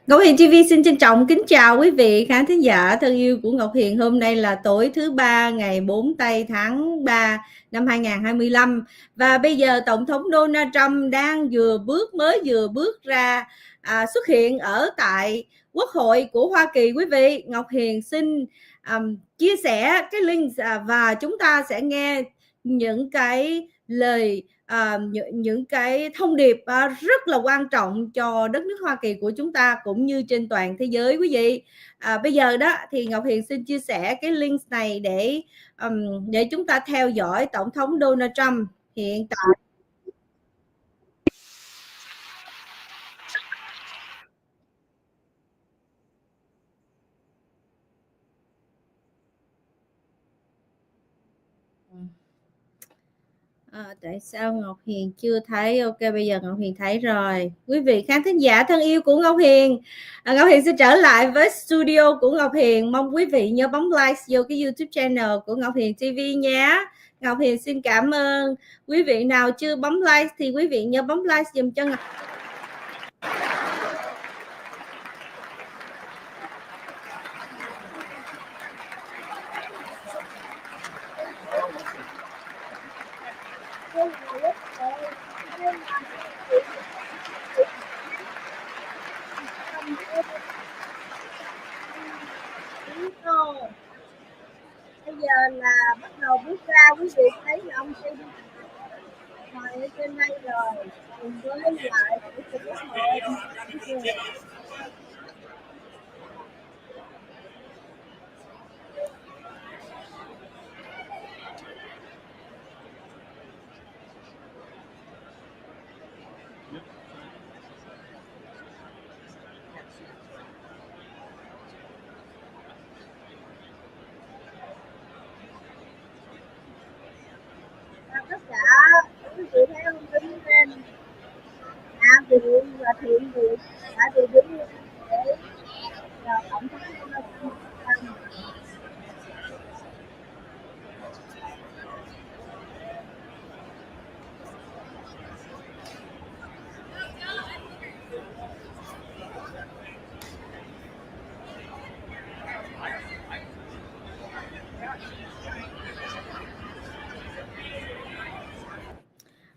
Ngọc Hiền TV xin trân trọng kính chào quý vị khán thính giả thân yêu của Ngọc Hiền. Hôm nay là tối thứ ba ngày 4 tây tháng 3 năm 2025 và bây giờ Tổng thống Donald Trump đang mới vừa bước ra xuất hiện ở tại Quốc hội của Hoa Kỳ. Quý vị, Ngọc Hiền xin chia sẻ cái link và chúng ta sẽ nghe những cái lời những cái thông điệp rất là quan trọng cho đất nước Hoa Kỳ của chúng ta cũng như trên toàn thế giới quý vị. Bây giờ đó thì Ngọc Hiền xin chia sẻ cái link này để chúng ta theo dõi Tổng thống Donald Trump hiện tại. Tại sao Ngọc Hiền chưa thấy? Ok, bây giờ Ngọc Hiền thấy rồi. Quý vị khán thính giả thân yêu của Ngọc Hiền, Ngọc Hiền sẽ trở lại với studio của Ngọc Hiền. Mong quý vị nhớ bấm like vô cái YouTube channel của Ngọc Hiền TV nhé. Ngọc Hiền xin cảm ơn. Quý vị nào chưa bấm like thì quý vị nhớ bấm like dùm cho Ngọc. Bây giờ là bắt đầu bước ra, quý vị thấy là ông sẽ ngồi ở trên đây rồi cùng với lại chủ tịch Quốc hội. Tất cả quý vị thấy không, đứng lên viện và thiện viện đã bị đứng để tổng thống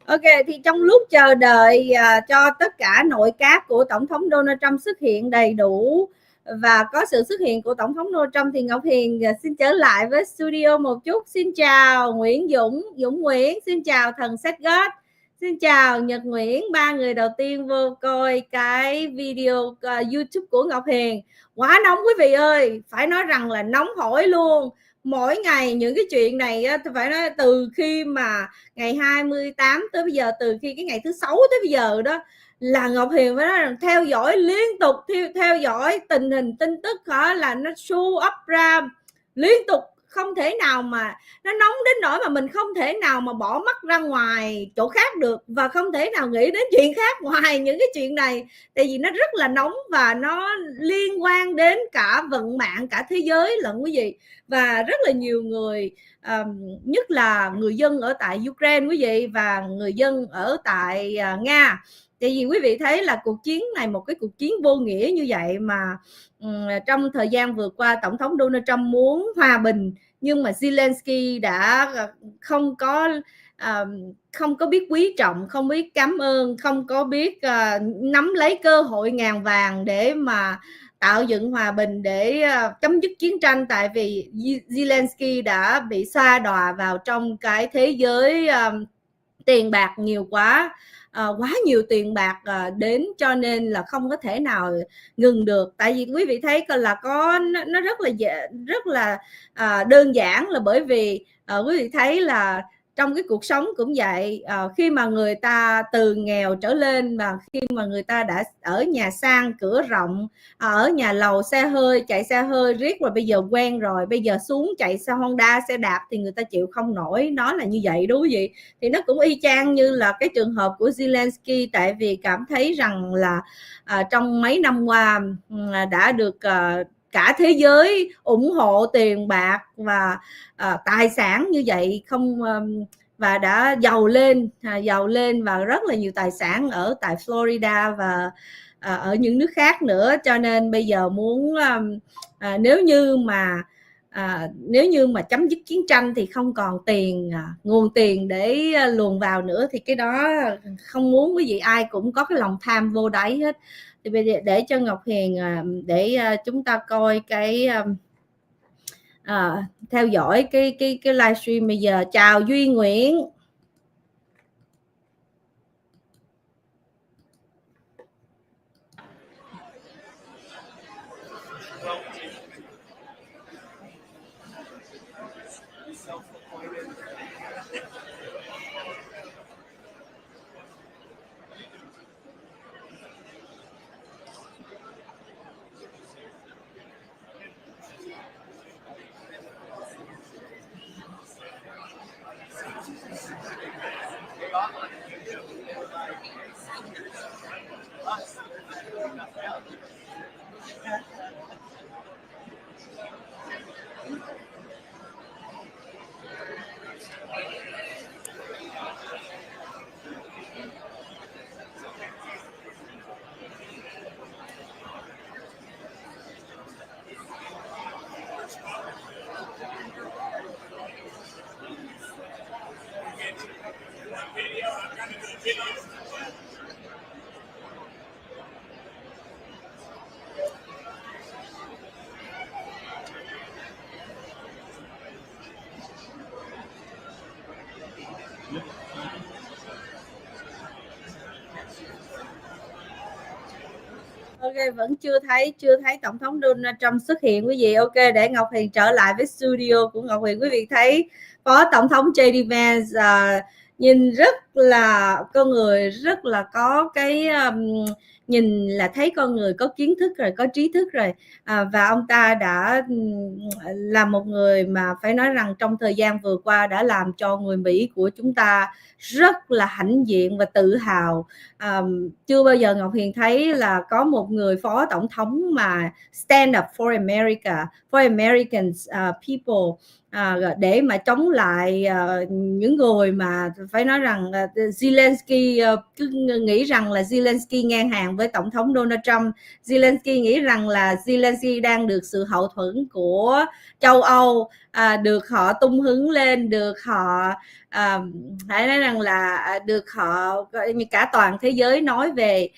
Ok, thì trong lúc chờ đợi cho tất cả nội các của Tổng thống Donald Trump xuất hiện đầy đủ và có sự xuất hiện của Tổng thống Donald Trump thì Ngọc Hiền xin trở lại với studio một chút. Xin chào Nguyễn Dũng Nguyễn, xin chào thần Seth God, xin chào Nhật Nguyễn, ba người đầu tiên vô coi cái video YouTube của Ngọc Hiền. Quá nóng quý vị ơi, phải nói rằng là nóng hổi luôn. Mỗi ngày những cái chuyện này phải nói từ khi mà ngày 28 tới bây giờ, từ khi cái ngày thứ 6 tới bây giờ đó là Ngọc Hiền phải nói rằng theo dõi liên tục, theo dõi tình hình tin tức đó là nó show up ra liên tục, không thể nào mà nó nóng đến nỗi mà mình không thể nào mà bỏ mắt ra ngoài chỗ khác được và không thể nào nghĩ đến chuyện khác ngoài những cái chuyện này, tại vì nó rất là nóng và nó liên quan đến cả vận mạng cả thế giới lận quý vị. Và rất là nhiều người, nhất là người dân ở tại Ukraine quý vị và người dân ở tại Nga, tại vì quý vị thấy là cuộc chiến này một cái cuộc chiến vô nghĩa như vậy mà trong thời gian vừa qua Tổng thống Donald Trump muốn hòa bình nhưng mà ZELENSKYY đã không có biết quý trọng, không biết cảm ơn, không có biết nắm lấy cơ hội ngàn vàng để mà tạo dựng hòa bình, để chấm dứt chiến tranh, tại vì ZELENSKYY đã bị sa đọa vào trong cái thế giới tiền bạc nhiều quá, quá nhiều tiền bạc đến cho nên là không có thể nào ngừng được. Tại vì quý vị thấy là nó rất là đơn giản, là bởi vì quý vị thấy là trong cái cuộc sống cũng vậy, khi mà người ta từ nghèo trở lên và khi mà người ta đã ở nhà sang cửa rộng, ở nhà lầu xe hơi, chạy xe hơi riết rồi bây giờ quen rồi, bây giờ xuống chạy xe Honda, xe đạp thì người ta chịu không nổi, nó là như vậy đúng không vậy? Thì nó cũng y chang như là cái trường hợp của ZELENSKYY, tại vì cảm thấy rằng là trong mấy năm qua đã được cả thế giới ủng hộ tiền bạc và tài sản như vậy, không và đã giàu lên và rất là nhiều tài sản ở tại Florida ở những nước khác nữa, cho nên bây giờ muốn nếu như mà chấm dứt chiến tranh thì không còn nguồn tiền để luồn vào nữa, thì cái đó không muốn quý vị ai cũng có cái lòng tham vô đáy hết. Thì bây giờ để cho Ngọc Hiền để chúng ta coi cái theo dõi cái livestream bây giờ. Chào Duy Nguyễn. Ok, vẫn chưa thấy tổng thống Donald Trump xuất hiện quý vị. Ok, để Ngọc Hiền trở lại với studio của Ngọc Hiền. Quý vị thấy phó tổng thống JD Vance nhìn rất là con người rất là có cái nhìn là thấy con người có kiến thức rồi, có trí thức rồi, và ông ta đã là một người mà phải nói rằng trong thời gian vừa qua đã làm cho người Mỹ của chúng ta rất là hãnh diện và tự hào. Chưa bao giờ Ngọc Hiền thấy là có một người phó tổng thống mà stand up for America, for Americans people, để mà chống lại những người mà phải nói rằng ZELENSKYY cứ nghĩ rằng là ZELENSKYY ngang hàng với tổng thống Donald Trump. ZELENSKYY nghĩ rằng là ZELENSKYY đang được sự hậu thuẫn của châu Âu, được họ tung hứng lên, được họ phải nói rằng là được họ như cả toàn thế giới nói về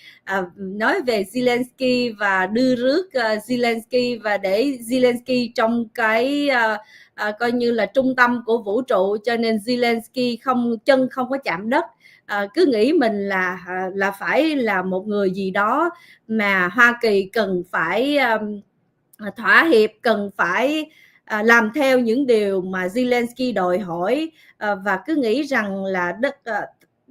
ZELENSKYY và đưa rước ZELENSKYY, và để ZELENSKYY trong cái coi như là trung tâm của vũ trụ, cho nên ZELENSKYY chân không có chạm đất. Cứ nghĩ mình là phải là một người gì đó mà Hoa Kỳ cần phải thỏa hiệp, cần phải làm theo những điều mà ZELENSKYY đòi hỏi, và cứ nghĩ rằng là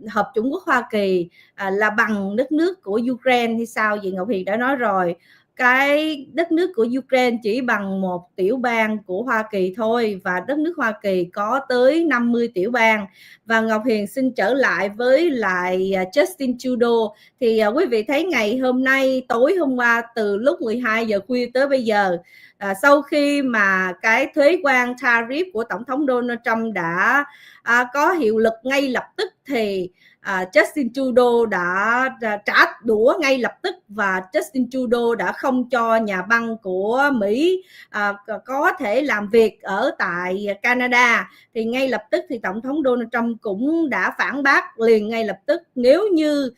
Hợp chủng quốc Hoa Kỳ là bằng đất nước của Ukraine hay sao vậy. Ngọc Hiền đã nói rồi, cái đất nước của Ukraine chỉ bằng một tiểu bang của Hoa Kỳ thôi, và đất nước Hoa Kỳ có tới 50 tiểu bang. Và Ngọc Hiền xin trở lại với lại Justin Trudeau. Thì quý vị thấy ngày hôm nay, tối hôm qua, từ lúc 12 giờ khuya tới bây giờ, sau khi mà cái thuế quan tariff của tổng thống Donald Trump đã có hiệu lực ngay lập tức, thì Justin Trudeau đã trả đũa ngay lập tức, và Justin Trudeau đã không cho nhà băng của Mỹ có thể làm việc ở tại Canada. Thì ngay lập tức thì tổng thống Donald Trump cũng đã phản bác liền ngay lập tức, nếu như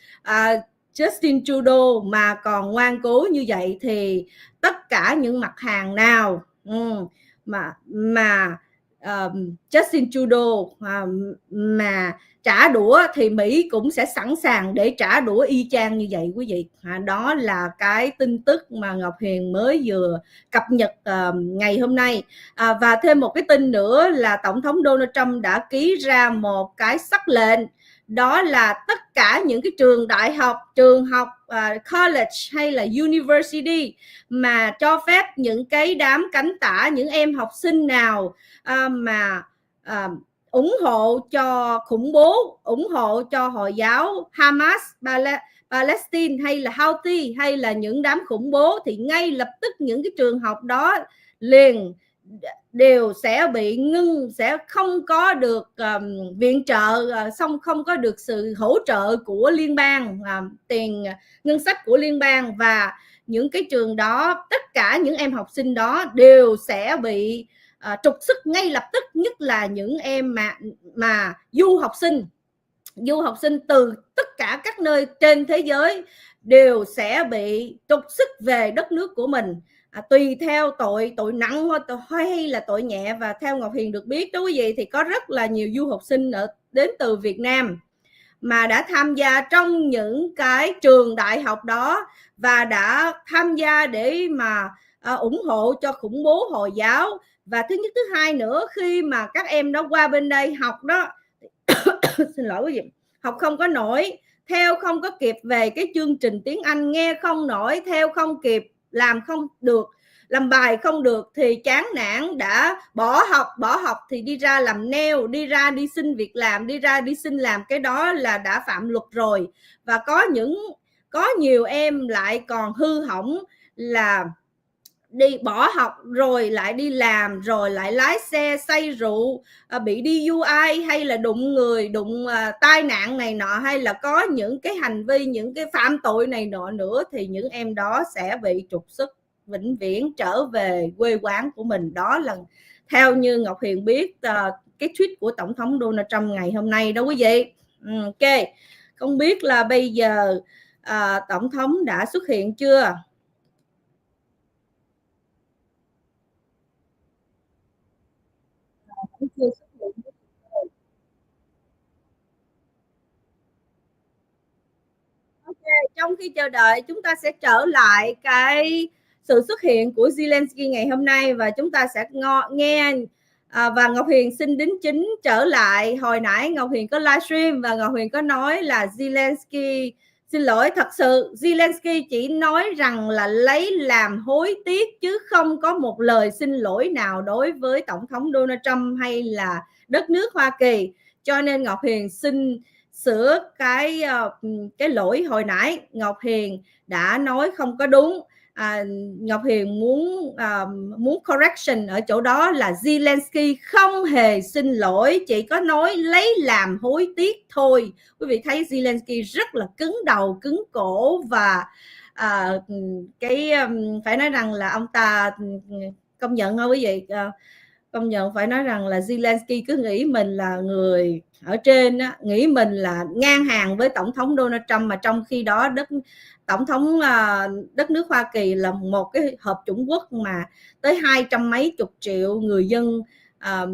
Justin Trudeau mà còn ngoan cố như vậy thì tất cả những mặt hàng nào mà Justin Trudeau mà trả đũa thì Mỹ cũng sẽ sẵn sàng để trả đũa y chang như vậy quý vị. Đó là cái tin tức mà Ngọc Huyền mới vừa cập nhật ngày hôm nay. Và thêm một cái tin nữa là tổng thống Donald Trump đã ký ra một cái sắc lệnh, đó là tất cả những cái trường đại học, trường học, college hay là university mà cho phép những cái đám cánh tả, những em học sinh nào mà ủng hộ cho khủng bố, ủng hộ cho Hồi giáo Hamas, Palestine hay là Houthi hay là những đám khủng bố, thì ngay lập tức những cái trường học đó liền đều sẽ bị ngưng, sẽ không có được viện trợ, xong không có được sự hỗ trợ của liên bang, tiền ngân sách của liên bang, và những cái trường đó, tất cả những em học sinh đó đều sẽ bị trục xuất ngay lập tức, nhất là những em mà du học sinh từ tất cả các nơi trên thế giới đều sẽ bị trục xuất về đất nước của mình, tùy theo tội nặng hay là tội nhẹ. Và theo Ngọc Hiền được biết đó quý vị, thì có rất là nhiều du học sinh đến từ Việt Nam mà đã tham gia trong những cái trường đại học đó, và đã tham gia để mà ủng hộ cho khủng bố Hồi giáo. Và thứ nhất, thứ hai nữa, khi mà các em đó qua bên đây học đó xin lỗi quý vị, học không có nổi, theo không có kịp về cái chương trình tiếng Anh, nghe không nổi, theo không kịp, làm không được, làm bài không được thì chán nản, đã bỏ học thì đi ra làm nail, đi xin việc làm, đi xin làm, cái đó là đã phạm luật rồi. Và có nhiều em lại còn hư hỏng, là đi bỏ học rồi lại đi làm, rồi lại lái xe say rượu, bị DUI, hay là đụng người, đụng tai nạn này nọ, hay là có những cái hành vi, những cái phạm tội này nọ nữa, thì những em đó sẽ bị trục xuất vĩnh viễn trở về quê quán của mình. Đó là theo như Ngọc Hiền biết cái tweet của Tổng thống Donald Trump ngày hôm nay đó quý vị. Ok, không biết là bây giờ Tổng thống đã xuất hiện chưa? Chưa xuất hiện. Ok, trong khi chờ đợi, chúng ta sẽ trở lại cái sự xuất hiện của ZELENSKYY ngày hôm nay, và chúng ta sẽ nghe và Ngọc Hiền xin đính chính trở lại. Hồi nãy Ngọc Hiền có livestream và Ngọc Hiền có nói là ZELENSKYY, xin lỗi, thật sự ZELENSKYY chỉ nói rằng là lấy làm hối tiếc, chứ không có một lời xin lỗi nào đối với Tổng thống Donald Trump hay là đất nước Hoa Kỳ. Cho nên Ngọc Hiền xin sửa cái lỗi hồi nãy Ngọc Hiền đã nói không có đúng. Ngọc Hiền muốn correction ở chỗ đó là ZELENSKYY không hề xin lỗi, chỉ có nói lấy làm hối tiếc thôi. Quý vị thấy ZELENSKYY rất là cứng đầu cứng cổ, và phải nói rằng là ông ta công nhận không quý vị, công nhận phải nói rằng là ZELENSKYY cứ nghĩ mình là người ở trên á, nghĩ mình là ngang hàng với Tổng thống Donald Trump, mà trong khi đó Tổng thống đất nước Hoa Kỳ là một cái hợp chủng quốc mà tới 200 mấy chục triệu người dân,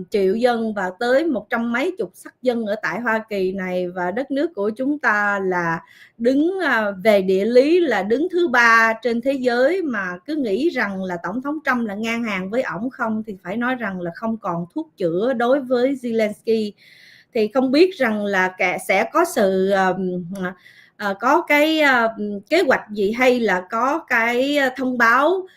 triệu dân, và tới 100 mấy chục sắc dân ở tại Hoa Kỳ này. Và đất nước của chúng ta là đứng về địa lý là đứng thứ 3 trên thế giới, mà cứ nghĩ rằng là Tổng thống Trump là ngang hàng với ổng không, thì phải nói rằng là không còn thuốc chữa đối với ZELENSKYY. Thì không biết rằng là sẽ có sự có cái kế hoạch gì, hay là có cái thông báo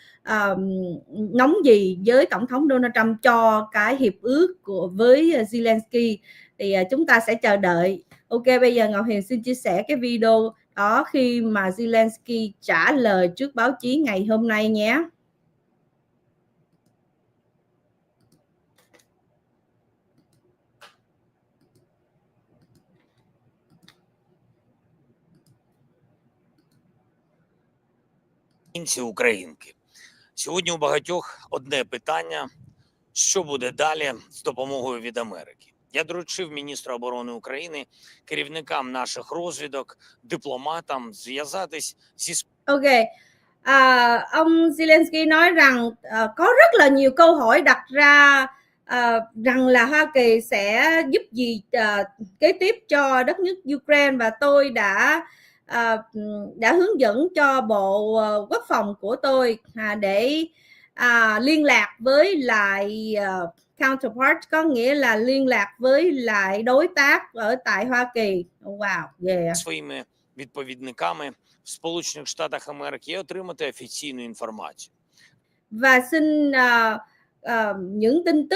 nóng gì với Tổng thống Donald Trump cho cái hiệp ước với ZELENSKYY, thì chúng ta sẽ chờ đợi. Ok, bây giờ Ngọc Hiền xin chia sẻ cái video đó khi mà ZELENSKYY trả lời trước báo chí ngày hôm nay nhé. Українки. Сьогодні у багатьох одне питання: що буде далі з допомогою від Америки? Я доручив міністру оборони України, керівникам наших розвідок, дипломатам зв'язатись зі Ok, ông Zelensky nói rằng có rất là nhiều câu hỏi đặt ra, rằng là Hoa Kỳ sẽ giúp gì kế tiếp cho đất nước Ukraine, và tôi đã hướng dẫn cho Bộ Quốc phòng của tôi để liên lạc với lại counterpart, có nghĩa là liên lạc với lại đối tác ở tại Hoa Kỳ. Wow, yeah. своїми відповідниками в Сполучених Штатах Америки і отримати офіційну інформацію. Và xin những tin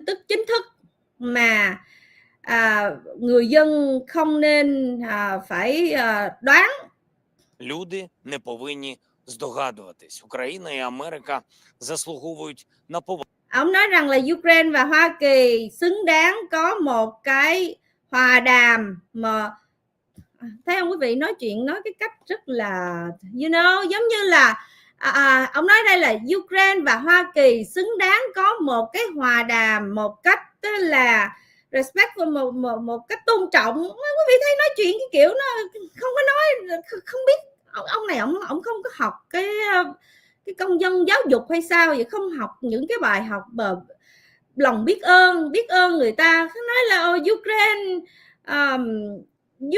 tức chính thức mà người dân không nên phải đoán. Люди не повинні здогадуватись. Україна і Америка заслуговують на повагу. Ông nói rằng là Ukraine và Hoa Kỳ xứng đáng có một cái hòa đàm mà thấy không quý vị, nói chuyện nói cái cách rất là giống như là ông nói đây là Ukraine và Hoa Kỳ xứng đáng có một cái hòa đàm một cách tức là respect và một cách tôn trọng. Quý vị thấy nói chuyện cái kiểu nó không có nói, không biết ông này ông không có học cái công dân giáo dục hay sao vậy, không học những cái bài học lòng biết ơn người ta. Nói là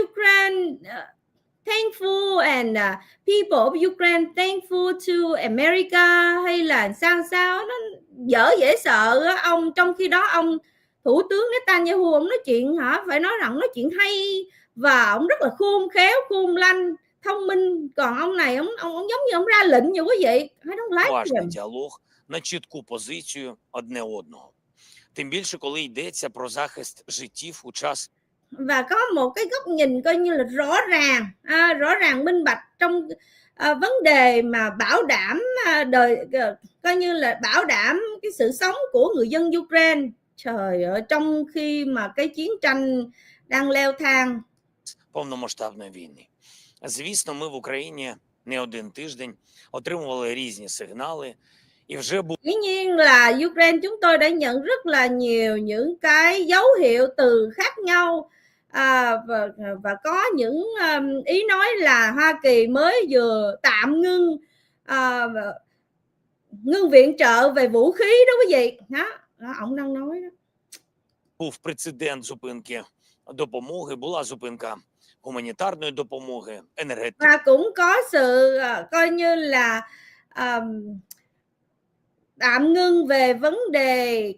Ukraine thankful and people of Ukraine thankful to America hay là sao nó dở dễ sợ ông. Trong khi đó ông thủ tướng Netanyahu ông nói chuyện phải nói rằng nói chuyện hay và ông rất là khôn khéo, khôn lanh, thông minh. Còn ông này ông giống như ông ra lệnh vậy quý vị. I don't like Уважний him. діалог на чітку позицію одне одного. Тим більше, коли йдеться про захист життів у час Và có một cái góc nhìn coi như là rõ ràng minh bạch trong vấn đề mà bảo đảm coi như là bảo đảm cái sự sống của người dân Ukraine. Trời ơi, trong khi mà cái chiến tranh đang leo thang. повномасштабної війни. Звісно, ми в Україні не один тиждень отримували різні сигнали і вже Dĩ nhiên là Ukraine chúng tôi đã nhận rất là nhiều những cái dấu hiệu từ khác nhau. Và có những ý nói là Hoa Kỳ mới vừa tạm ngưng viện trợ về vũ khí đó quý vị. Đó, ông đang nói đó. був прецедент зупинки допомоги, була зупинка гуманітарної допомоги, енергетики. Và cũng có sự coi như là tạm ngưng về vấn đề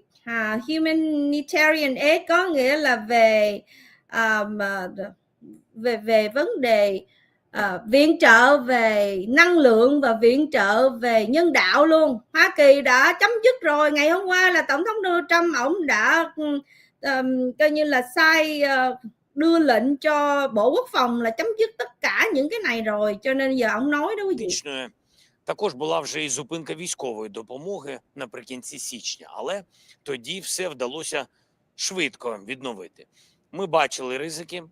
humanitarian aid, có nghĩa là về vấn đề viện trợ về năng lượng và viện trợ về nhân đạo luôn. Hoa Kỳ đã chấm dứt rồi. Ngày hôm qua là Tổng thống Donald Trump ông đã coi như là đưa lệnh cho Bộ Quốc phòng là chấm dứt tất cả những cái này rồi. Cho nên giờ ông nói đó quý vị. Також була вже і зупинка військової допомоги наприкінці січня, але тоді все вдалося швидко відновити. Ми бачили ризики,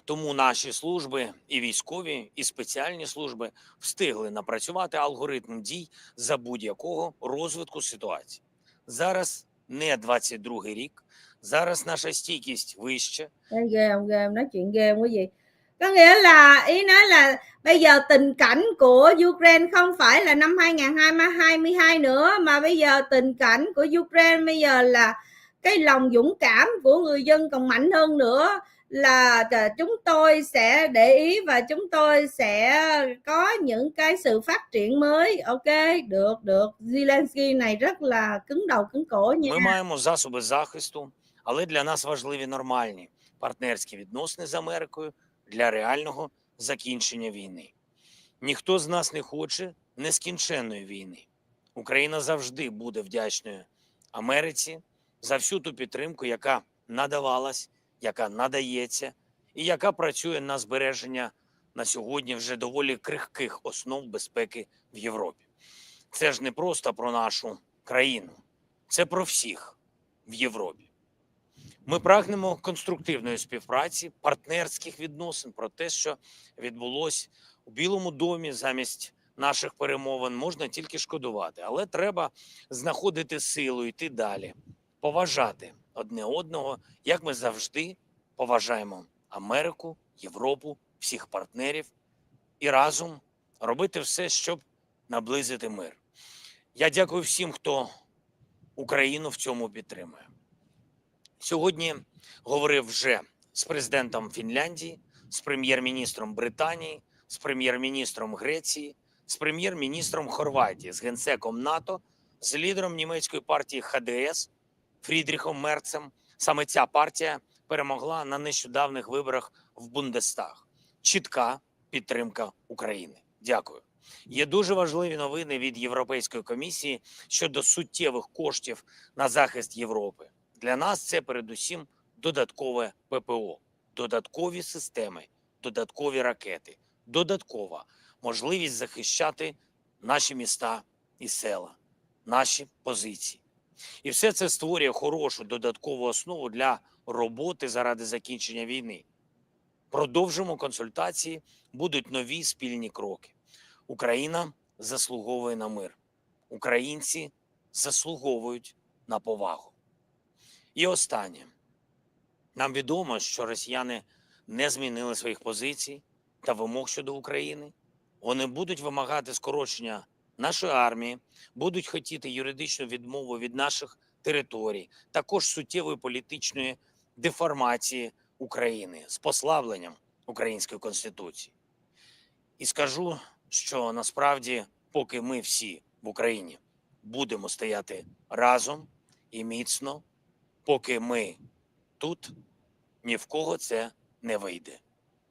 тому наші служби, і військові, і спеціальні служби встигли напрацювати алгоритм дій за будь-якого розвитку ситуації. Зараз не 22-й рік, зараз наша стійкість вища. Ghê không, nói chuyện ghê không quý vị. Có nghĩa là ý nói là bây giờ tình cảnh của Ukraine không phải là năm 2022 nữa, mà bây giờ tình cảnh của Ukraine bây giờ là cái lòng dũng cảm của người dân còn mạnh hơn nữa, là chúng tôi sẽ để ý và chúng tôi sẽ có những cái sự phát triển mới. Ok, được. ZELENSKYY này rất là cứng đầu cứng cổ nha. Ми маємо засоби захисту, але для нас важливі нормальні партнерські відносини з Америкою для реального закінчення війни. Ніхто з нас не хоче нескінченної війни. Україна завжди буде вдячною Америці за всю ту підтримку, яка надавалась, яка надається і яка працює на збереження на сьогодні вже доволі крихких основ безпеки в Європі. Це ж не просто про нашу країну, це про всіх в Європі. Ми прагнемо конструктивної співпраці, партнерських відносин, про те, що відбулось у Білому домі замість наших перемовин, можна тільки шкодувати. Але треба знаходити силу, йти далі, поважати одне одного, як ми завжди поважаємо Америку, Європу, всіх партнерів і разом робити все, щоб наблизити мир. Я дякую всім, хто Україну в цьому підтримує. Сьогодні говорив вже з президентом Фінляндії, з прем'єр-міністром Британії, з прем'єр-міністром Греції, з прем'єр-міністром Хорватії, з генсеком НАТО, з лідером німецької партії ХДС Фрідріхом Мерцем. Саме ця партія перемогла на нещодавних виборах в Бундестаг. Чітка підтримка України. Дякую. Є дуже важливі новини від Європейської комісії щодо суттєвих коштів на захист Європи. Для нас це передусім додаткове ППО, додаткові системи, додаткові ракети, додаткова можливість захищати наші міста і села, наші позиції. І все це створює хорошу додаткову основу для роботи заради закінчення війни. Продовжимо консультації, будуть нові спільні кроки. Україна заслуговує на мир. Українці заслуговують на повагу. І останнє. Нам відомо, що росіяни не змінили своїх позицій та вимог щодо України. Вони будуть вимагати скорочення нашої армії, будуть хотіти юридичну відмову від наших територій, також суттєвої політичної деформації України з послабленням української Конституції. І скажу, що насправді, поки ми всі в Україні будемо стояти разом і міцно, поки ми тут, ні в кого це не вийде.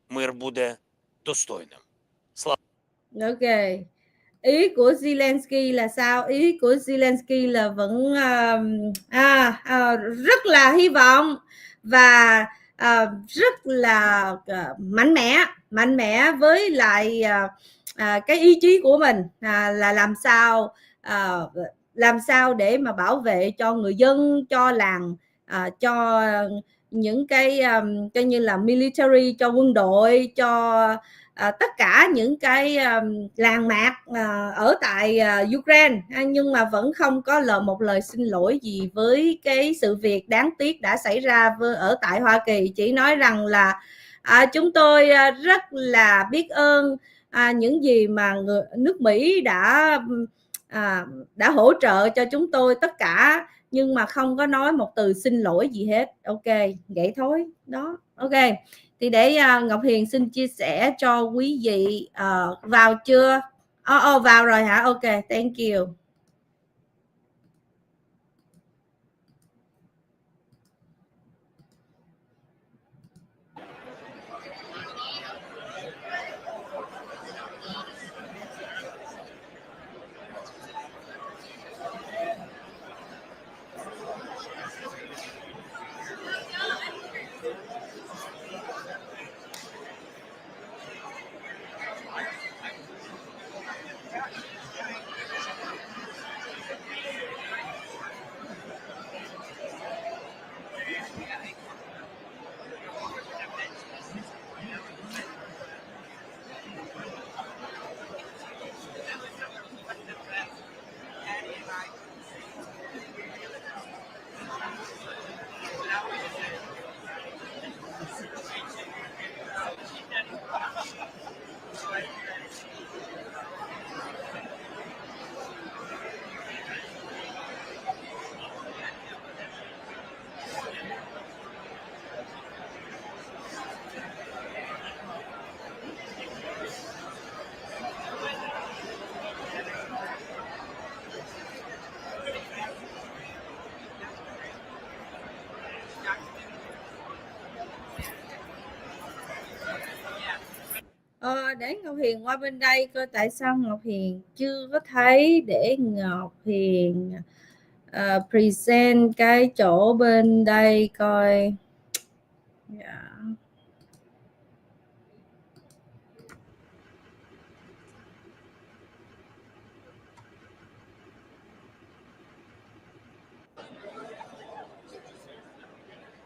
Мир буде достойним. Слава. Ok. Ý của Zelensky là sao? Ý của Zelensky là vẫn rất là hy vọng và rất là mạnh mẽ với lại cái ý chí của mình là làm sao để mà bảo vệ cho người dân, cho làng, cho những cái coi như là military, cho quân đội, cho tất cả những cái làng mạc ở tại Ukraine, nhưng mà vẫn không có một lời xin lỗi gì với cái sự việc đáng tiếc đã xảy ra ở tại Hoa Kỳ. Chỉ nói rằng là chúng tôi rất là biết ơn những gì mà nước Mỹ đã hỗ trợ cho chúng tôi tất cả, nhưng mà không có nói một từ xin lỗi gì hết. Ok, vậy thôi đó. Ok, thì để Ngọc Hiền xin chia sẻ cho quý vị. Vào chưa? Vào rồi hả? Ok, thank you. Để Ngọc Hiền qua bên đây coi tại sao Ngọc Hiền chưa có thấy, để Ngọc Hiền present cái chỗ bên đây coi.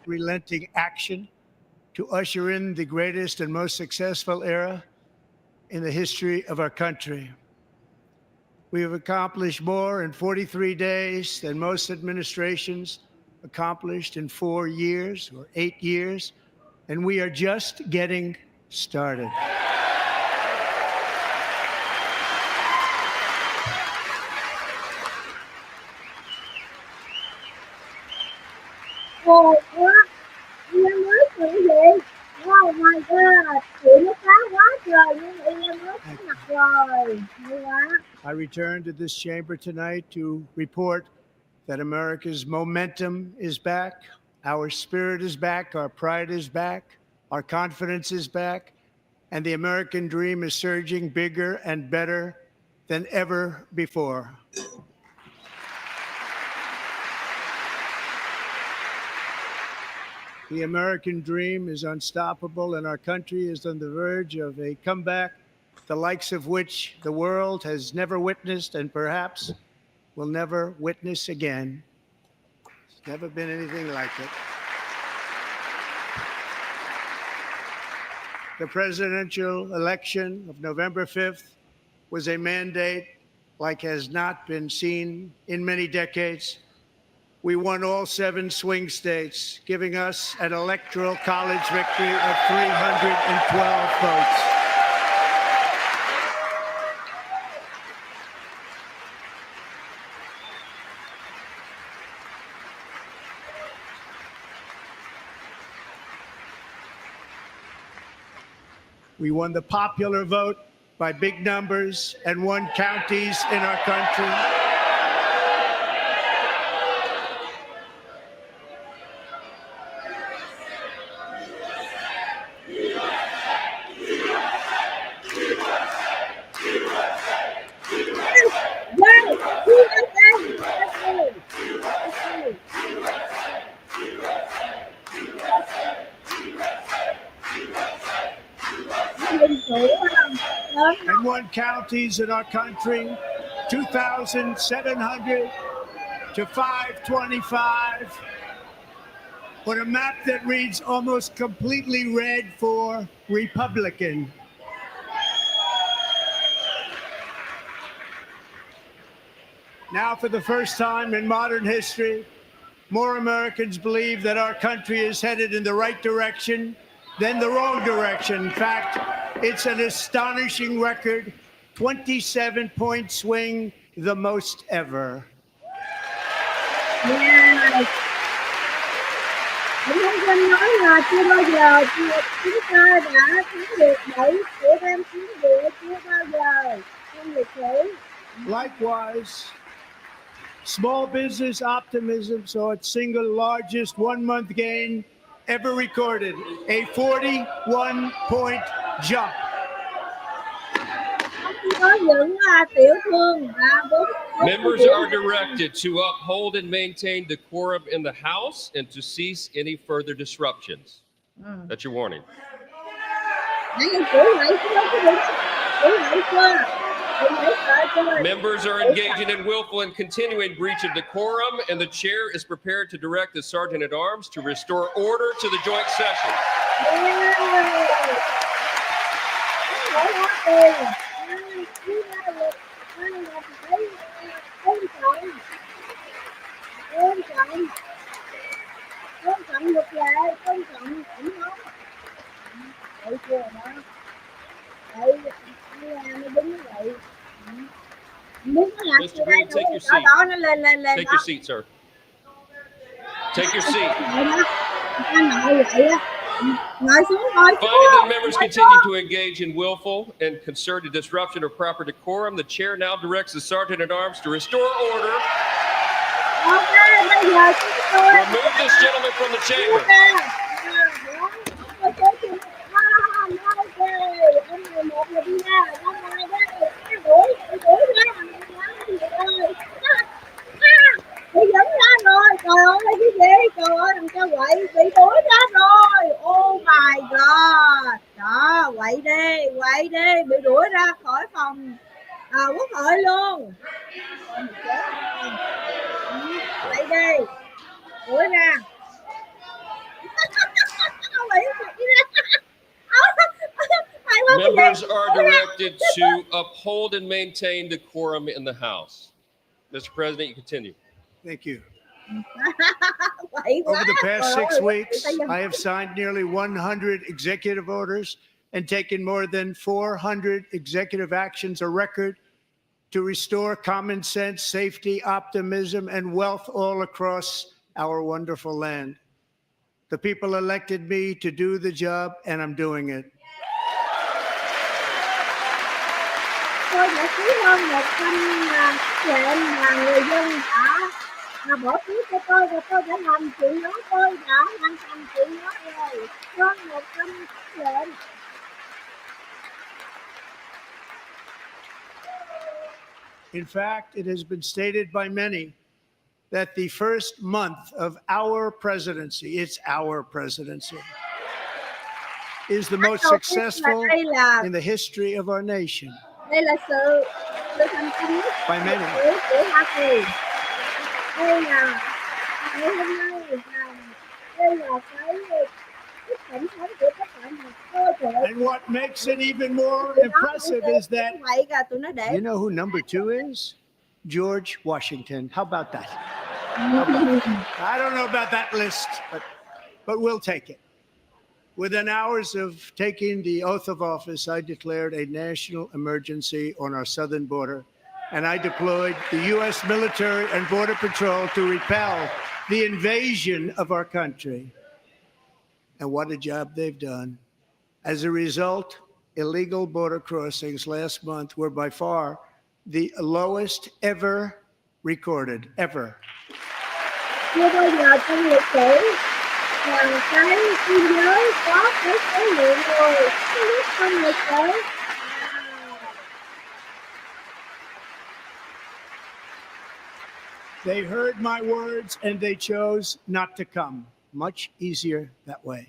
Relenting action to usher in the greatest and most successful era in the history of our country. We have accomplished more in 43 days than most administrations accomplished in 4 years or 8 years, and we are just getting started. Ôi quá, em mới chuyện gì? Oh my god, chuyện nó phá quá trời, nhưng em mới có mặt rồi. Hay quá. I returned to this chamber tonight to report that America's momentum is back, our spirit is back, our pride is back, our confidence is back, and the American dream is surging bigger and better than ever before. The American dream is unstoppable, and our country is on the verge of a comeback the likes of which the world has never witnessed and perhaps will never witness again. There's never been anything like it. The presidential election of November 5th was a mandate like has not been seen in many decades. We won all 7 swing states, giving us an electoral college victory of 312 votes. We won the popular vote by big numbers and won counties in our country. And won counties in our country, 2,700 to 525, on a map that reads almost completely red for Republican. Now, for the first time in modern history, more Americans believe that our country is headed in the right direction than the wrong direction. In fact, it's an astonishing record, 27-point swing, the most ever. Yes. Anh không quên nói là chưa bao giờ chúng ta đã thắng được 7 của em chiến địa, chưa bao giờ trong lịch sử. Likewise, small business optimism saw its single largest one-month gain ever recorded, a 41-point jump. Có những tiểu thương Members are directed to uphold and maintain decorum in the House and to cease any further disruptions. That's your warning. Members are engaging in willful and continuing breach of decorum, and the chair is prepared to direct the Sergeant at Arms to restore order to the joint session. Tôn trọng luật lệ, tôn trọng tổng thống. Vậy chưa đó. Vậy nó đứng vậy. Muốn nó làm gì đây? Take your seat. Đó nó lên. Take your seat, sir. Take your seat. Finding that members continue to engage in willful and concerted disruption of proper decorum, the chair now directs the Sergeant at Arms to restore order. Remove this gentleman from the chamber. Bị dẫn ra rồi, trời ơi cái gì, trời ơi đừng cho quậy, bị đuổi ra rồi, oh my god, đó, quậy đi, bị đuổi ra khỏi phòng quốc hội luôn, quậy đi, đuổi ra. Members are directed to uphold and maintain decorum in the House. Mr. President, you continue. Thank you. Over the past 6 weeks, I have signed nearly 100 executive orders and taken more than 400 executive actions, a record to restore common sense, safety, optimism, and wealth all across our wonderful land. The people elected me to do the job, and I'm doing it. Tôi đã ký hơn 100 lệnh mà người dân đã bỏ phiếu cho tôi và tôi đã làm chuyện đó, tôi đã hoàn thành chuyện đó rồi, hơn 100 lệnh. In fact, it has been stated by many that the first month of our presidency, it's our presidency, is the most Đầu tiên là successful đây là in the history of our nation sự thành công nhất by many. của Hoa Kỳ. Đây là ngày hôm nay đây là cái tổng thống của tất cả mọi người. And what makes it even more impressive is that, Vậy là tụi nó để you know who number 2 is? George Washington. How about that? I don't know about that list, but we'll take it. Within hours of taking the oath of office, I declared a national emergency on our southern border, and I deployed the U.S. military and Border Patrol to repel the invasion of our country. And what a job they've done. As a result, illegal border crossings last month were by far the lowest ever recorded, ever. chưa bao giờ trong lịch sử là cái biên giới có cái số lượng người nhất trong lịch sử. They heard my words and they chose not to come. Much easier that way.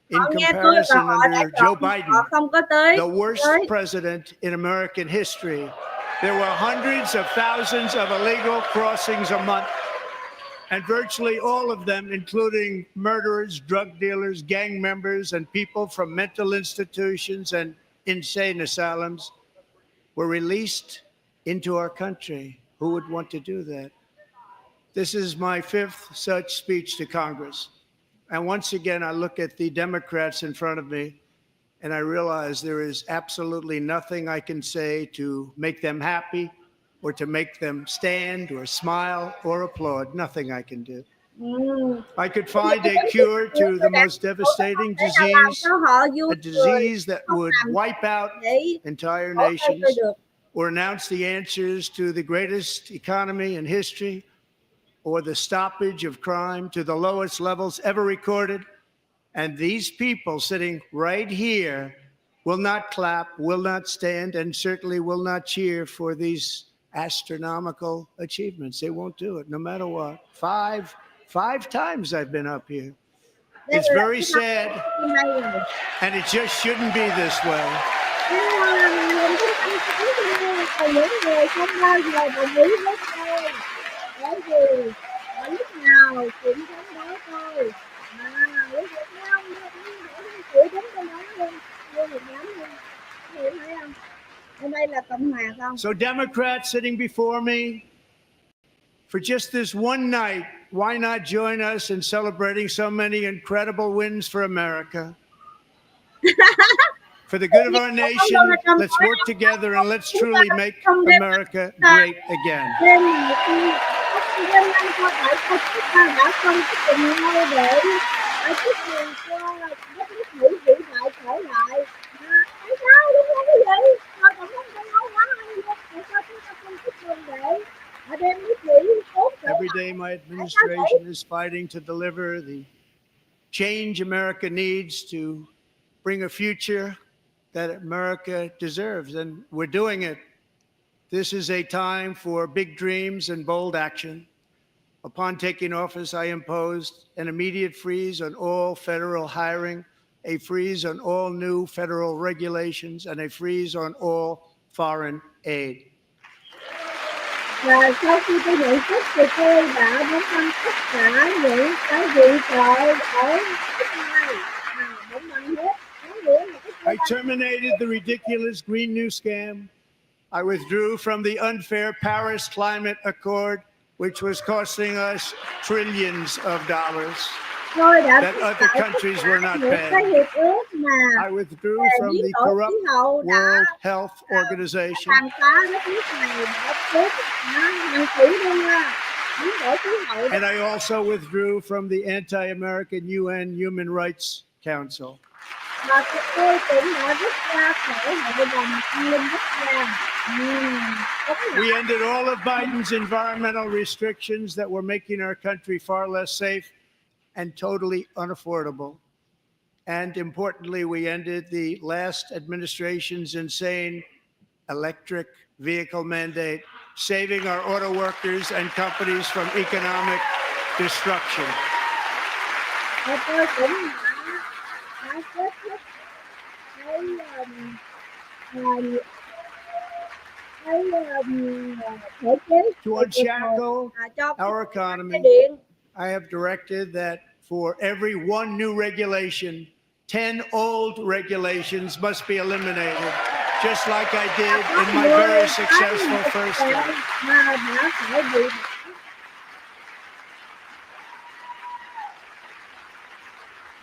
In Họ nghe tôi và comparison, họ đã under Joe chọn Biden, họ không có tới. the worst president in American history, there were hundreds of thousands of illegal crossings a month, and virtually all of them, including murderers, drug dealers, gang members, and people from mental institutions and insane asylums, were released into our country. Who would want to do that? This is my 5th such speech to Congress. And once again, I look at the Democrats in front of me, and I realize there is absolutely nothing I can say to make them happy or to make them stand or smile or applaud. Nothing I can do. I could find a cure to the most devastating disease, a disease that would wipe out entire nations, or announce the answers to the greatest economy in history, or the stoppage of crime to the lowest levels ever recorded. And these people sitting right here will not clap, will not stand, and certainly will not cheer for these astronomical achievements. They won't do it, no matter what. Five times I've been up here. It's very sad, and it just shouldn't be this way. Bởi vì ở lúc nào cũng chống đối tôi, lúc Việt Nam cũng chống đối luôn, như Việt Nam luôn, hiểu thấy không? Ở đây là Cộng hòa không? So Democrats sitting before me, for just this one night, why not join us in celebrating so many incredible wins for America? For the good of our nation, let's work together and let's truly make America great again. Đã không cùng nhau để chúc mừng cho đất nước Mỹ vĩ đại trở lại. Tại sao đúng không quý vị? Rồi tổng thống đã nói quá hay không? Tại sao chúng ta không chúc mừng để đem nước Mỹ tốt trở lại? Every day my administration is fighting to deliver the change America needs to bring a future that America deserves, and we're doing it. This is a time for big dreams and bold action. Upon taking office, I imposed an immediate freeze on all federal hiring, a freeze on all new federal regulations, and a freeze on all foreign aid. Và sau khi tôi nhận chức thì tôi đã bấm bằng tất cả những cái viện trợ ở nước ngoài, bấm bằng hết. I terminated the ridiculous Green New Scam. I withdrew from the unfair Paris Climate Accord, which was costing us trillions of dollars that other countries were not paying. I withdrew from the corrupt World Health Organization. And I also withdrew from the anti-American UN Human Rights Council. We ended all of Biden's environmental restrictions that were making our country far less safe and totally unaffordable. And importantly, we ended the last administration's insane electric vehicle mandate, saving our auto workers and companies from economic destruction. thể chế To unshackle cho our cái economy, điện. I have directed that for every one new regulation, 10 old regulations must be eliminated, just like I did in my very successful first term. mà đã phải bị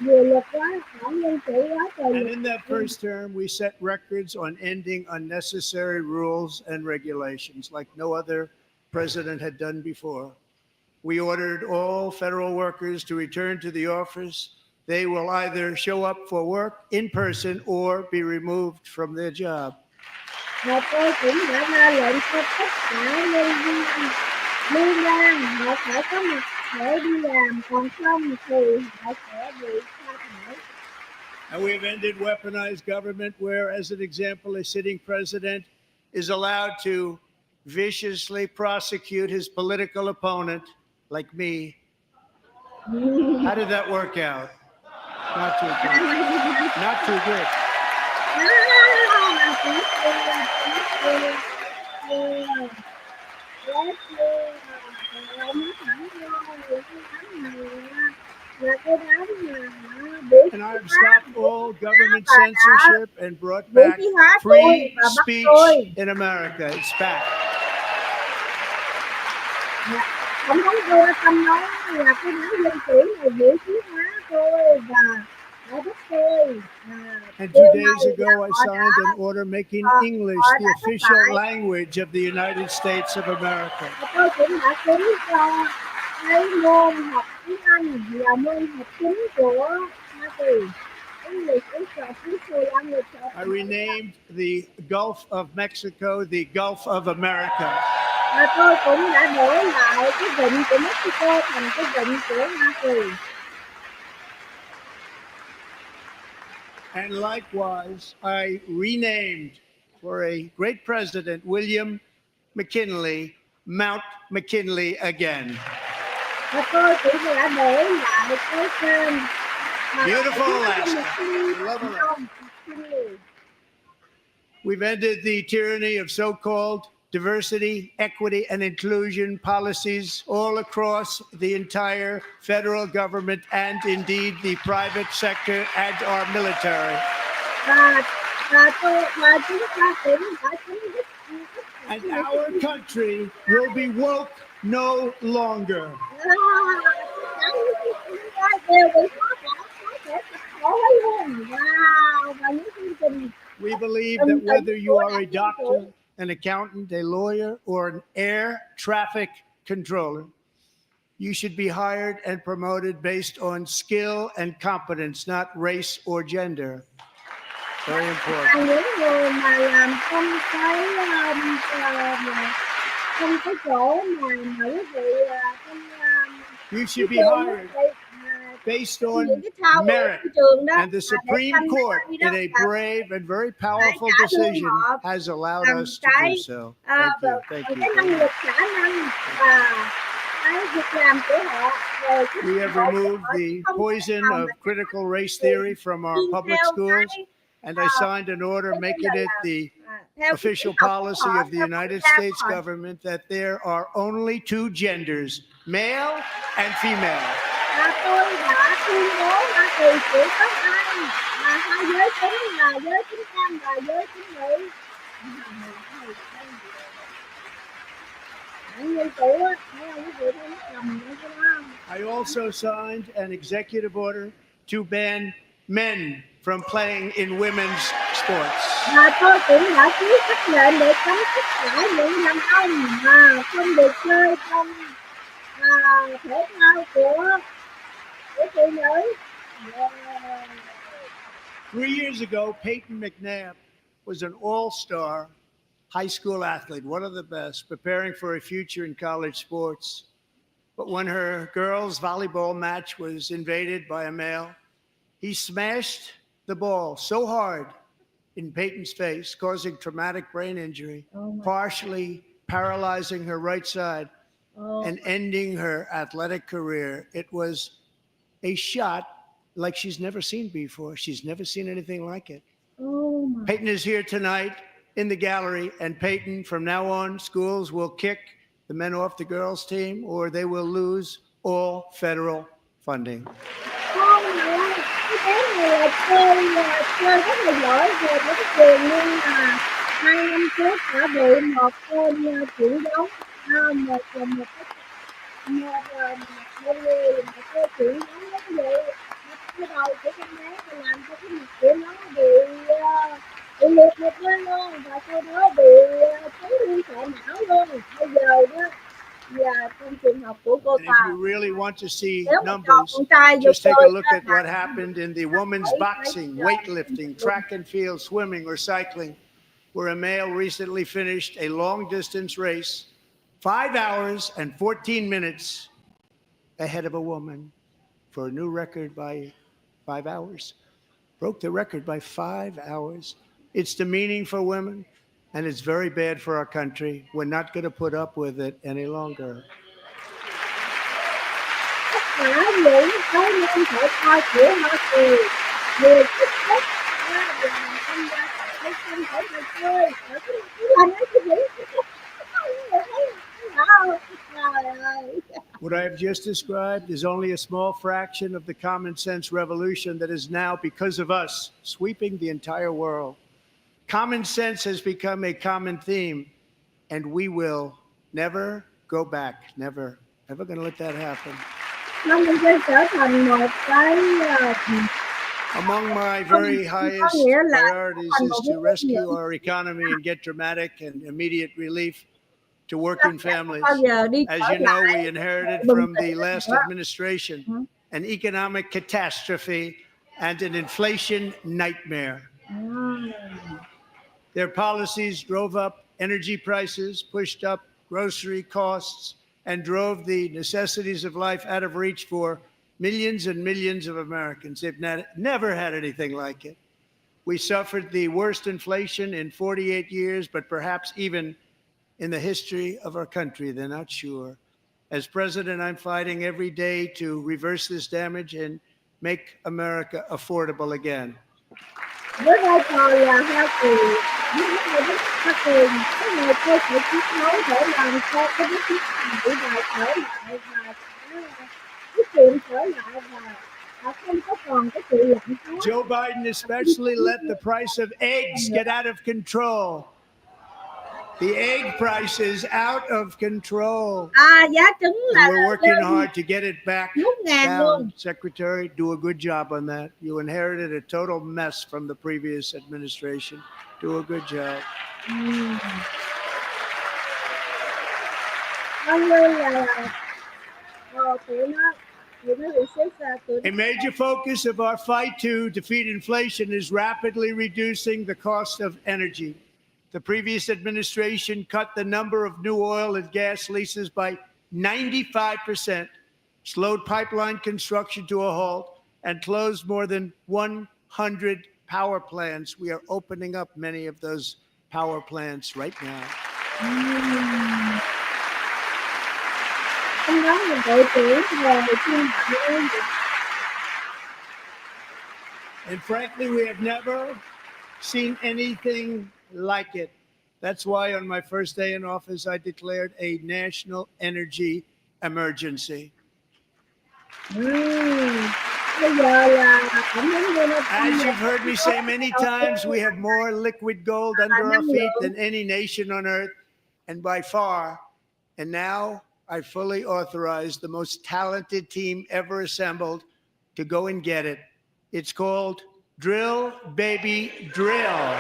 nhiều luật quá, phản nhân chủ quá trời And luật. in that first term, we set records on ending unnecessary rules and regulations like no other president had done before. We ordered all federal workers to return to the office. They will either show up for work in person or be removed from their job. Và tôi cũng đã ra lệnh cho tất cả liên bang họ phải có mặt để đi làm, còn không thì họ sẽ bị sa thải. And we have ended weaponized government where, as an example, a sitting president is allowed to viciously prosecute his political opponent, like me. How did that work out? Not too good. Not too good. And I have stopped all government censorship and brought back free speech in America. It's back. Tổng thống Donald Trump nói là cái đảng Dân Chủ này vũ khí hóa tôi và đã bắt tôi. And 2 days ago, I signed an order making English the official language of the United States of America. Tôi cũng đã ký cho cái môn học tiếng Anh là môn học chính của Hoa Kỳ. English is the official language of I renamed the Gulf of Mexico the Gulf of America. Và tôi cũng đã đổi lại cái vịnh của Mexico thành cái vịnh của Hoa Kỳ. And likewise, I renamed for a great president, William McKinley, Mount McKinley again. Và tôi cũng đã đổi lại cái tên Beautiful Alaska. Love Alaska. We've ended the tyranny of so-called diversity, equity, and inclusion policies all across the entire federal government and indeed the private sector and our military. And our country will be woke no longer. We believe that whether you are a doctor, an accountant, a lawyer, or an air traffic controller, you should be hired and promoted based on skill and competence, not race or gender. Very important. Những người mà làm trong cái chỗ mà quý vị You should be hired based on merit. And the Supreme Court, in a brave and very powerful decision, has allowed us to do so. Thank you. Thank cái năng you. lực, khả năng và cái việc làm của họ. We have removed the poison of critical race theory from our public schools, and I signed an order making it the official policy of the United States government that there are only two genders, male and female. Tôi đã tuyên bố Hoa Kỳ chỉ có hai giới tính là giới tính nam và giới tính nữ. I also signed an executive order to ban men from playing in women's sports. Và tôi cũng đã ký sắc lệnh để cấm tất cả những đàn ông mà không được chơi trong thể thao của phụ nữ. 3 years ago, Peyton McNabb was an all-star high school athlete, one of the best, preparing for a future in college sports. But when her girls' volleyball match was invaded by a male, he smashed the ball so hard in Peyton's face, causing traumatic brain injury, partially paralyzing her right side and ending her athletic career. It was a shot like she's never seen before. She's never seen anything like it. Oh Peyton is here tonight in the gallery, and Peyton, from now on, schools will kick the men off the girls' team, or they will lose all federal funding. Con mà cái bé này là chơi rất là giỏi về mấy cái trường, nhưng mà 2 năm trước đã bị một tên chuyển giống, một cái chuyển giống nó bị cái đầu của con bé và làm cho cái mặt của nó bị liệt một bên luôn, và sau đó bị chấn thương sọ não luôn. Bây giờ đó là trong trường hợp của cô And ta, if you really want to see nếu mà cho numbers, con trai vô just take a chơi look at what happened in the women's boxing, weightlifting, track and field, swimming, or cycling, where a male recently finished a long distance race 5 hours and 14 minutes ahead of a woman for a new record by 5 hours. Broke the record by 5 hours. It's demeaning for women, and it's very bad for our country. We're not going to put up with it any longer. tất cả những cái môn thể thao của Hoa Kỳ đều thích thích và tham gia cái không thể mà chơi ở cái là nó cái gì trời ơi. What I have just described is only a small fraction of the common sense revolution that is now, because of us, sweeping the entire world. Common sense has become a common theme, and we will never go back. Never, ever going to let that happen. Nó mình sẽ trở thành một cái Among my very highest nghĩa là priorities thành is một to cái rescue our economy and get dramatic and immediate relief to working families. bao giờ đi As trở you know, we lại inherited bình from the tĩnh last nữa. administration an economic catastrophe and an inflation nightmare. Their policies drove up energy prices, pushed up grocery costs, and drove the necessities of life out of reach for millions and millions of Americans. They've never had anything like it. We suffered the worst inflation in 48 years, but perhaps even in the history of our country. They're not sure. As president, I'm fighting every day to reverse this damage and make America affordable again. Với vai trò là Hoa Kỳ, những người đất Hoa Kỳ, cái người tôi sẽ chiến đấu để làm cho cái đất nước này bị đào trở lại và tiết kiệm trở lại và không có còn cái sự lạm phát. Joe Biden especially let the price of eggs get out of control. The egg price is out of control. Giá trứng là And we're working hard to get it back 4.000 luôn. down. Secretary, do a good job on that. You inherited a total mess from the previous administration. Do a good job. A major focus of our fight to defeat inflation is rapidly reducing the cost of energy. The previous administration cut the number of new oil and gas leases by 95%, slowed pipeline construction to a halt, and closed more than 100 power plants. We are opening up many of those power plants right now. And frankly, we have never seen anything like it. That's why on my first day in office, I declared a national energy emergency. As you've heard me say many times, we have more liquid gold under our feet than any nation on earth, and by far. And now I fully authorize the most talented team ever assembled to go and get it. It's called Drill, Baby, Drill.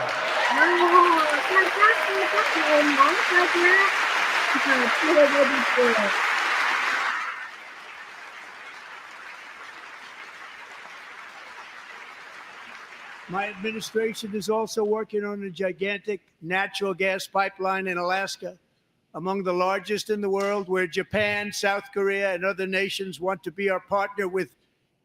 My administration is also working on a gigantic natural gas pipeline in Alaska, among the largest in the world, where Japan, South Korea, and other nations want to be our partner with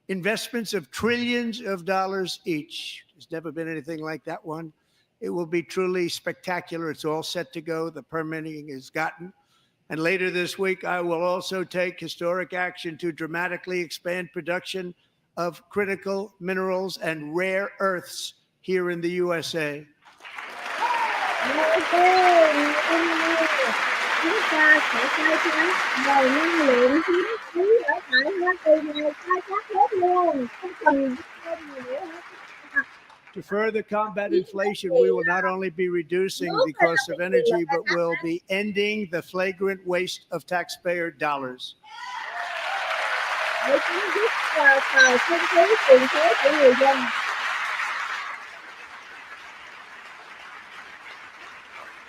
investments of trillions of dollars each. There's never been anything like that one. It will be truly spectacular. It's all set to go. The permitting is gotten. And later this week, I will also take historic action to dramatically expand production of critical minerals and rare earths here in the USA. Ok, chúng ta sẽ khai thác dầu năng lượng hiếm quý ở tại Hoa Kỳ này, khai thác hết luôn, không cần thêm gì nữa hết. To further combat inflation, we will not only be reducing the cost of energy, but will be ending the flagrant waste of taxpayer dollars. Để chấm dứt tờ kinh phí tiền thuế của người dân.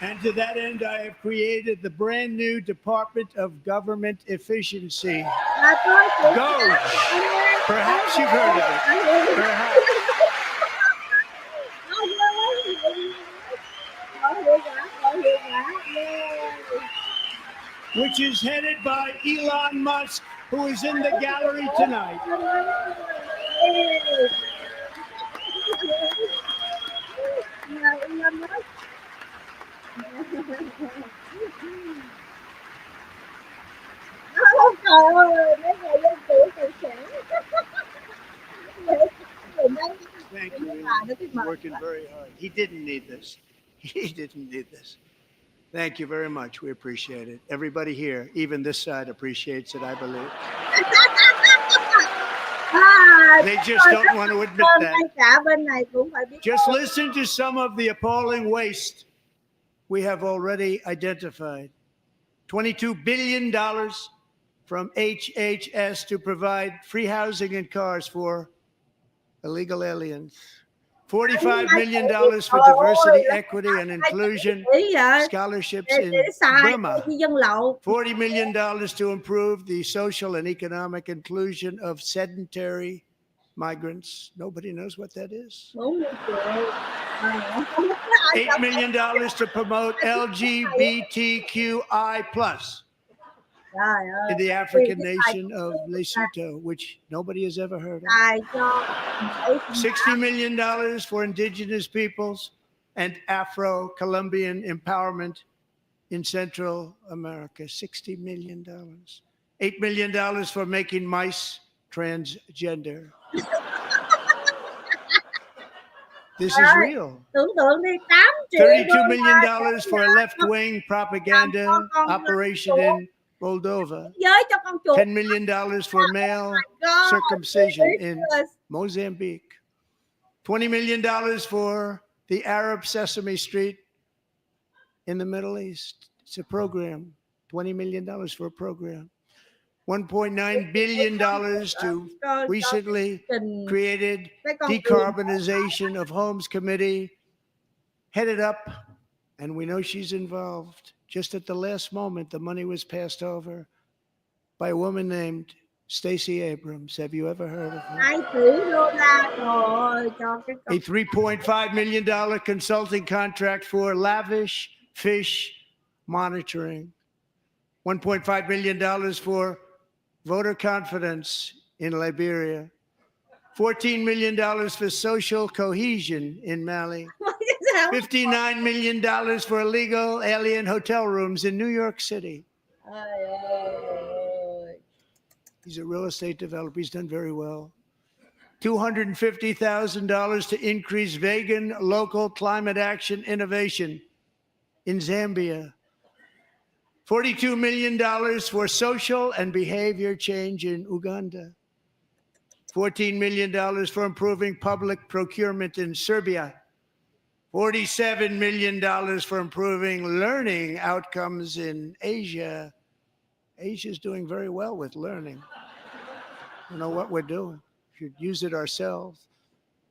And to that end, I have created the brand new Department of Government Efficiency. Go! Perhaps you've heard of it. Perhaps. Which is headed by Elon Musk, who is in the gallery tonight. Trời ơi, mấy người dân chủ tự sản. Thank you. Elon. Working very hard. He didn't need this. He didn't need this. Thank you very much. We appreciate it. Everybody here, even this side, appreciates it, I believe. They just don't want to admit that. Just listen to some of the appalling waste we have already identified. $22 billion from HHS to provide free housing and cars for illegal aliens. $45 million for diversity, equity, and inclusion scholarships in Burma. $40 million to improve the social and economic inclusion of sedentary migrants. Nobody knows what that is. $8 million to promote LGBTQI+. In the African nation of Lesotho, which nobody has ever heard of. $60 million for indigenous peoples and Afro-Colombian empowerment in Central America. $60 million. $8 million for making mice transgender. This is real. $32 million for left-wing propaganda operation in Moldova. $10 million for male circumcision in Mozambique. $20 million for the Arab Sesame Street in the Middle East. It's a program. $20 million for a program. $1.9 billion to recently created Decarbonization of Homes Committee, headed up, and we know she's involved. Just at the last moment, the money was passed over by a woman named Stacey Abrams. Have you ever heard of her? A $3.5 million consulting contract for lavish fish monitoring. $1.5 million for voter confidence in Liberia. $14 million for social cohesion in Mali. $59 million for illegal alien hotel rooms in New York City. He's a real estate developer. He's done very well. $250,000 to increase vegan local climate action innovation in Zambia. $42 million for social and behavior change in Uganda. $14 million for improving public procurement in Serbia. $47 million for improving learning outcomes in Asia. Asia's doing very well with learning. I don't know what we're doing. We should use it ourselves.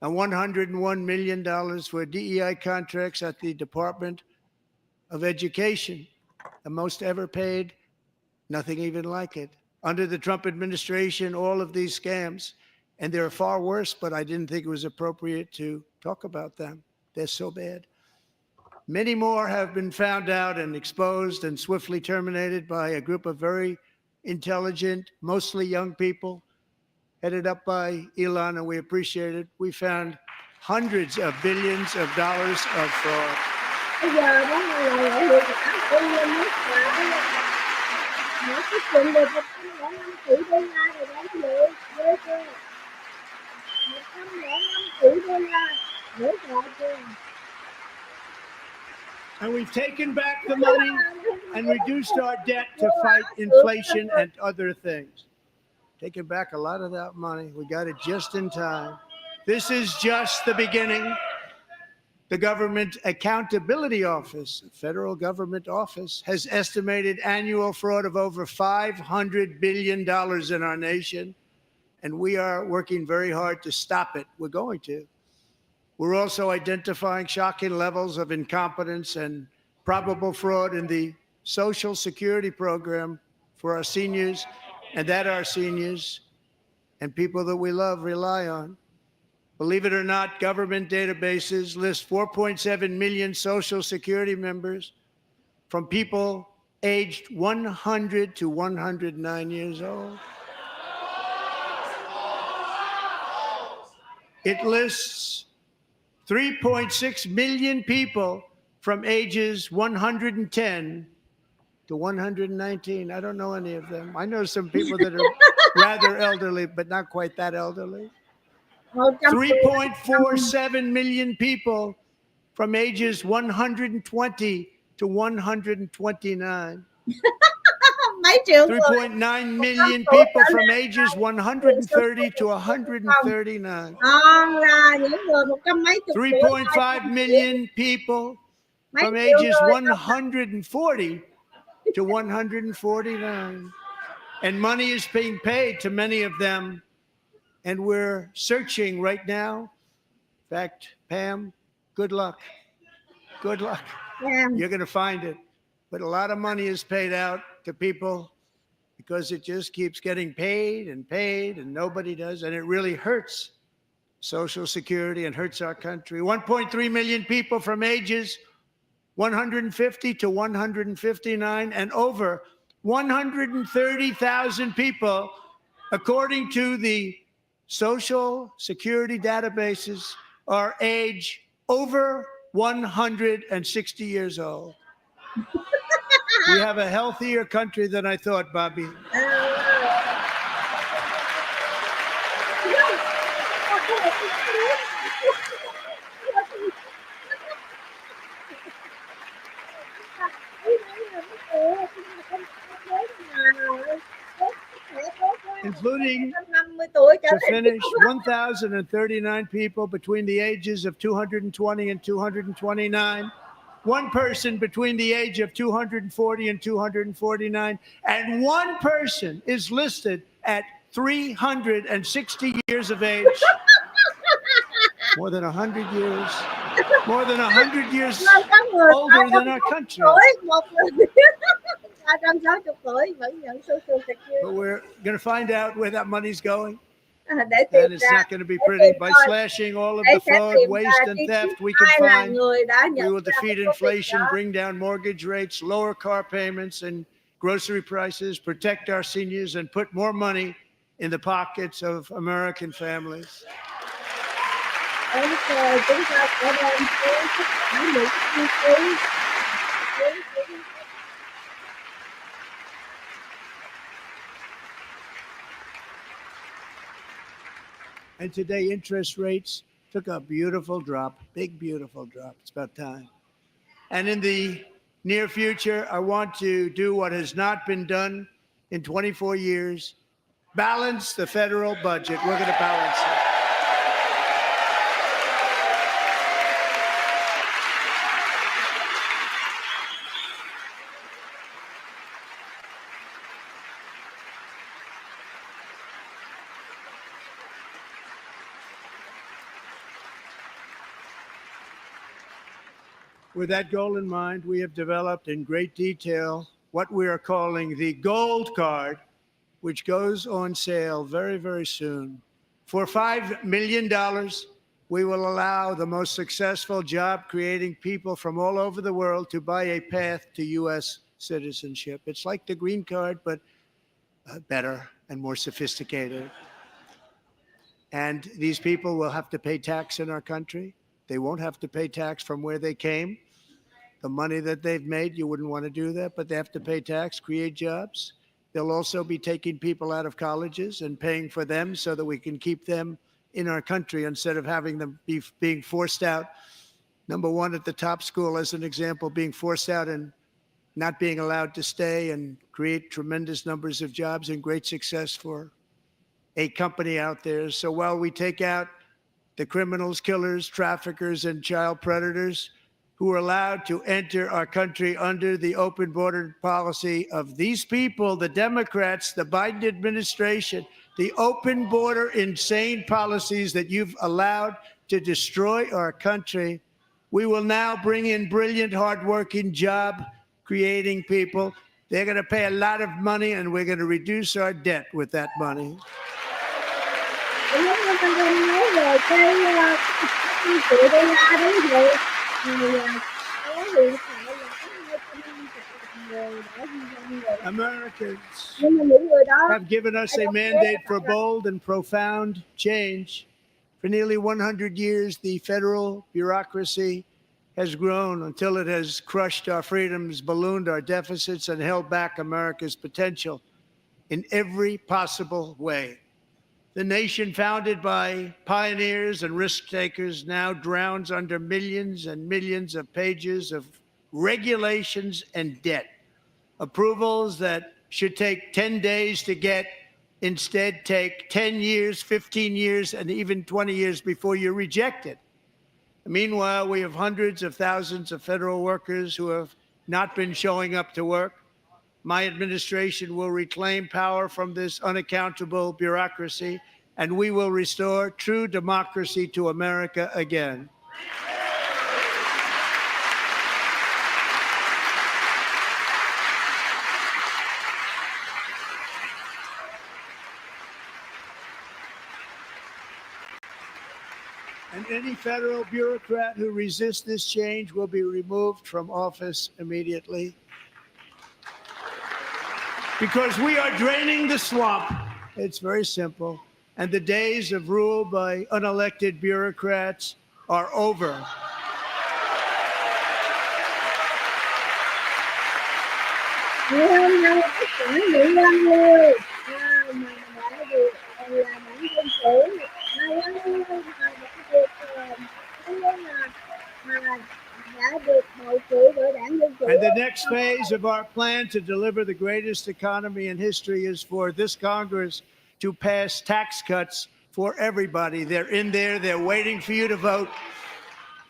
And $101 million for DEI contracts at the Department of Education. The most ever paid, nothing even like it. Under the Trump administration, all of these scams, and they're far worse, but I didn't think it was appropriate to talk about them. They're so bad. Many more have been found out and exposed and swiftly terminated by a group of very intelligent, mostly young people, headed up by Elon, and we appreciate it. We found hundreds of billions of dollars of fraud. Bây giờ đó là nước mỗi cái chuyện được 105 tỷ đô la rồi đó chị, ghê chưa? 105 tỷ đô la, dễ sợ chưa? And we've taken back the money and reduced our debt to fight inflation and other things. Taking back a lot of that money. We got it just in time. This is just the beginning. The Government Accountability Office, a federal government office, has estimated annual fraud of over $500 billion in our nation, and we are working very hard to stop it. We're going to. We're also identifying shocking levels of incompetence and probable fraud in the Social Security program for our seniors, and that our seniors and people that we love rely on. Believe it or not, government databases list 4.7 million Social Security members from people aged 100 to 109 years old. It lists 3.6 million people from ages 110 to 119. I don't know any of them. I know some people that are rather elderly, but not quite that elderly. 3.47 million people from ages 120 to 129. 3.9 million people from ages 130 to 139. 3.5 million people from ages 140 to 149. And money is being paid to many of them. And we're searching right now. In fact, Pam, good luck. Good luck. You're going to find it. But a lot of money is paid out to people because it just keeps getting paid, and nobody does. And it really hurts Social Security and hurts our country. 1.3 million people from ages 150 to 159, and over 130,000 people, according to the Social Security databases, are age over 160 years old. We have a healthier country than I thought, Bobby. Including, to finish, 1,039 people between the ages of 220 and 229, one person between the age of 240 and 249, and one person is listed at 360 years of age. More than 100 years. More than 100 years older than our country. But we're going to find out where that money's going. And it's not going to be pretty. By slashing all of the fraud, waste, and theft we can find, we will defeat inflation, bring down mortgage rates, lower car payments and grocery prices, protect our seniors, and put more money in the pockets of American families. And today, interest rates took a beautiful drop, big, beautiful drop. It's about time. And in the near future, I want to do what has not been done in 24 years, balance the federal budget. We're going to balance it. With that goal in mind, we have developed in great detail what we are calling the Gold Card, which goes on sale very, very soon. For $5 million, we will allow the most successful job-creating people from all over the world to buy a path to U.S. citizenship. It's like the green card, but better and more sophisticated. And these people will have to pay tax in our country. They won't have to pay tax from where they came. The money that they've made, you wouldn't want to do that, but they have to pay tax, create jobs. They'll also be taking people out of colleges and paying for them so that we can keep them in our country instead of having them being forced out Number one at the top school, as an example, being forced out and not being allowed to stay, and create tremendous numbers of jobs and great success for a company out there. So while we take out the criminals, killers, traffickers, and child predators who are allowed to enter our country under the open border policy of these people, the Democrats, the Biden administration, the open border insane policies that you've allowed to destroy our country, we will now bring in brilliant, hardworking, job-creating people. They're going to pay a lot of money, and we're going to reduce our debt with that money. Giống như con đang nói về cái triệu đô la đấy vậy, thì có hiện tại là có 250 người đã di dân rồi. Americans Nhưng mà những người đó have given us a mandate for bold and profound change. For nearly 100 years, the federal bureaucracy has grown until it has crushed our freedoms, ballooned our deficits, and held back America's potential in every possible way. The nation founded by pioneers and risk takers now drowns under millions and millions of pages of regulations and debt. Approvals that should take 10 days to get instead take 10 years, 15 years, and even 20 years before you're rejected. Meanwhile, we have hundreds of thousands of federal workers who have not been showing up to work. My administration will reclaim power from this unaccountable bureaucracy, and we will restore true democracy to America again. And any federal bureaucrat who resists this change will be removed from office immediately. Because we are draining the swamp. It's very simple. And the days of rule by unelected bureaucrats are over. hôm nay tất cả những quan người mà đã được là đảng Dân Chủ, quan người mà đã được bầu cử bởi đảng Dân Chủ. And the next phase of our plan to deliver the greatest economy in history is for this Congress to pass tax cuts for everybody. They're in there. They're waiting for you to vote.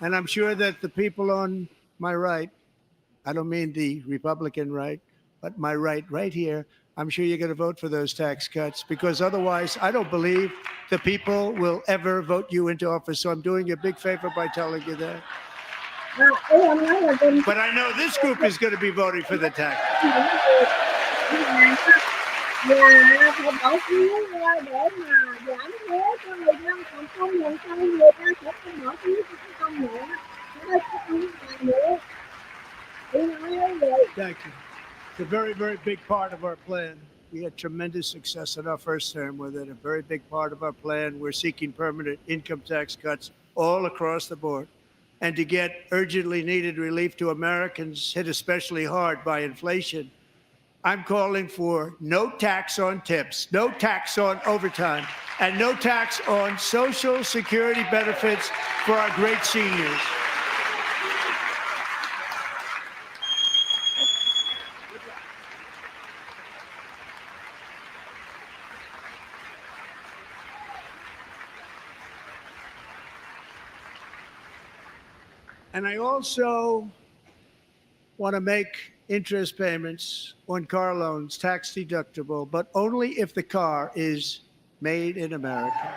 And I'm sure that the people on my right, I don't mean the Republican right, but my right here, I'm sure you're going to vote for those tax cuts, because otherwise I don't believe the people will ever vote you into office. So I'm doing you a big favor by telling you that. But I know this group is going to be voting for the tax. Và phải bỏ phiếu để mà giảm thuế cho người dân, còn không nhận xong người ta sẽ không bỏ phiếu cho cái công nữa, nó không làm nữa. Thank you. It's a very, very big part of our plan. We had tremendous success in our first term with it. A very big part of our plan. We're seeking permanent income tax cuts all across the board. And to get urgently needed relief to Americans hit especially hard by inflation, I'm calling for no tax on tips, no tax on overtime, and no tax on Social Security benefits for our great seniors. And I also want to make interest payments on car loans tax deductible, but only if the car is made in America.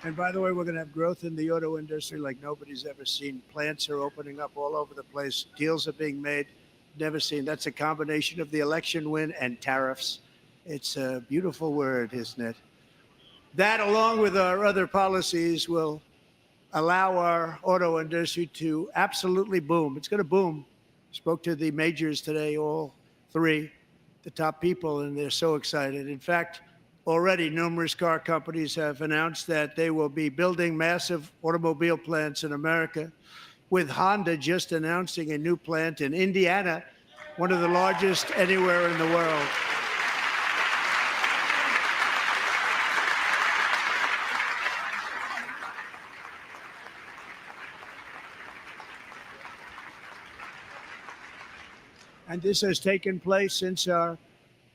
And by the way, we're going to have growth in the auto industry like nobody's ever seen. Plants are opening up all over the place. Deals are being made. Never seen. That's a combination of the election win and tariffs. It's a beautiful word, isn't it? That, along with our other policies, will allow our auto industry to absolutely boom. It's going to boom. Spoke to the majors today, all three, the top people, and they're so excited. In fact, already numerous car companies have announced that they will be building massive automobile plants in America, with Honda just announcing a new plant in Indiana one of the largest anywhere in the world. And this has taken place since our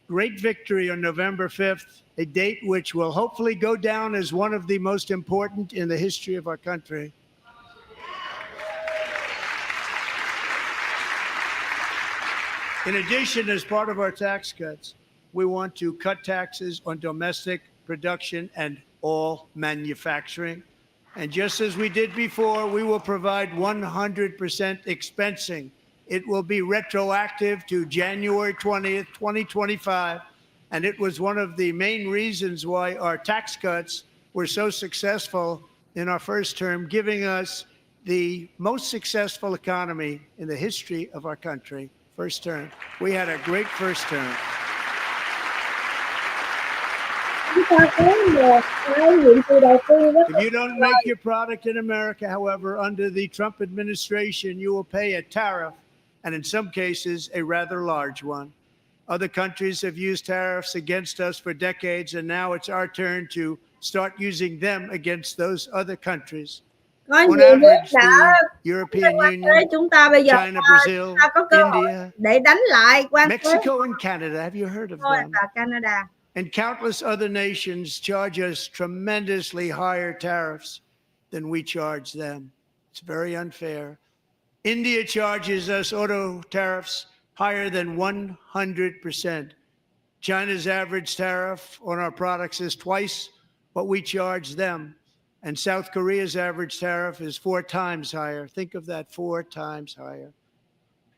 great victory on November 5th, a date which will hopefully go down as one of the most important in the history of our country. In addition, as part of our tax cuts, we want to cut taxes on domestic production and all manufacturing. And just as we did before, we will provide 100% expensing. It will be retroactive to January 20th, 2025. And it was one of the main reasons why our tax cuts were so successful in our first term, giving us the most successful economy in the history of our country. First term. We had a great first term. If you don't make your product in America, however, under the Trump administration, you will pay a tariff, and in some cases, a rather large one. Other countries have used tariffs against us for decades, and now it's our turn to start using them against those other countries. Có On nhiều nước average, đã the European quan Union, thuế chúng ta bây giờ China, Brazil, ta có cơ hội India, để đánh lại quan thuế Mexico, and Canada, have you heard of them? và Canada. And countless other nations charge us tremendously higher tariffs than we charge them. It's very unfair. India charges us auto tariffs higher than 100%. China's average tariff on our products is twice what we charge them. And South Korea's average tariff is 4 times higher. Think of that, 4 times higher.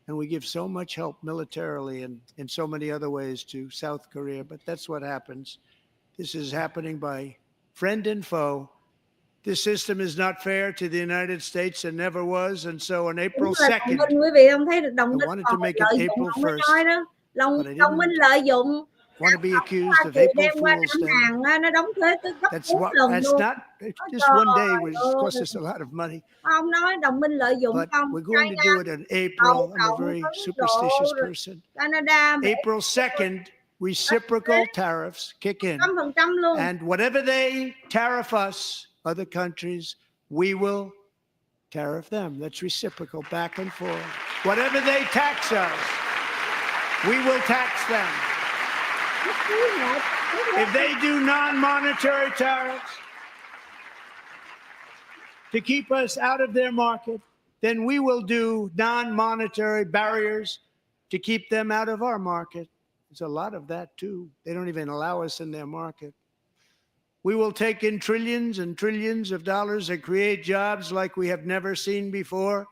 And we give so much help militarily and in so many other ways to South Korea. But that's what happens. This is happening by friend and foe. This system is not fair to the United States and never was. And so on April 2nd, quý vị không thấy được đồng I minh wanted còn to make lợi it dụng April không có 1st, nói đó. but I Đồng minh didn't lợi dụng want to be accused of Hoa Kỳ April đem qua Fool's Nam Day. Hàn á, nó đóng thuế tới gấp 4 lần That's luôn. not, just one day was cost us a lot of money. Ông nói đồng minh lợi dụng But không? we're going to do it in April. I'm a very superstitious person. Canada, April 2nd, reciprocal tariffs kick in. 100% luôn. And whatever they tariff us, other countries, we will tariff them. That's reciprocal, back and forth. Whatever they tax us, we will tax them. If they do non-monetary tariffs to keep us out of their market, then we will do non-monetary barriers to keep them out of our market. There's a lot of that too. They don't even allow us in their market. We will take in trillions and trillions of dollars and create jobs like we have never seen before.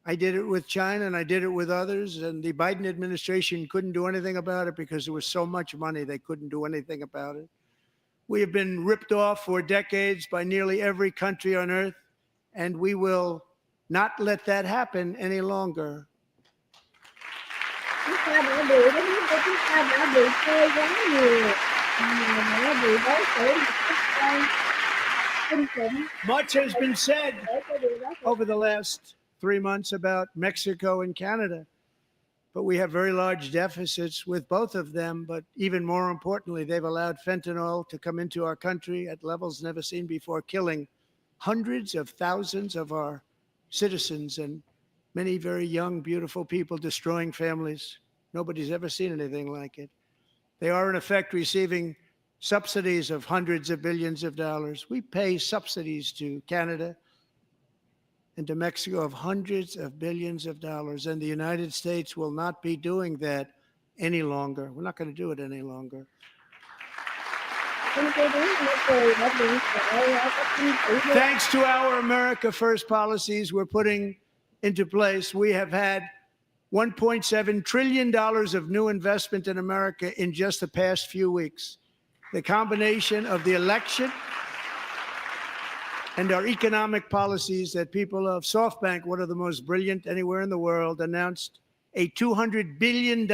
I did it with China and I did it with others, and the Biden administration couldn't do anything about it because there was so much money they couldn't do anything about it. We have been ripped off for decades by nearly every country on earth, and we will not let that happen any longer. Chúng ta đã bị đất nước của chúng ta đã bị chơi quá nhiều, đã bị đối xử một cách kinh khủng. Much has been said over the last 3 months about Mexico and Canada, but we have very large deficits with both of them. But even more importantly, they've allowed fentanyl to come into our country at levels never seen before, killing hundreds of thousands of our citizens and many very young, beautiful people, destroying families. Nobody's ever seen anything like it. They are, in effect, receiving subsidies of hundreds of billions of dollars. We pay subsidies to Canada and to Mexico of hundreds of billions of dollars, and the United States will not be doing that any longer. We're not going to do it any longer. Thanks to our America First policies we're putting into place, we have had $1.7 trillion of new investment in America in just the past few weeks. The combination of the election and our economic policies that people of SoftBank, one of the most brilliant anywhere in the world, announced a $200 billion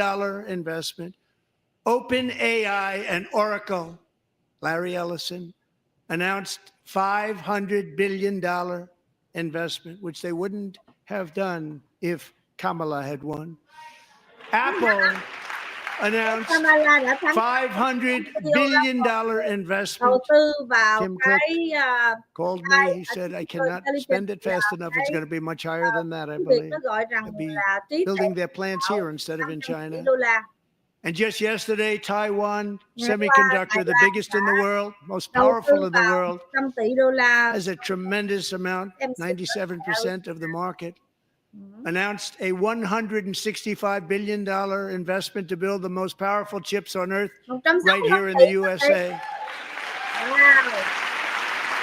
investment. OpenAI and Oracle, Larry Ellison, announced $500 billion investment, which they wouldn't have done if Kamala had won. Apple announced Kamala đã thắng $500 billion đầu investment. tư vào Tim cái called me. He said, I cannot spend it fast enough. It's going to be much higher than that, I việc believe. nó gọi rằng They'll be là trí tuệ building their plants tạo here instead of in 500 tỷ China. đô la. And just yesterday, Taiwan Ngày qua, Semiconductor, the Đài Loan biggest in the world, most đầu tư powerful in the vào world, 100 tỷ đô la. has a tremendous amount, 97% of the market, announced a $165 billion investment to build the most powerful chips on earth right here in the USA. Wow.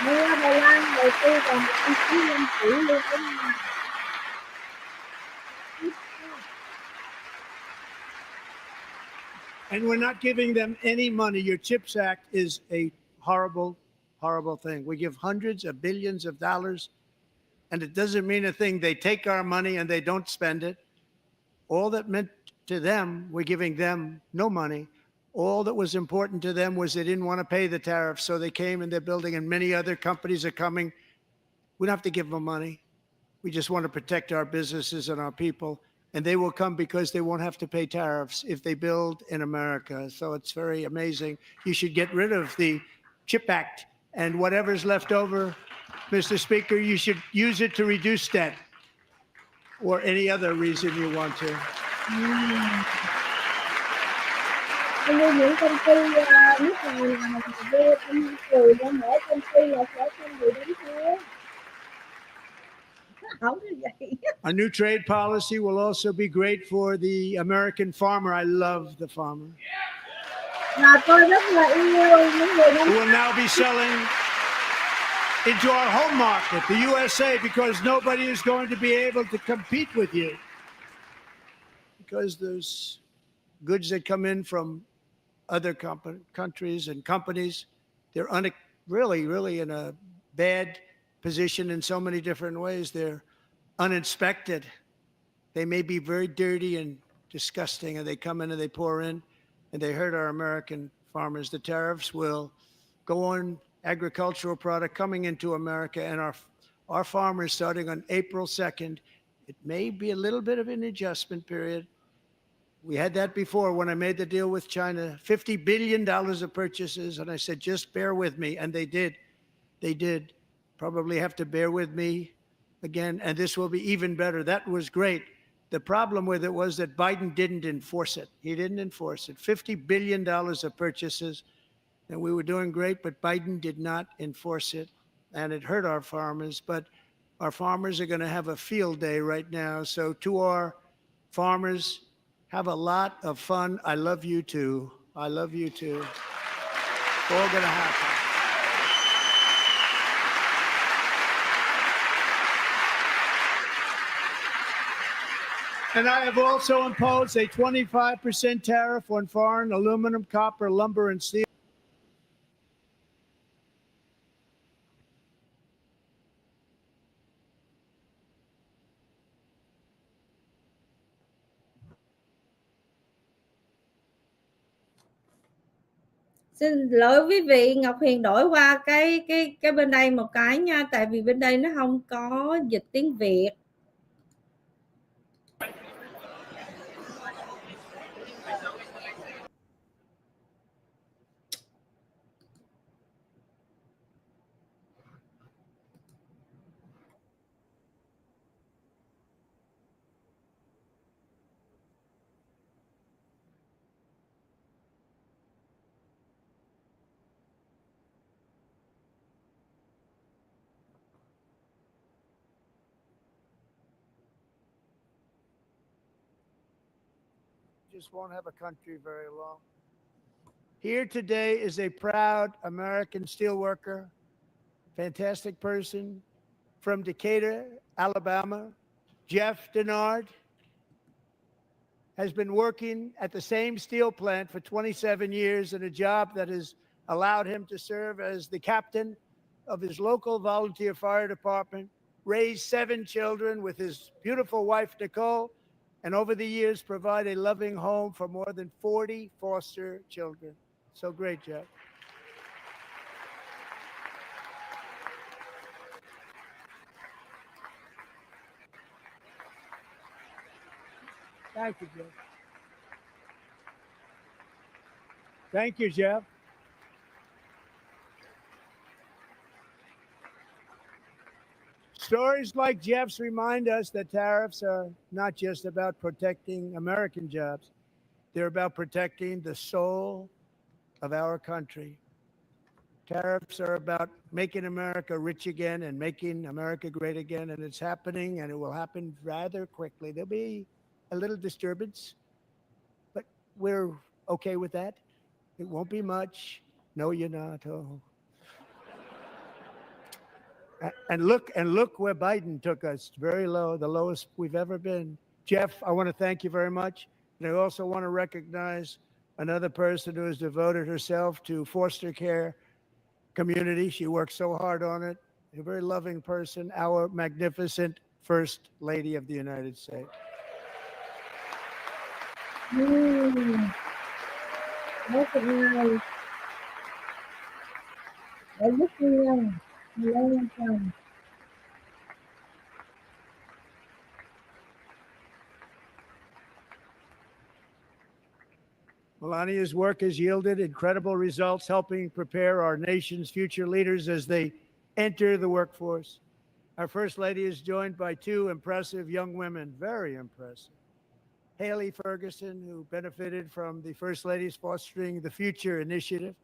Mua Đài Loan đầu tư vào 195 tỷ luôn đó nha. And we're not giving them any money. Your CHIPS Act is a horrible, horrible thing. We give hundreds of billions of dollars, and it doesn't mean a thing. They take our money and they don't spend it. All that meant to them, we're giving them no money. All that was important to them was they didn't want to pay the tariffs, so they came and they're building, and many other companies are coming. We don't have to give them money. We just want to protect our businesses and our people. And they will come because they won't have to pay tariffs if they build in America. So it's very amazing. You should get rid of the CHIP Act, and whatever's left over, Mr. Speaker, you should use it to reduce debt or any other reason you want to. Như những công ty nước ngoài mà đưa công người ra mở công ty là sẽ không bị đánh thuế. Không như vậy. A new trade policy will also be great for the American farmer. I love the farmer. Mà tôi rất là yêu những người nông Who will now be selling into our home market, the USA, because nobody is going to be able to compete with you. Because there's goods that come in from other countries and companies. They're really in a bad position in so many different ways. They're uninspected. They may be very dirty and disgusting, and they come in and they pour in, and they hurt our American farmers. The tariffs will go on agricultural product coming into America, and our farmers, starting on April 2nd, it may be a little bit of an adjustment period. We had that before when I made the deal with China, $50 billion of purchases, and I said, just bear with me, and they did. They did. Probably have to bear with me again, and this will be even better. That was great. The problem with it was that Biden didn't enforce it. He didn't enforce it. $50 billion of purchases, and we were doing great, but Biden did not enforce it, and it hurt our farmers. But our farmers are going to have a field day right now. So to our farmers, have a lot of fun. I love you too. I love you too. It's all going to happen. And I have also imposed a 25% tariff on foreign aluminum, copper, lumber, and steel. Xin lỗi quý vị, Ngọc Huyền đổi qua cái bên đây một cái nha, tại vì bên đây nó không có dịch tiếng Việt. Just won't have a country very long. Here today is a proud American steelworker, fantastic person from Decatur, Alabama. Jeff Denard has been working at the same steel plant for 27 years in a job that has allowed him to serve as the captain of his local volunteer fire department, raise 7 children with his beautiful wife, Nicole, and over the years provide a loving home for more than 40 foster children. So great, Jeff. Thank you, Jeff. Thank you, Jeff. Stories like Jeff's remind us that tariffs are not just about protecting American jobs. They're about protecting the soul of our country. Tariffs are about making America rich again and making America great again, and it's happening, and it will happen rather quickly. There'll be a little disturbance, but we're okay with that. It won't be much. No, you're not. Oh. And look where Biden took us. Very low, the lowest we've ever been. Jeff, I want to thank you very much. And I also want to recognize another person who has devoted herself to foster care community. She works so hard on it. A very loving person, our magnificent First Lady of the United States. Rất là nice. Để giúp Nhân lên chồng. Melania's work has yielded incredible results, helping prepare our nation's future leaders as they enter the workforce. Our First Lady is joined by two impressive young women, very impressive. Haley Ferguson, who benefited from the First Lady's Fostering the Future initiative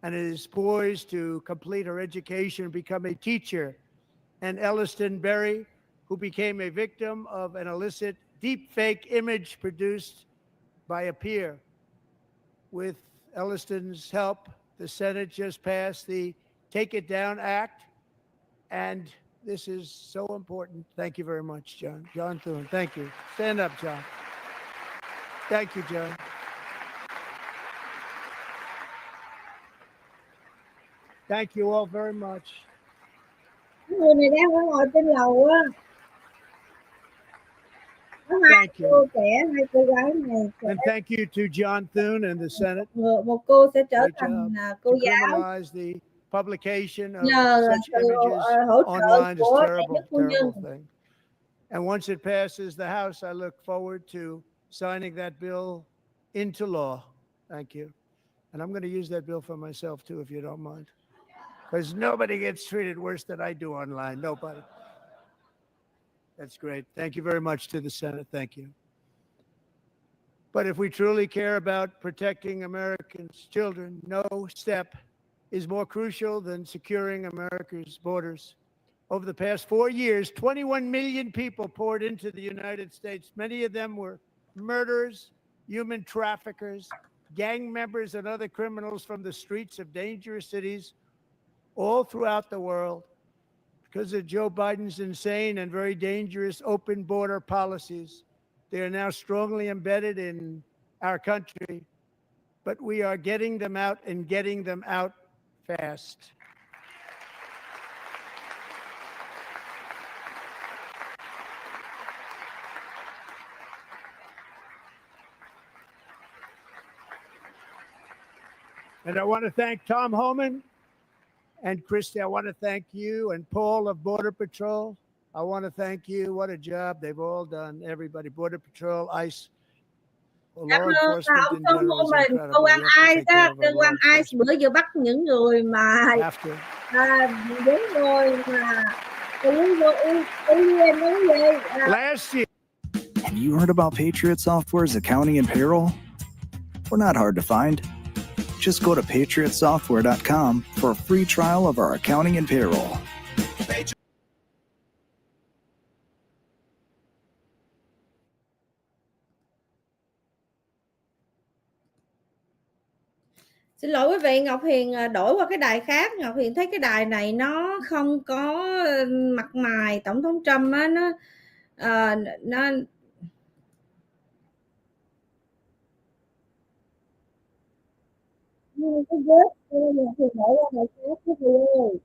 and is poised to complete her education and become a teacher. And Elliston Berry, who became a victim of an illicit deepfake image produced by a peer. With Elliston's help, the Senate just passed the Take It Down Act, and this is so important. Thank you very much, John. John Thune, thank you. Stand up, John. Thank you, John. Thank you all very much. Người này đang ngồi trên lầu á. Có hai Thank you. cô trẻ, hai cô gái này And thank you to John Thune and the Senate Một cô sẽ trở Great thành job cô to giáo criminalize the publication of nhờ such sự images hỗ trợ online is của đệ terrible, nhất phu nhân. terrible thing. And once it passes the House, I look forward to signing that bill into law. Thank you. And I'm going to use that bill for myself too, if you don't mind. Because nobody gets treated worse than I do online. Nobody. That's great. Thank you very much to the Senate. Thank you. But if we truly care about protecting Americans' children, no step is more crucial than securing America's borders. Over the past 4 years, 21 million people poured into the United States. Many of them were murderers, human traffickers, gang members, and other criminals from the streets of dangerous cities all throughout the world. Because of Joe Biden's insane and very dangerous open border policies, they are now strongly embedded in our country, but we are getting them out and getting them out fast. And I want to thank Tom Homan and Christy. I want to thank you and Paul of Border Patrol. I want to thank you. What a job they've all done. Everybody, Border Patrol, ICE, law Cảm ơn enforcement ông in Thông general của is mình, incredible. cơ We quan have to ICE take care á, of cơ our law quan ICE enforcement. bữa giờ bắt những người mà Have to. những người mà em nói gì Last year, Have you heard about Patriot Software's accounting and payroll? We're not hard to find. Just go to patriotsoftware.com for a free trial of our accounting and payroll. xin lỗi quý vị, Ngọc Hiền đổi qua cái đài khác. Ngọc Hiền thấy cái đài này nó không có mặt mày tổng thống Trump á, nó cái vết thì nổi ra này khác cái gì ơi.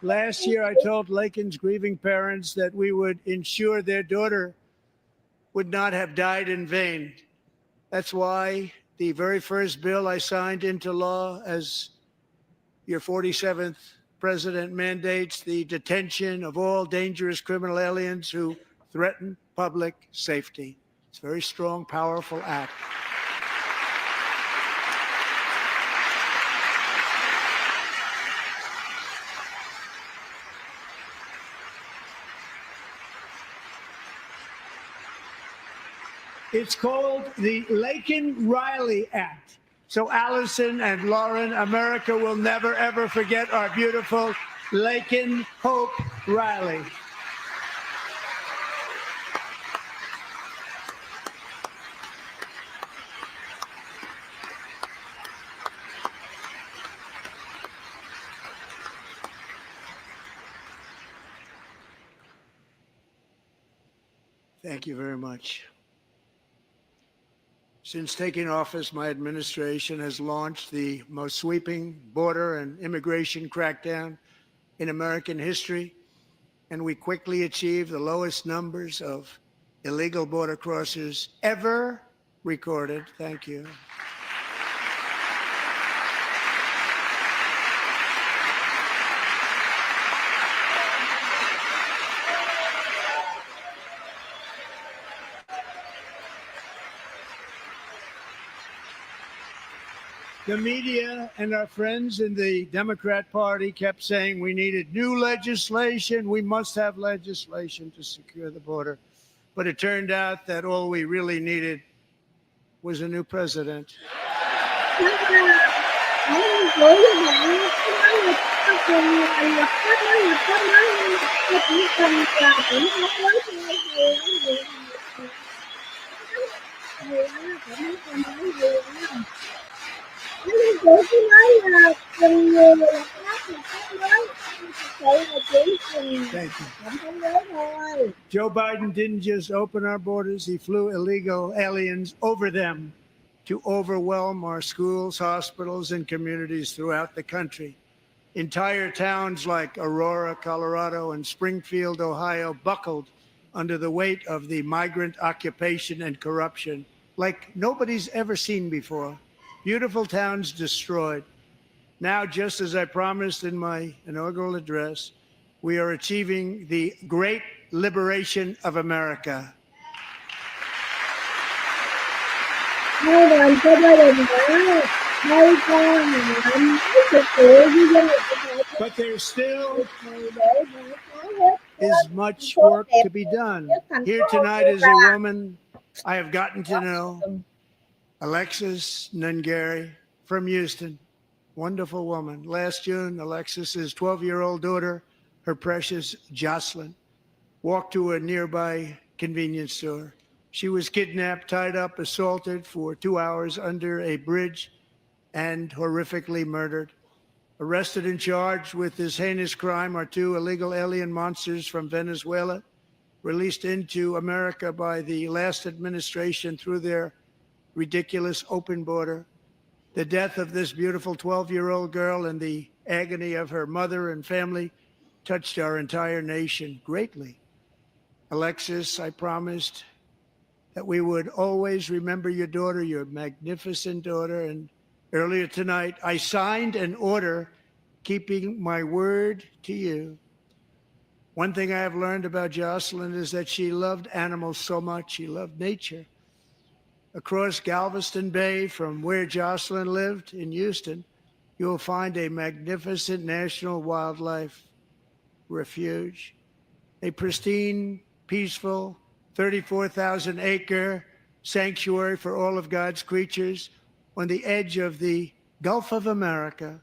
Last year, I told Lakin's grieving parents that we would ensure their daughter would not have died in vain. That's why the very first bill I signed into law as Your 47th president mandates the detention of all dangerous criminal aliens who threaten public safety. It's a very strong, powerful act. It's called the Laken-Riley Act. So Allison and Lauren, America will never, ever forget our beautiful Laken Hope Riley. Thank you very much. Since taking office, my administration has launched the most sweeping border and immigration crackdown in American history, and we quickly achieved the lowest numbers of illegal border crossers ever recorded. Thank you. The media and our friends in the Democrat Party kept saying we needed new legislation. We must have legislation to secure the border. But it turned out that all we really needed was a new president. Thank you. Joe Biden didn't just open our borders, he flew illegal aliens over them to overwhelm our schools, hospitals, and communities throughout the country. Entire towns like Aurora, Colorado, and Springfield, Ohio, buckled under the weight of the migrant occupation and corruption like nobody's ever seen before. Beautiful towns destroyed. Now, just as I promised in my inaugural address, we are achieving the great liberation of America. But there still is much work to be done. Here tonight is a woman I have gotten to know, Alexis Nungari from Houston. Wonderful woman. Last June, Alexis's 12-year-old daughter, her precious Jocelyn, walked to a nearby convenience store. She was kidnapped, tied up, assaulted for 2 hours under a bridge, and horrifically murdered. Arrested and charged with this heinous crime are 2 illegal alien monsters from Venezuela, released into America by the last administration through their ridiculous open border. The death of this beautiful 12-year-old girl and the agony of her mother and family touched our entire nation greatly. Alexis, I promised that we would always remember your daughter, your magnificent daughter, and earlier tonight, I signed an order keeping my word to you. One thing I have learned about Jocelyn is that she loved animals so much. She loved nature. Across Galveston Bay, from where Jocelyn lived in Houston, you will find a magnificent national wildlife refuge, a pristine, peaceful, 34,000-acre sanctuary for all of God's creatures on the edge of the Gulf of America.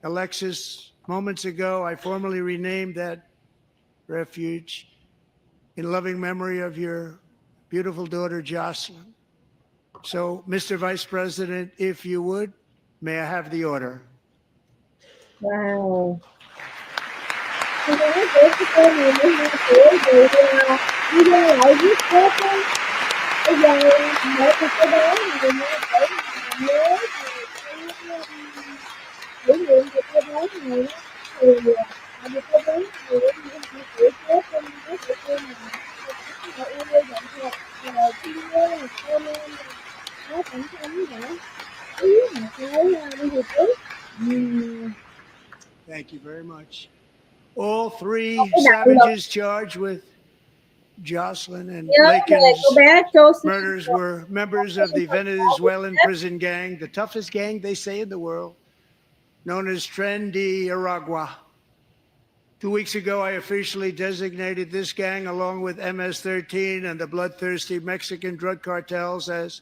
Alexis, moments ago, I formally renamed that refuge in loving memory of your beautiful daughter, Jocelyn. So, Mr. Vice President, if you would, may I have the order? Wow. much. All three Cái đạo luật savages charged with Jocelyn and nhớ về Lakin's cô bé Jocelyn. murders were members of the Venezuelan prison gang, the toughest gang they say in the world, known as Tren de Aragua. 2 weeks ago, I officially designated this gang, along with MS-13 and the bloodthirsty Mexican drug cartels, as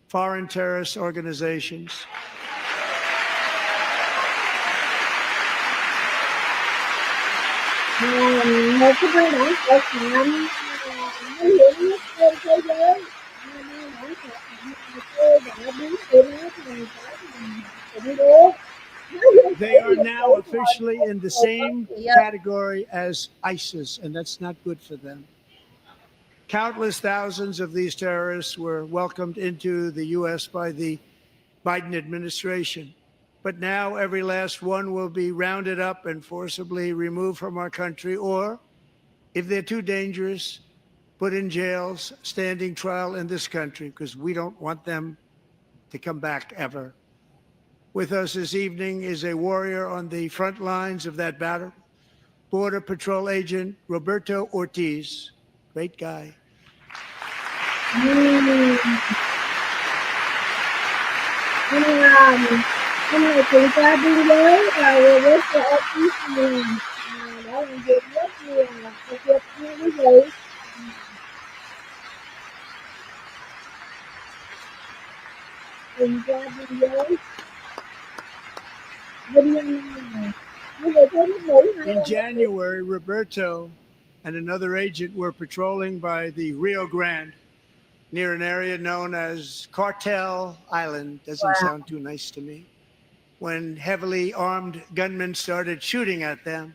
foreign terrorist organizations. Một cái băng đảng tội phạm nguy hiểm nhất trên thế giới. Băng đảng tội phạm tôi đã biến tụi nó thành khủng bố. They are now officially in the same category as ISIS, and that's not good for them. Countless thousands of these terrorists were welcomed into the U.S. by the Biden administration. But now every last one will be rounded up and forcibly removed from our country, or, if they're too dangerous, put in jails, standing trial in this country, because we don't want them to come back ever. With us this evening is a warrior on the front lines of that battle, Border Patrol Agent Roberto Ortiz. Great guy. Anh là tuần tra biên giới và Roberto Ortiz đã làm việc rất nhiều thực hiện như quý vị. Tuần tra biên giới. In January, Roberto and another agent were patrolling by the Rio Grande near an area known as Cartel Island. Doesn't sound too nice to me. When heavily armed gunmen started shooting at them.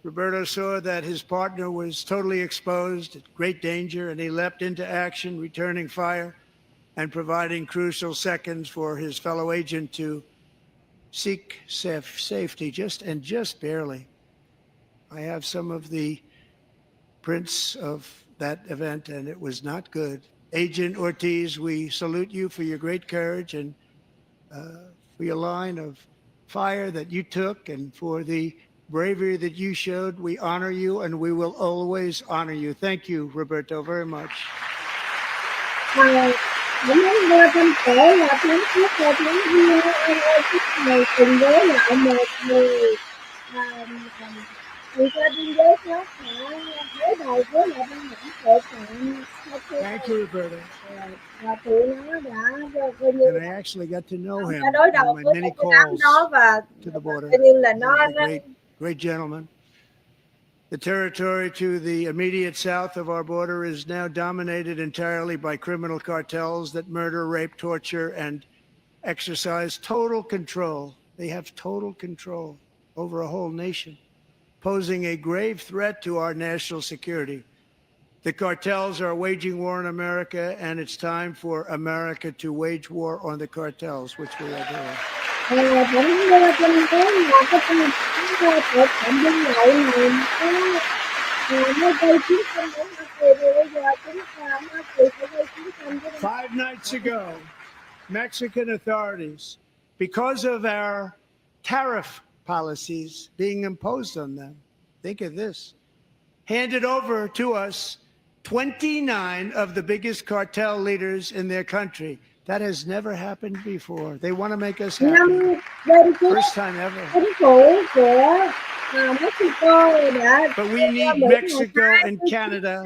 Roberto saw that his partner was totally exposed, at great danger, and he leapt into action, returning fire and providing crucial seconds for his fellow agent to seek safety, just barely. I have some of the prints of that event, and it was not good. Agent Ortiz, we salute you for your great courage and for your line of fire that you took, and for the bravery that you showed. We honor you, and we will always honor you. Thank you, Roberto, very much. Những người trong tổ là tiếng trước và tiếng riêng anh ơi chúc này cùng với lại một người người ta biên giới khác đã đối đầu với lại băng đảng tội phạm. Thank you, Roberto. Và tụi nó đã coi như And I actually got to know him đã đối đầu on my với many cái đám calls đó và to the border. coi như là nó Great gentleman. The territory to the immediate south of our border is now dominated entirely by criminal cartels that murder, rape, torture, and exercise total control. They have total control over a whole nation, posing a grave threat to our national security. The cartels are waging war in America, and it's time for America to wage war on the cartels, which we are doing. tội phạm dân lợi này nó gây chiến tranh ở Hoa Kỳ rồi bây giờ chúng ta Hoa Kỳ phải gây chiến tranh với 5 nights ago, Mexican authorities, because of our tariff policies being imposed on them, think of this, handed over to us 29 of the biggest cartel leaders in their country. That has never happened before. They want to make us happy. First time ever. Chính phủ của Mexico đã But we need Mexico and Canada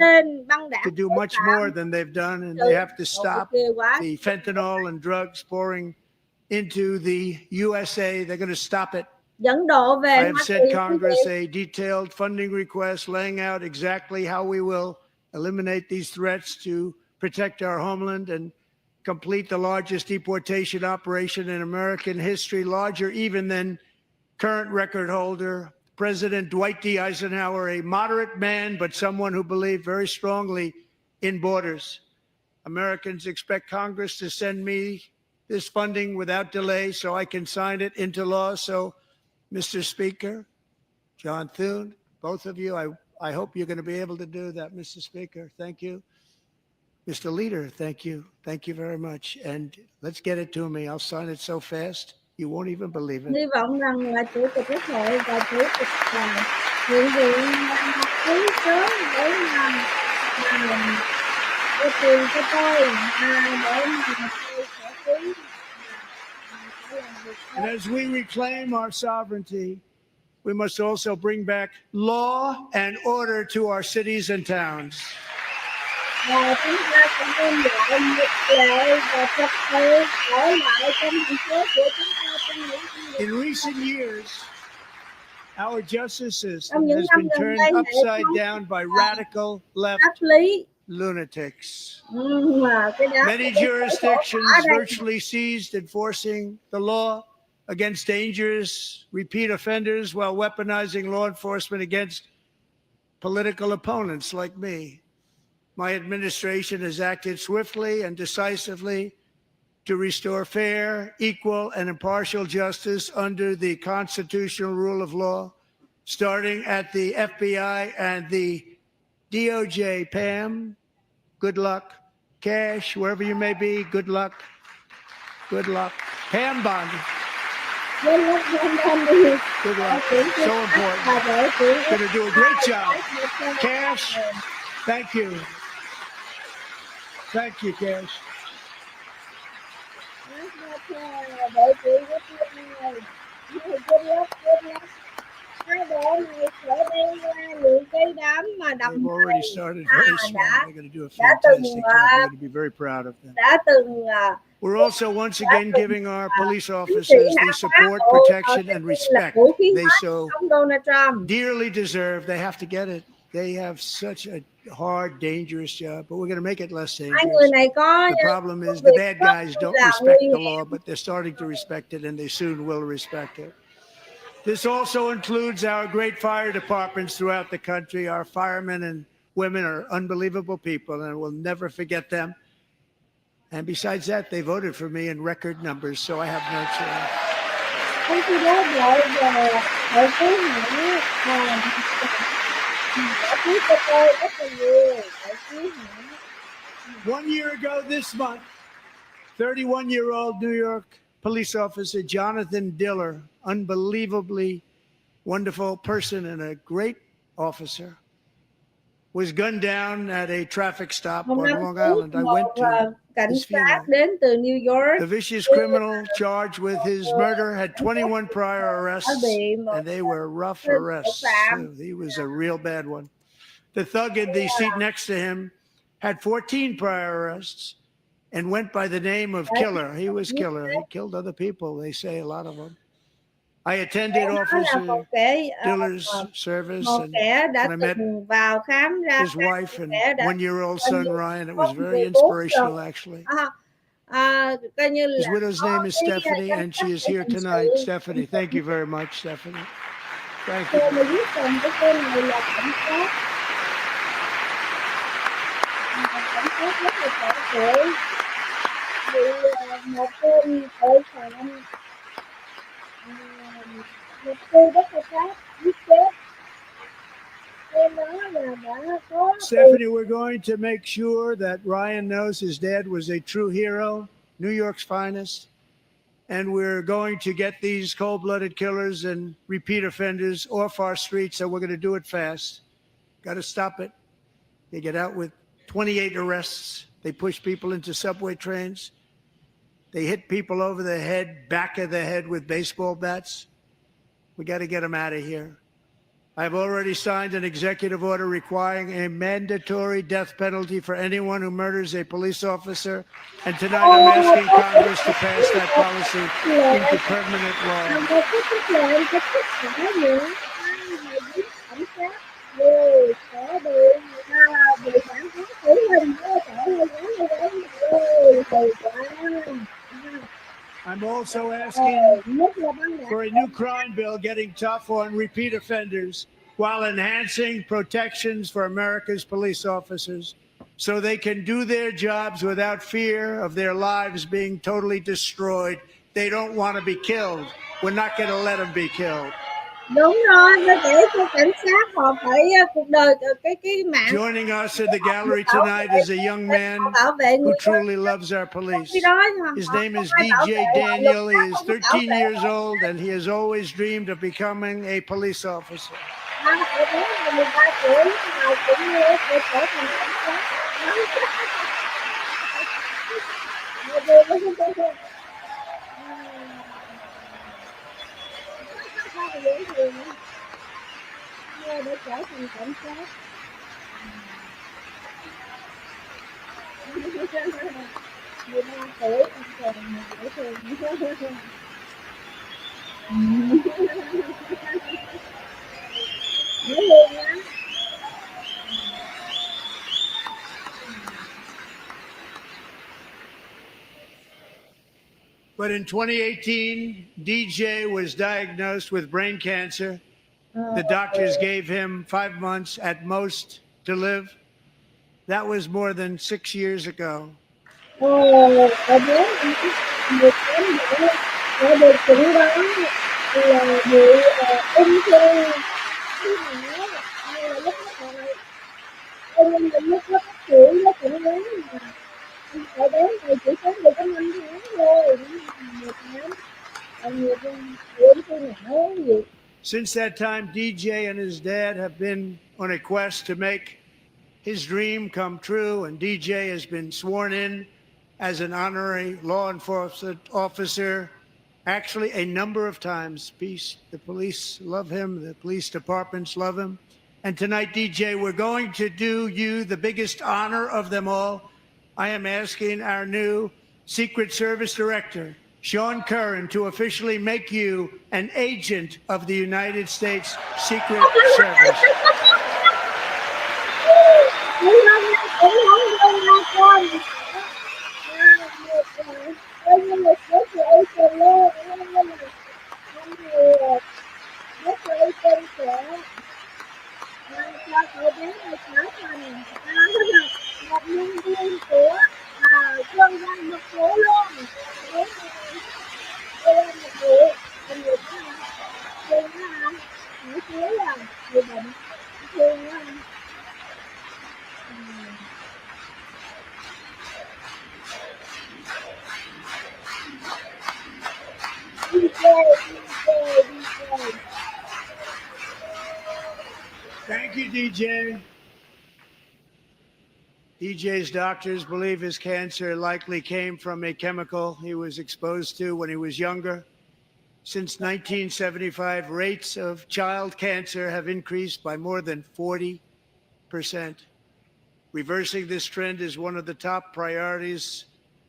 to do much more than they've done, and they have to stop the fentanyl and drugs pouring into the USA. They're going to stop it. dẫn độ về I have sent Congress a detailed funding request laying out exactly how we will eliminate these threats to protect our homeland and complete the largest deportation operation in American history, larger even than current record holder President Dwight D. Eisenhower, a moderate man, but someone who believed very strongly in borders. Americans expect Congress to send me this funding without delay so I can sign it into law. So, Mr. Speaker, John Thune, both of you, I hope you're going to be able to do that, Mr. Speaker. Thank you. Mr. Leader, thank you. Thank you very much. And let's get it to me. I'll sign it so fast. You won't even believe it. Hy vọng rằng là Chủ tịch Quốc hội và Chủ tịch Nghị viện học ký sớm để mà đưa tiền cho tôi để mà tôi sẽ ký. And as we reclaim our sovereignty, we must also bring back law and order to our cities and towns. Và chúng ta cũng đem lại luật lệ và trật tự trở lại trong thành phố của chúng ta trong những năm In recent years, our justice system Trong những has năm been gần turned đây, hệ upside thống down by radical left pháp lý lunatics. mà cái đó Many jurisdictions virtually ceased enforcing the law against dangerous repeat offenders while weaponizing law enforcement against political opponents like me. My administration has acted swiftly and decisively to restore fair, equal, and impartial justice under the constitutional rule of law, starting at the FBI and the DOJ. Pam, good luck. Cash, wherever you may be, good luck. Good luck. Pam Bond, good luck. So important. Going to do a great job. Cash, thank you. Thank you, Cash. Hai bộ này sẽ đem ra những cái đám mà đầm They've already started very small. They're going to do a đã fantastic từng, job. We're going to be very proud of them. đã từng We're also once again giving our police officers the support, protection, and respect they so ông Donald Trump. dearly deserve. They have to get it. They have such a hard, dangerous job, but we're going to make it less Hai dangerous. người này có The problem is the bad guys don't respect the law, but they're starting to respect it, and they soon will respect it. This also includes our great fire departments throughout the country. Our firemen and women are unbelievable people, and we'll never forget them. And besides that, they voted for me in record numbers, so I have no choice. Không chỉ đó lại về hội cứu nữa đã cứu cho tôi rất là nhiều hội cứu nữa. 1 year ago this month, 31-year-old New York police officer Jonathan Diller, unbelievably wonderful person and a great officer, was gunned down at a traffic stop on Long Island. I went to cảnh his sát funeral. đến từ New York. The vicious criminal charged with his murder had 21 prior arrests, and they were rough arrests too. He was a real bad one. The thug in the seat next to him had 14 prior arrests and went by the name of Killer. He was Killer. He killed other people, they say, a lot of them. I attended Officer Diller's service, and I met vào khám ra his wife and 1-year-old son Ryan. It was very inspirational, actually. Coi như His là widow's name is Stephanie, and she is here tonight. Stephanie, thank you very much, Stephanie. Thank you. Người viết chồng của tôi này là cảnh sát. Cảnh sát rất là trẻ tuổi. Bị một tên tội phạm một tên rất là khác giết chết. Tên đó là đã có Stephanie, we're going to make sure that Ryan knows his dad was a true hero, New York's finest. And we're going to get these cold-blooded killers and repeat offenders off our streets, so we're going to do it fast. Got to stop it. They get out with 28 arrests. They push people into subway trains. They hit people over the head, back of the head with baseball bats. We got to get them out of here. I've already signed an executive order requiring a mandatory death penalty for anyone who murders a police officer. And tonight I'm asking Congress to pass that policy into permanent law. I'm also asking for a new crime bill getting tough on repeat offenders while enhancing protections for America's police officers so they can do their jobs without fear of their lives being totally destroyed. They don't want to be killed. We're not going to let them be killed. Đúng rồi, để cho cảnh sát họ phải cuộc đời cái mạng Joining us in the gallery tonight is a young man bảo vệ who người đó. truly loves our Khi police. đó His họ name không is ai bảo vệ DJ họ, luật Daniel. pháp He is không có bảo 13 vệ years họ. old and he has always dreamed of becoming a police officer. Ở đến là 13 tuổi lúc nào cũng mơ sẽ trở thành cảnh sát. Dễ thương mơ để trở thành cảnh sát. 13 tuổi anh còn dễ thương. Dễ thương lắm. But in 2018, DJ was diagnosed with brain cancer. The doctors gave him 5 months at most to live. That was more than 6 years ago. Ở đến được đến để được chẩn đoán là bị ung thư cái não, hay là lúc đó lúc nó phát triển nó chẩn đoán mà ở đến thì chỉ sống được có 5 tháng thôi, nhiều tháng, nhiều ung thư não gì. Since that time, DJ and his dad have been on a quest to make his dream come true, and DJ has been sworn in as an honorary law enforcement officer, actually a number of times. The police love him, the police departments love him. And tonight, DJ, we're going to do you the biggest honor of them all. I am asking our new Secret Service Director, Sean Curran, to officially make you an agent of the United States Secret Service. Một nhân viên của quân dân một phố luôn. Đây là một vụ anh được đó hả? Thương đó hả? Nổi tiếng là người bệnh thương đó hả? DJ. Thank you, DJ. DJ's doctors believe his cancer likely came from a chemical he was exposed to when he was younger. Since 1975, rates of child cancer have increased by more than 40%. Reversing this trend is one of the top priorities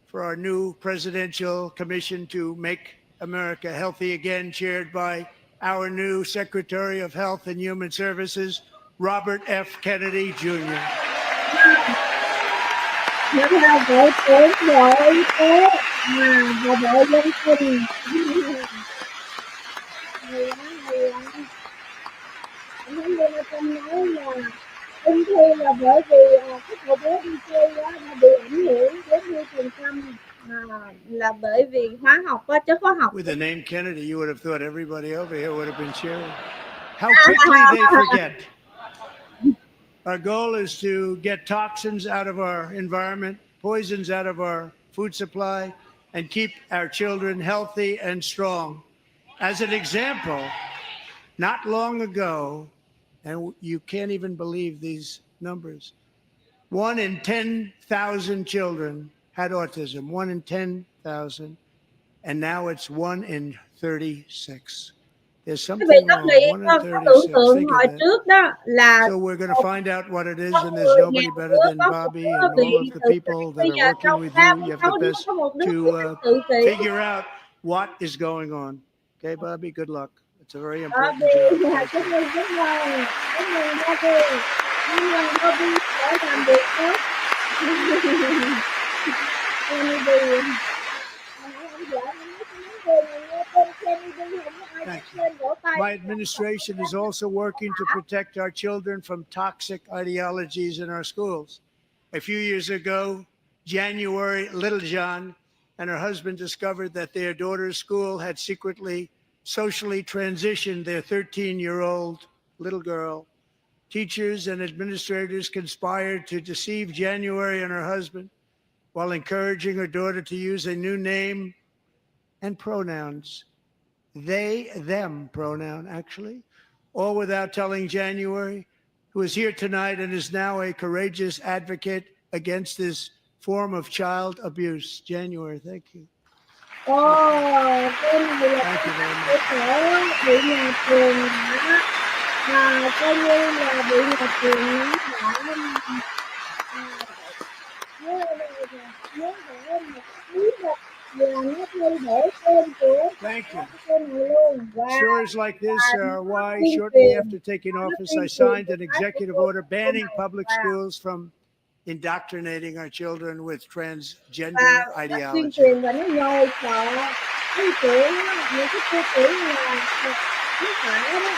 for our new presidential commission to make America healthy again, chaired by our new Secretary of Health and Human Services, Robert F. Kennedy Jr. Nó theo Bộ trưởng Bộ Y tế và Bộ Dân sinh. Hay lắm, hay lắm. Anh thấy như trong nói là ung thư là bởi vì cái cậu bé đi chơi đó nó bị ảnh hưởng 40% là bởi vì hóa học á, chất hóa học. With the name Kennedy, you would have thought everybody over here would have been cheering. How quickly they forget. Our goal is to get toxins out of our environment, poisons out of our food supply, and keep our children healthy and strong. As an example, not long ago, and you can't even believe these numbers, 1 in 10,000 children had autism, 1 in 10,000, and now it's 1 in 36. There's something wrong. 1 in 36. Think of that. Trước đó là So we're going to find out what it is, and there's nobody better than Bobby and all of the people that are working with you. You have the best to figure out what is going on. Okay, Bobby, good luck. It's a very important job. Chúc mừng Bobby. Chúc mừng Bobby sẽ làm được tốt. My administration is also working to protect our children from toxic ideologies in our schools. A few years ago, January, Littlejohn and her husband discovered that their daughter's school had secretly socially transition their 13-year-old little girl. Teachers and administrators conspired to deceive January and her husband while encouraging her daughter to use a new name and pronouns. They, them pronoun, actually, all without telling January, who is here tonight and is now a courageous advocate against this form of child abuse. January, thank you. Cái này là Thank you very cơ much. sở bị nhà trường đã coi như là bị nhà trường nó đã nhớ để một tí và nó thay đổi tên của Thank you. cái này luôn. Wow. Stories like this are why, shortly after taking office, I signed an executive order banning public schools from indoctrinating our children with transgender Và tuyên ideology. truyền và nó nhồi sợ tư tưởng những cái tư tưởng là không phải đó.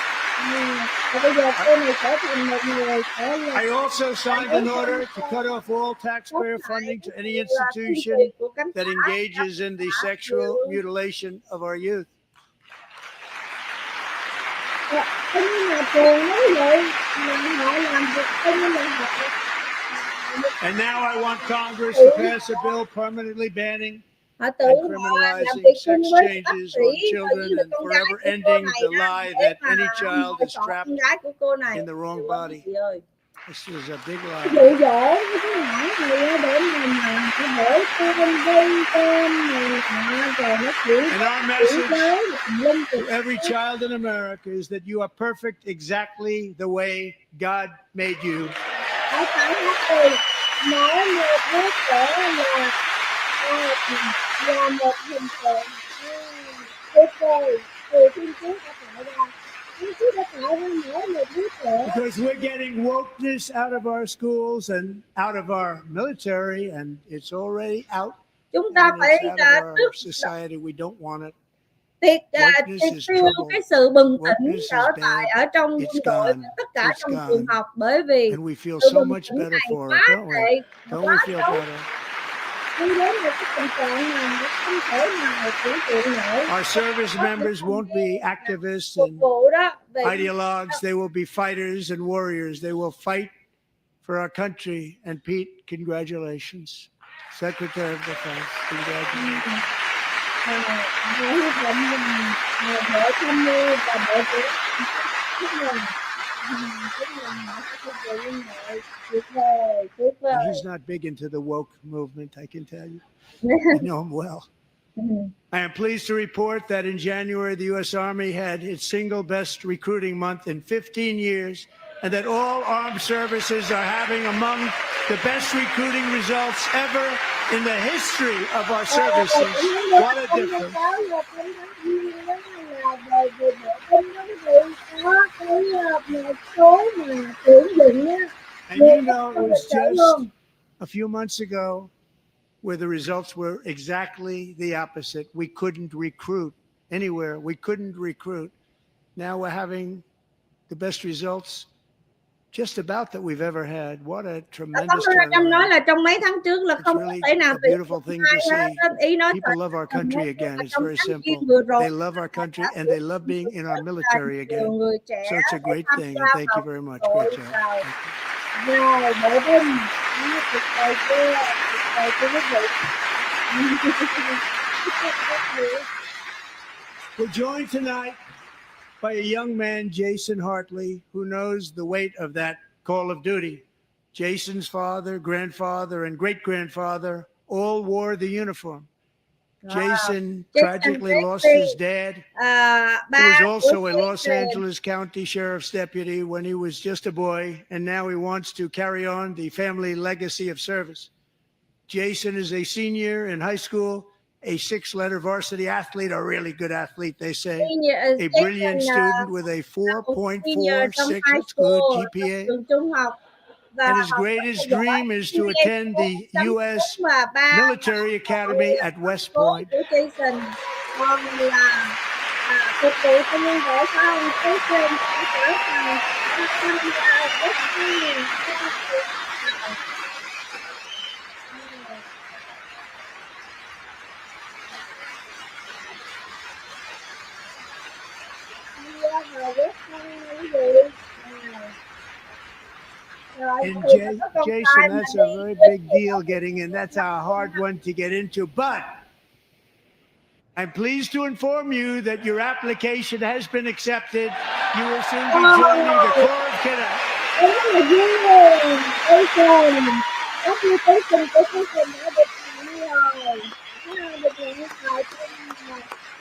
Và bây giờ cô này trở thành một người sẽ là I also signed an order to cut off all taxpayer funding to any institution that engages in the sexual mutilation of our youth. coi như nhà trường nói vậy là họ làm việc coi như là họ And now I want Congress to pass a bill permanently banning họ tự and họ làm criminalizing việc sex chung với bác changes sĩ on coi children như là and con gái forever của cô ending này the đó lie để that mà any child lựa is chọn trapped con gái của cô này in the wrong body. chị ơi This is a big dụ lie. dỗ với cái nhỏ này á, để mà nó đổi tên gây tên này nọ rồi nó chuyển And our chuyển message giới linh to tục every child in America is that you are perfect exactly the way God made you. ở phải hát từ mỗi một đứa trẻ là một hình tượng tuyệt vời từ Thiên Chúa đã tạo ra. Thiên Chúa đã tạo ra mỗi một đứa trẻ. Because we're getting wokeness out of our schools and out of our military, and it's already out. Chúng ta And phải it's out of our trước society. We don't want it. triệt tiêu cái sự bừng tỉnh Wokeness is trở tại bad. ở trong It's quân đội gone. và tất cả It's trong gone. trường học bởi vì And we feel sự so bừng much tỉnh better này for quá it, don't we? tệ Don't quá we feel xấu better? đi đến một cái tình trạng mà nó không thể nào tưởng tượng nổi. Our service members won't be activists Phục and vụ đó về ideologues. They will be fighters and warriors. They will fight for our country. And Pete, congratulations. Secretary of Defense, congratulations. hy vọng rằng bộ tham mưu và bộ trưởng chúc mừng họ sẽ phục vụ quân đội tuyệt vời tuyệt vời. And he's not big into the woke movement, I can tell you. I know him well. I am pleased to report that in January, the U.S. Army had its single best recruiting month in 15 years, and that all armed services are having among the best recruiting results ever in the history of our services. What a difference. And you know, it was just a few months ago where the results were exactly the opposite. We couldn't recruit anywhere. We couldn't recruit. Now we're having the best results just about that we've ever had. What a tremendous Trump nói turnaround. là trong mấy tháng trước là It's không really có thể nào a beautiful thing to see. ý nói People love our country again. It's very simple. vừa rồi They love our country and they love being in our military again. người trẻ So it's a great thing, and thank you very much. Great job. Thank you. Rồi, bộ binh tuyệt vời chưa? Tuyệt vời chưa quý vị? We're joined tonight by a young man, Jason Hartley, who knows the weight of that call of duty. Jason's father, grandfather, and great-grandfather all wore the uniform. Jason tragically lost his dad. He was also a Los Angeles County Sheriff's deputy when he was just a boy, and now he wants to carry on the family legacy of service. Jason is a senior in high school, a six-letter varsity athlete, a really good athlete, they say, a brilliant student with a 4.46, that's good, GPA. And his greatest dream is to attend the U.S. Military Academy at West Point. Rồi, And thì nó có công khai Jason, mà that's a đi very với big deal getting in. That's a hard one to get into. But I'm pleased to inform you that your application has been accepted. You will soon be joining the Corps of Cadets. Em rất là vui mừng. Ôi trời, application của chương trình đã được nhận rồi. Nó được nhận vào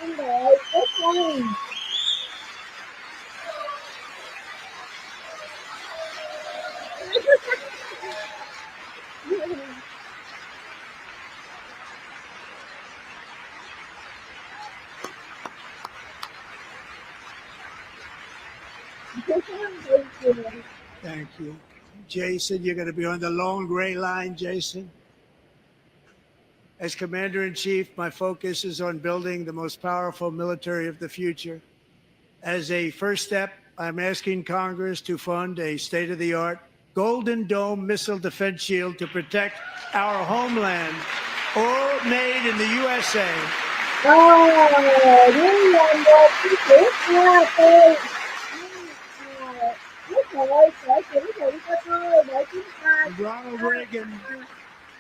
trong đội Quốc Quân. Thank you. Jason, you're going to be on the long gray line, Jason. As Commander-in-Chief, my focus is on building the most powerful military of the future. As a first step, I'm asking Congress to fund a state-of-the-art Golden Dome missile defense shield to protect our homeland, all made in the USA. Nhưng là một cái chữ qua tôi Quốc hội sẽ chỉ định cho tôi để chúng ta Ronald Reagan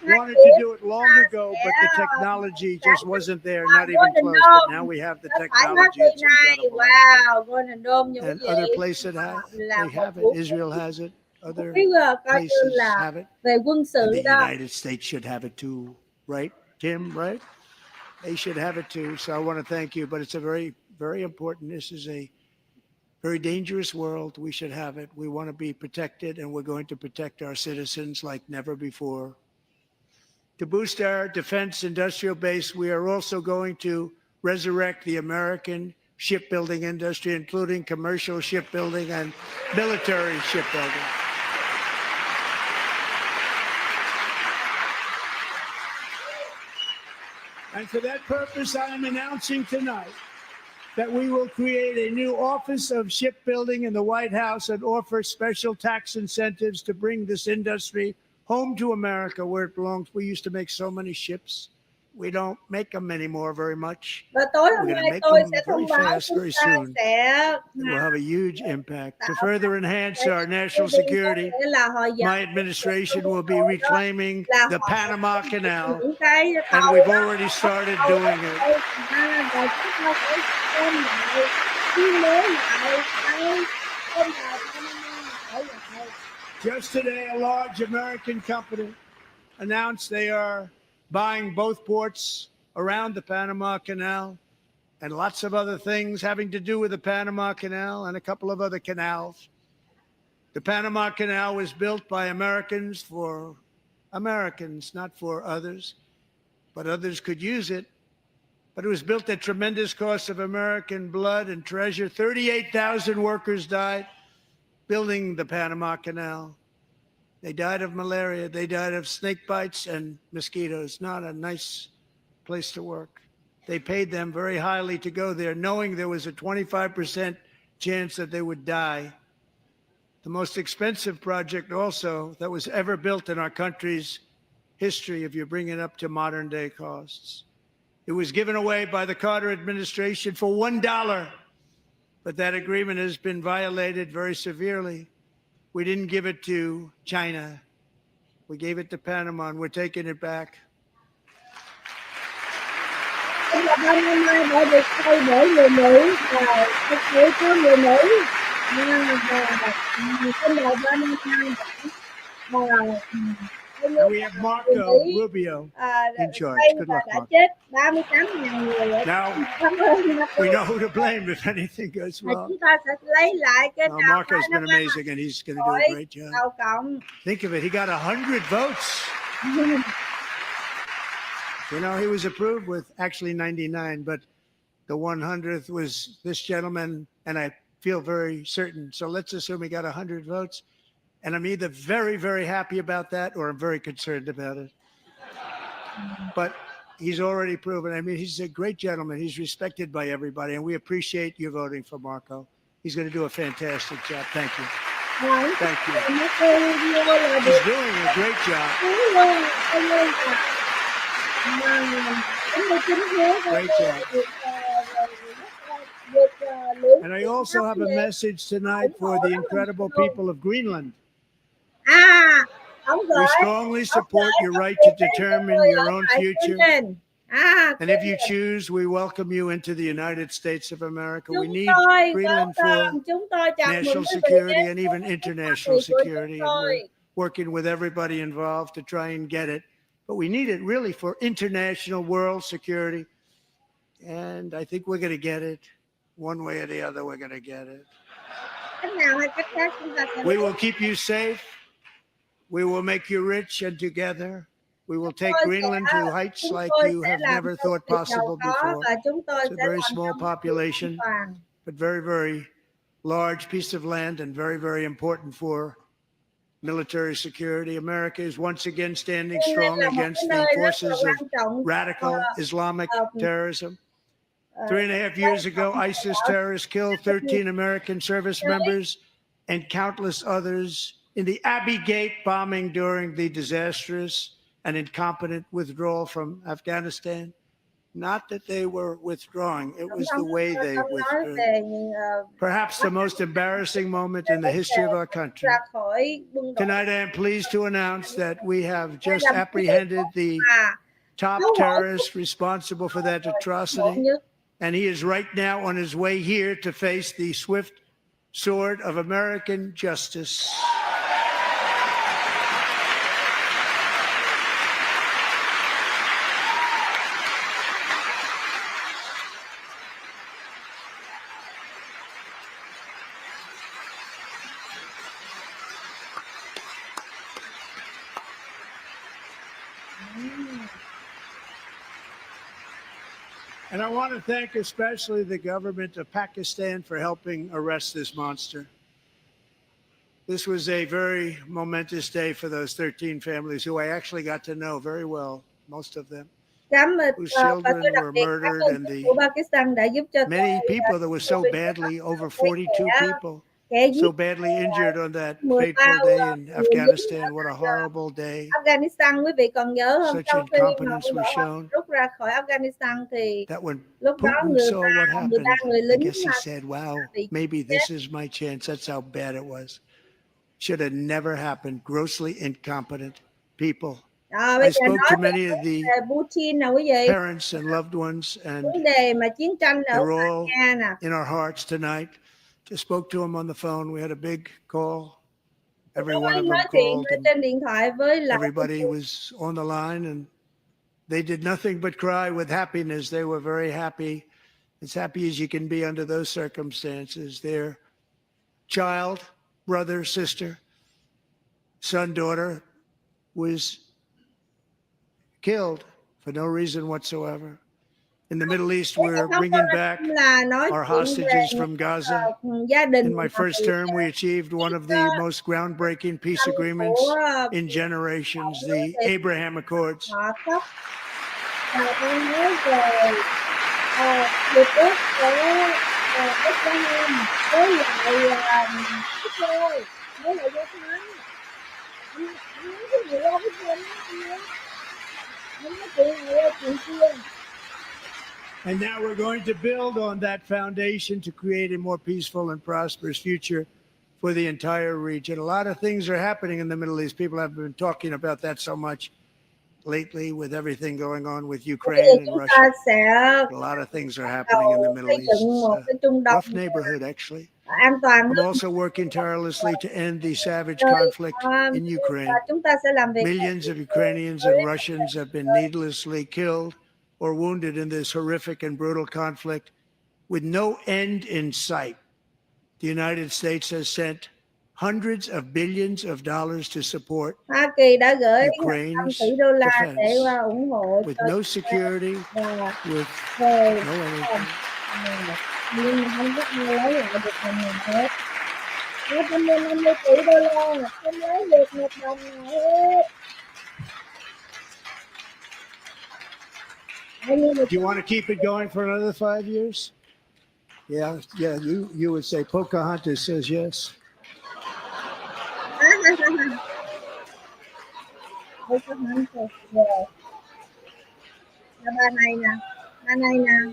wanted to do it long ago, but the technology just wasn't there, not even close. But now we have the technology. It's incredible. Wow, Golden Dome như And vậy. other places they have it. Israel has it. Other coi như places là have it. về quân sự And the đó. United States should have it too, right, Tim? Right? They should have it too. So I want to thank you. But it's a very, very important. This is a very dangerous world. We should have it. We want to be protected, and we're going to protect our citizens like never before. To boost our defense industrial base, we are also going to resurrect the American shipbuilding industry, including commercial shipbuilding and military shipbuilding. And for that purpose, I am announcing tonight that we will create a new Office of Shipbuilding in the White House and offer special tax incentives to bring this industry home to America where it belongs. We used to make so many ships. We don't make them anymore very much. Và tối We're hôm going to nay make tôi them sẽ thông very báo fast, chúng very ta soon. sẽ It will have a huge impact. To further enhance our national security, là họ dẫn my administration will be reclaiming the Panama Canal, những cái and tàu we've đó. already started doing it. và chúng ta sẽ xem lại ghi nhớ lại cái con tàu Panama ở lại. Just today, a large American company announced they are buying both ports around the Panama Canal and lots of other things having to do with the Panama Canal and a couple of other canals. The Panama Canal was built by Americans for Americans, not for others, but others could use it. But it was built at tremendous cost of American blood and treasure. 38,000 workers died building the Panama Canal. They died of malaria. They died of snake bites and mosquitoes. Not a nice place to work. They paid them very highly to go there, knowing there was a 25% chance that they would die. The most expensive project also that was ever built in our country's history, if you bring it up to modern day costs. It was given away by the Carter administration for $1, but that agreement has been violated very severely. We didn't give it to China. We gave it to Panama, and we're taking it back. Panama đã được xây bởi người Mỹ và thực sự có người Mỹ và quân đội Panama And we have Marco Rubio in charge. Good luck, đã Marco. chết 38.000 người. Now, we know who to blame if anything goes wrong. Chúng ta sẽ lấy lại cái tàu Marco's been amazing, and he's going to do a great job. tàu cộng. Think of it. He got 100 votes. You know, he was approved with actually 99, but the 100th was this gentleman, and I feel very certain. So let's assume he got 100 votes. And I'm either very, very happy about that or I'm very concerned about it. But he's already proven. I mean, he's a great gentleman. He's respected by everybody, and we appreciate you voting for Marco. He's going to do a fantastic job. Thank you. Thank you. He's doing a great job. Great job. And I also have a message tonight for the incredible people of Greenland. Ông We gửi strongly support your right to determine your own future. And if you choose, we welcome you into the United States of America. We need Greenland for national security and even international security. And we're working with everybody involved to try and get it. But we need it really for international world security. And I think we're going to get it. One way or the other, we're going to get it. We will keep you safe. We will make you rich, and together we will take Greenland to heights like you have never thought possible before. It's a very small population, but very, very large piece of land and very, very important for military security. America is once again standing strong against the forces of radical Islamic terrorism. 3.5 years ago, ISIS terrorists killed 13 American service members and countless others in the Abbey Gate bombing during the disastrous and incompetent withdrawal from Afghanistan. Not that they were withdrawing, it was the way they withdrew. Perhaps the most embarrassing moment in the history of our country. Tonight, I am pleased to announce that we have just apprehended the top terrorist responsible for that atrocity, and he is right now on his way here to face the swift sword of American justice. And I want to thank especially the government of Pakistan for helping arrest this monster. This was a very momentous day for those 13 families who I actually got to know very well, most of them, whose children were murdered, and the many people that were so badly, over 42 people, so badly injured on that fateful day in Afghanistan. What a horrible day. Quý vị còn nhớ không? Such incompetence was shown. Rút ra khỏi Afghanistan thì That when lúc đó Putin người saw what happened, 13 người I lính guess he mà said, wow, maybe this is my chance. That's how bad it was. Should have never happened. Grossly incompetent people. I spoke to many of the Putin nè quý vị. parents and loved ones, and Vấn đề mà chiến tranh ở they're all Nga nè. in our hearts tonight. Just spoke to them on the phone. We had a big call. Every one of them Nói chuyện called, and trên điện thoại với lại everybody was on the line, and they did nothing but cry with happiness. They were very happy, as happy as you can be under those circumstances. Their child, brother, sister, son, daughter was killed for no reason whatsoever. In the Middle East, we're bringing back our hostages from Gaza. In my first term, we achieved one of the most groundbreaking peace agreements in generations, the Abraham Accords. họ khóc và tôi nói về hiệp ước của Abraham với lại Israel với lại Do Thái. Anh nói cái gì đâu hết trơn á, anh nói chuyện này chuyện kia. And now we're going to build on that foundation to create a more peaceful and prosperous future for the entire region. A lot of things are happening in the Middle East. People have been talking about that so much lately with everything going on with Ukraine and Russia. A lot of things are happening in the Middle East. It's a rough neighborhood, actually. I'm also working tirelessly to end the savage conflict in Ukraine. Millions of Ukrainians and Russians have been needlessly killed or wounded in this horrific and brutal conflict with no end in sight. The United States has sent hundreds of billions of dollars to support Ukraine's defense with no security, with no anything. Do you want to keep it going for another 5 years? Yeah, you would say Pocahontas says yes. Pocahontas, yes. Bà này nè,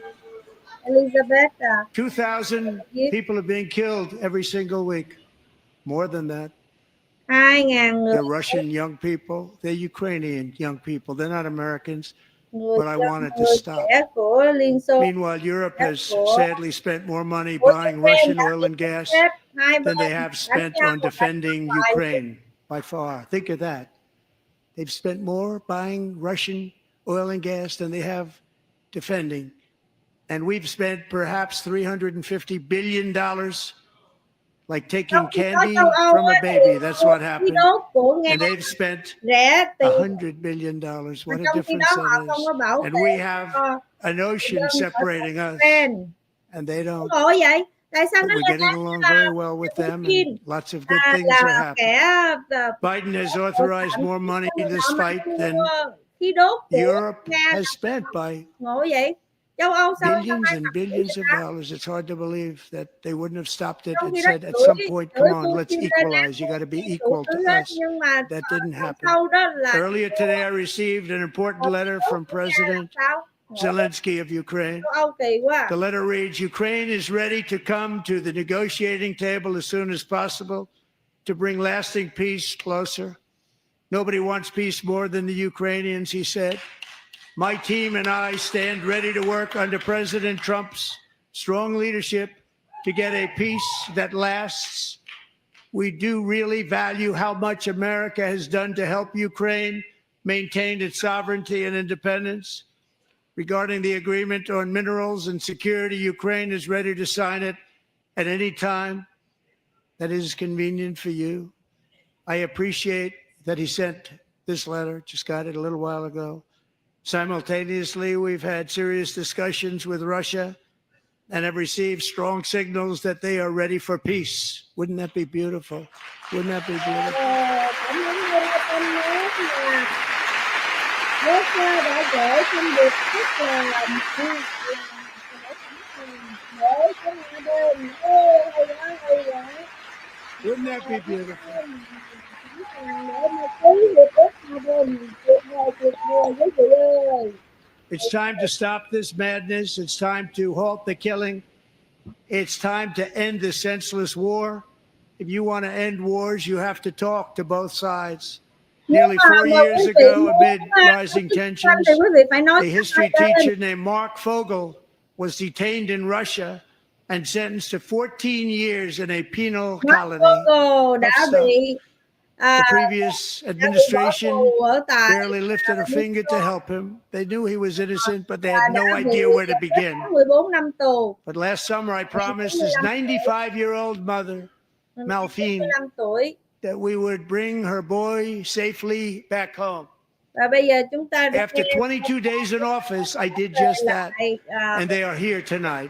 Elizabeth. 2,000 people are being killed every single week. More than that. 2.000 người They're Russian young people. They're Ukrainian young people. They're not Americans. người But I want it to người stop. trẻ của Liên Xô Meanwhile, Europe has sadly spent more money của buying Ukraine Russian đã oil and bị gas xếp hai than they bên have đánh spent nhau on một cách defending ngoại Ukraine by far. Think of that. They've spent more buying Russian oil and gas than they have defending. And we've spent perhaps $350 billion like taking candy from a baby. That's what khí happened. đốt của Nga And they've spent rẻ tiền, $100 billion. What a trong khi difference đó họ that không is. có bảo And vệ we have cho an ocean dân ở separating us, Ukraine. and they don't. Ủa vậy? Tại sao But nó we're lại getting nói along là very well with them, and Putin lots of good things are là happening. kẻ Biden has authorized more money in this fight than khí đốt của Europe Nga. has spent by Ngộ vậy? Châu Âu sao billions ai and mặc billions of Việt Nam? dollars. It's hard to believe that they wouldn't have stopped it Trong and khi đó said at chửi some point, come on, let's Putin lên equalize. You got to be đủ equal to thứ hết, us. nhưng mà That didn't happen. sau đó là Earlier today, I received an important letter from President sao? Zelenskyy of Ukraine. Châu Âu kỳ quá. The letter reads, Ukraine is ready to come to the negotiating table as soon as possible to bring lasting peace closer. Nobody wants peace more than the Ukrainians, he said. My team and I stand ready to work under President Trump's strong leadership to get a peace that lasts. We do really value how much America has done to help Ukraine maintain its sovereignty and independence. Regarding the agreement on minerals and security, Ukraine is ready to sign it at any time that is convenient for you. I appreciate that he sent this letter, just got it a little while ago. Simultaneously, we've had serious discussions with Russia and have received strong signals that they are ready for peace. Wouldn't that be beautiful? Wouldn't that be beautiful? Cảm ơn Jonathan nói là Russia đã gửi thông điệp rất là để cho hai bên. Hay quá, hay quá. Wouldn't that be beautiful? Để mà ký hiệp ước hai bên tuyệt vời quý vị ơi. It's time to stop this madness. It's time to halt the killing. It's time to end this senseless war. If you want to end wars, you have to talk to both sides. Nearly 4 years ago, amid rising tensions, Thì quý vị phải nói a history teacher named Mark Fogel was detained in Russia and sentenced to 14 years in a penal colony. Marco đã bị The previous administration barely lifted a finger to help him. They knew he was innocent, but they had no idea where to begin. 14 năm tù. But last summer, I promised his 95-year-old mother, Malphine, 95 tuổi. that we would bring her boy safely back home. Và bây giờ chúng ta đã After 22 days in office, I did just that, and they are here tonight.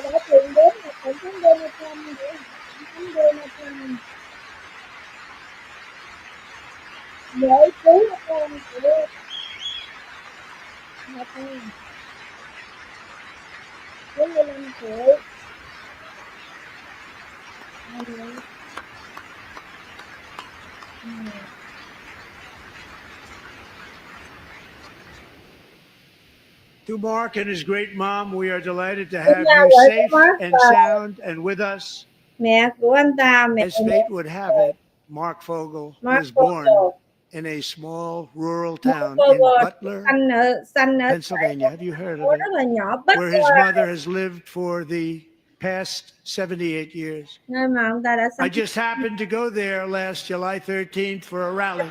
Đã tìm đến một tổng thống Donald Trump để tổng thống Donald Trump để cứu con của Nhật Bản 45 tuổi. To Mark and his great mom, we are delighted to have you safe and sound and with us. Mẹ của anh ta, mẹ As fate would have it, Mark Fogel was born in a small rural town in Butler, Pennsylvania. Have you heard of rất là nhỏ, it? Where his mother has lived for the past 78 years. nơi mà ông ta đã I just happened to go there last July 13th for a rally.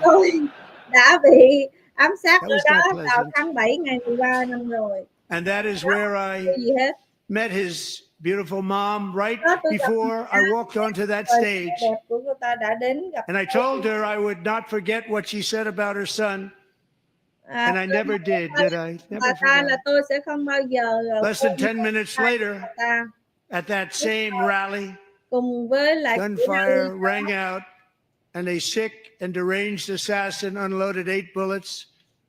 đã bị ám sát That ở was đó not vào pleasant. tháng 7 ngày 13 năm rồi. And that is where I Gì hết. met his beautiful mom right before I walked onto that stage. Đẹp của cô ta đã đến gặp. And I told her I would not forget what she said about her son. And I never did I? Never Bà ta là forgot. tôi sẽ không bao giờ Less than 10 minutes later, ta at that same rally, cùng với lại gunfire rang out, and a sick and deranged assassin unloaded 8 bullets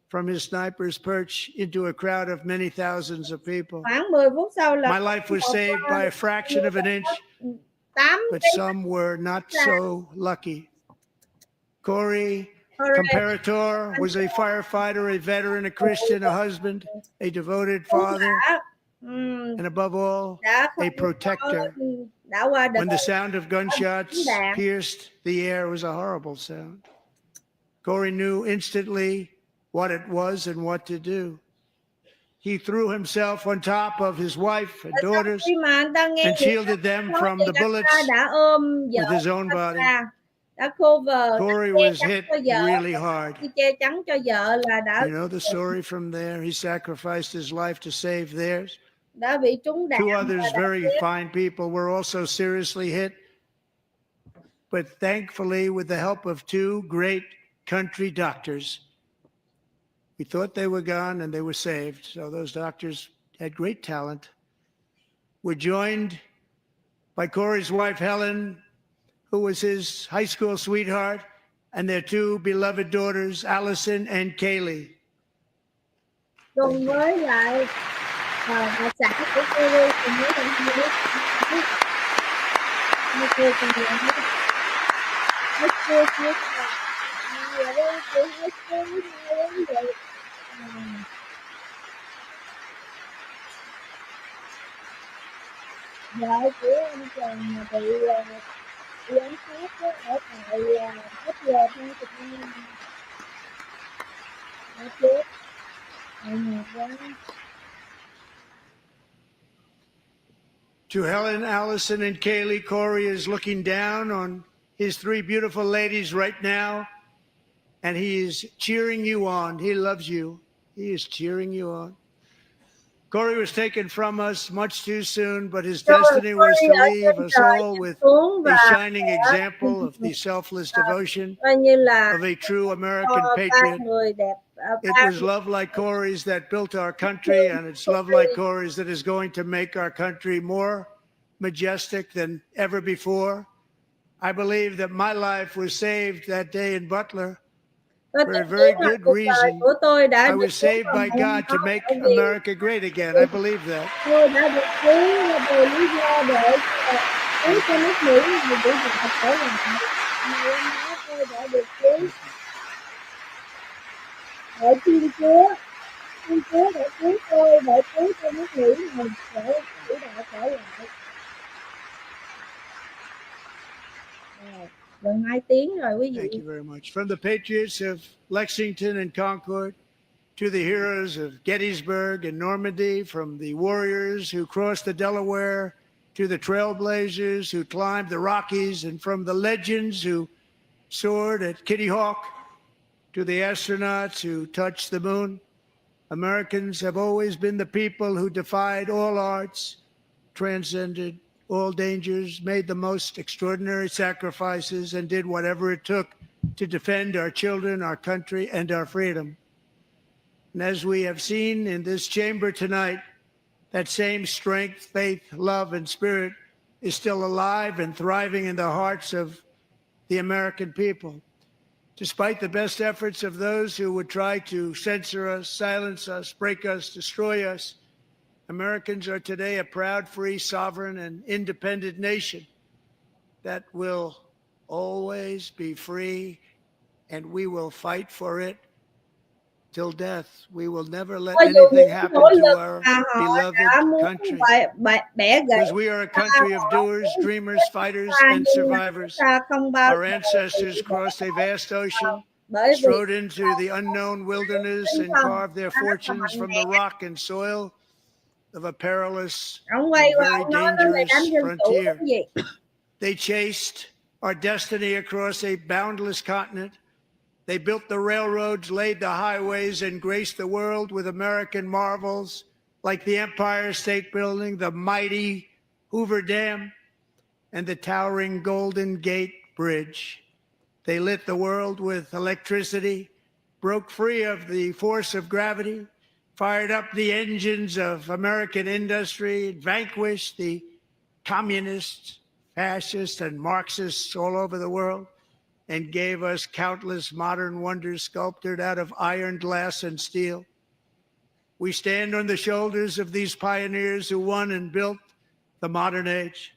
from his sniper's perch into a crowd of many thousands of people. khoảng 10 phút sau là My life was saved by a fraction of an inch, 8 but some were not so lucky. Corey Comparator was a firefighter, a veteran, a Christian, a husband, a devoted father, and above all, đã a không protector. đã qua đời. When the sound of gunshots đạn. pierced the air, it was a horrible sound. Corey knew instantly what it was and what to do. He threw himself on top of his wife and daughters Khi mà anh ta nghe and shielded them from the bullets đã ôm vợ with his own body. đã cover, Corey was hit really hard. khi che chắn cho vợ là đã You know the story from there. He sacrificed his life to save theirs. đã bị trúng đạn. Two others, very fine people, were also seriously hit. But thankfully, with the help of two great country doctors, we thought they were gone and they were saved. So those doctors had great talent. We're joined by Corey's wife, Helen, who was his high school sweetheart, and their two beloved daughters, Allison and Kaylee. Cùng với lại bà xã của cô cùng với bạn cô cùng vợ của anh chồng mà bị án sát ở tại hết giờ thôi Việt Nam đã chết ở nhà quá. To Helen, Allison, and Kaylee, Corey is looking down on his three beautiful ladies right now, and he is cheering you on. He loves you. He is cheering you on. Corey was taken from us much too soon, but his destiny was to leave us all with a shining example of the selfless devotion of a true American patriot. It was love like Corey's that built our country, and it's love like Corey's that is going to make our country more majestic than ever before. I believe that my life was saved that day in Butler for a very good reason. I was saved by God to make America great again. I believe that. Tôi đã được cứu về lý do để cứu cho nước Mỹ vì bị giặc trở lại. Tôi đã được cứu. Hỡi Thiên Chúa đã cứu tôi, để cứu cho nước Mỹ mình sẽ vĩ đại trở lại. Gần 2 tiếng rồi quý vị. Thank you very much. From the patriots of Lexington and Concord to the heroes of Gettysburg and Normandy, from the warriors who crossed the Delaware to the trailblazers who climbed the Rockies, and from the legends who soared at Kitty Hawk to the astronauts who touched the moon, Americans have always been the people who defied all odds, transcended all dangers, made the most extraordinary sacrifices, and did whatever it took to defend our children, our country, and our freedom. And as we have seen in this chamber tonight, that same strength, faith, love, and spirit is still alive and thriving in the hearts of the American people. Despite the best efforts of those who would try to censor us, silence us, break us, destroy us, Americans are today a proud, free, sovereign, and independent nation that will always be free, and we will fight for it till death. We will never let anything happen to our beloved country, because we are a country of doers, dreamers, fighters, and survivors. Our ancestors crossed a vast ocean, strode into the unknown wilderness, and carved their fortunes from the rock and soil of a perilous and very dangerous frontier. They chased our destiny across a boundless continent. They built the railroads, laid the highways, and graced the world with American marvels like the Empire State Building, the mighty Hoover Dam, and the towering Golden Gate Bridge. They lit the world with electricity, broke free of the force of gravity, fired up the engines of American industry, vanquished the communists, fascists, and Marxists all over the world, and gave us countless modern wonders sculptured out of iron, glass, and steel. We stand on the shoulders of these pioneers who won and built the modern age,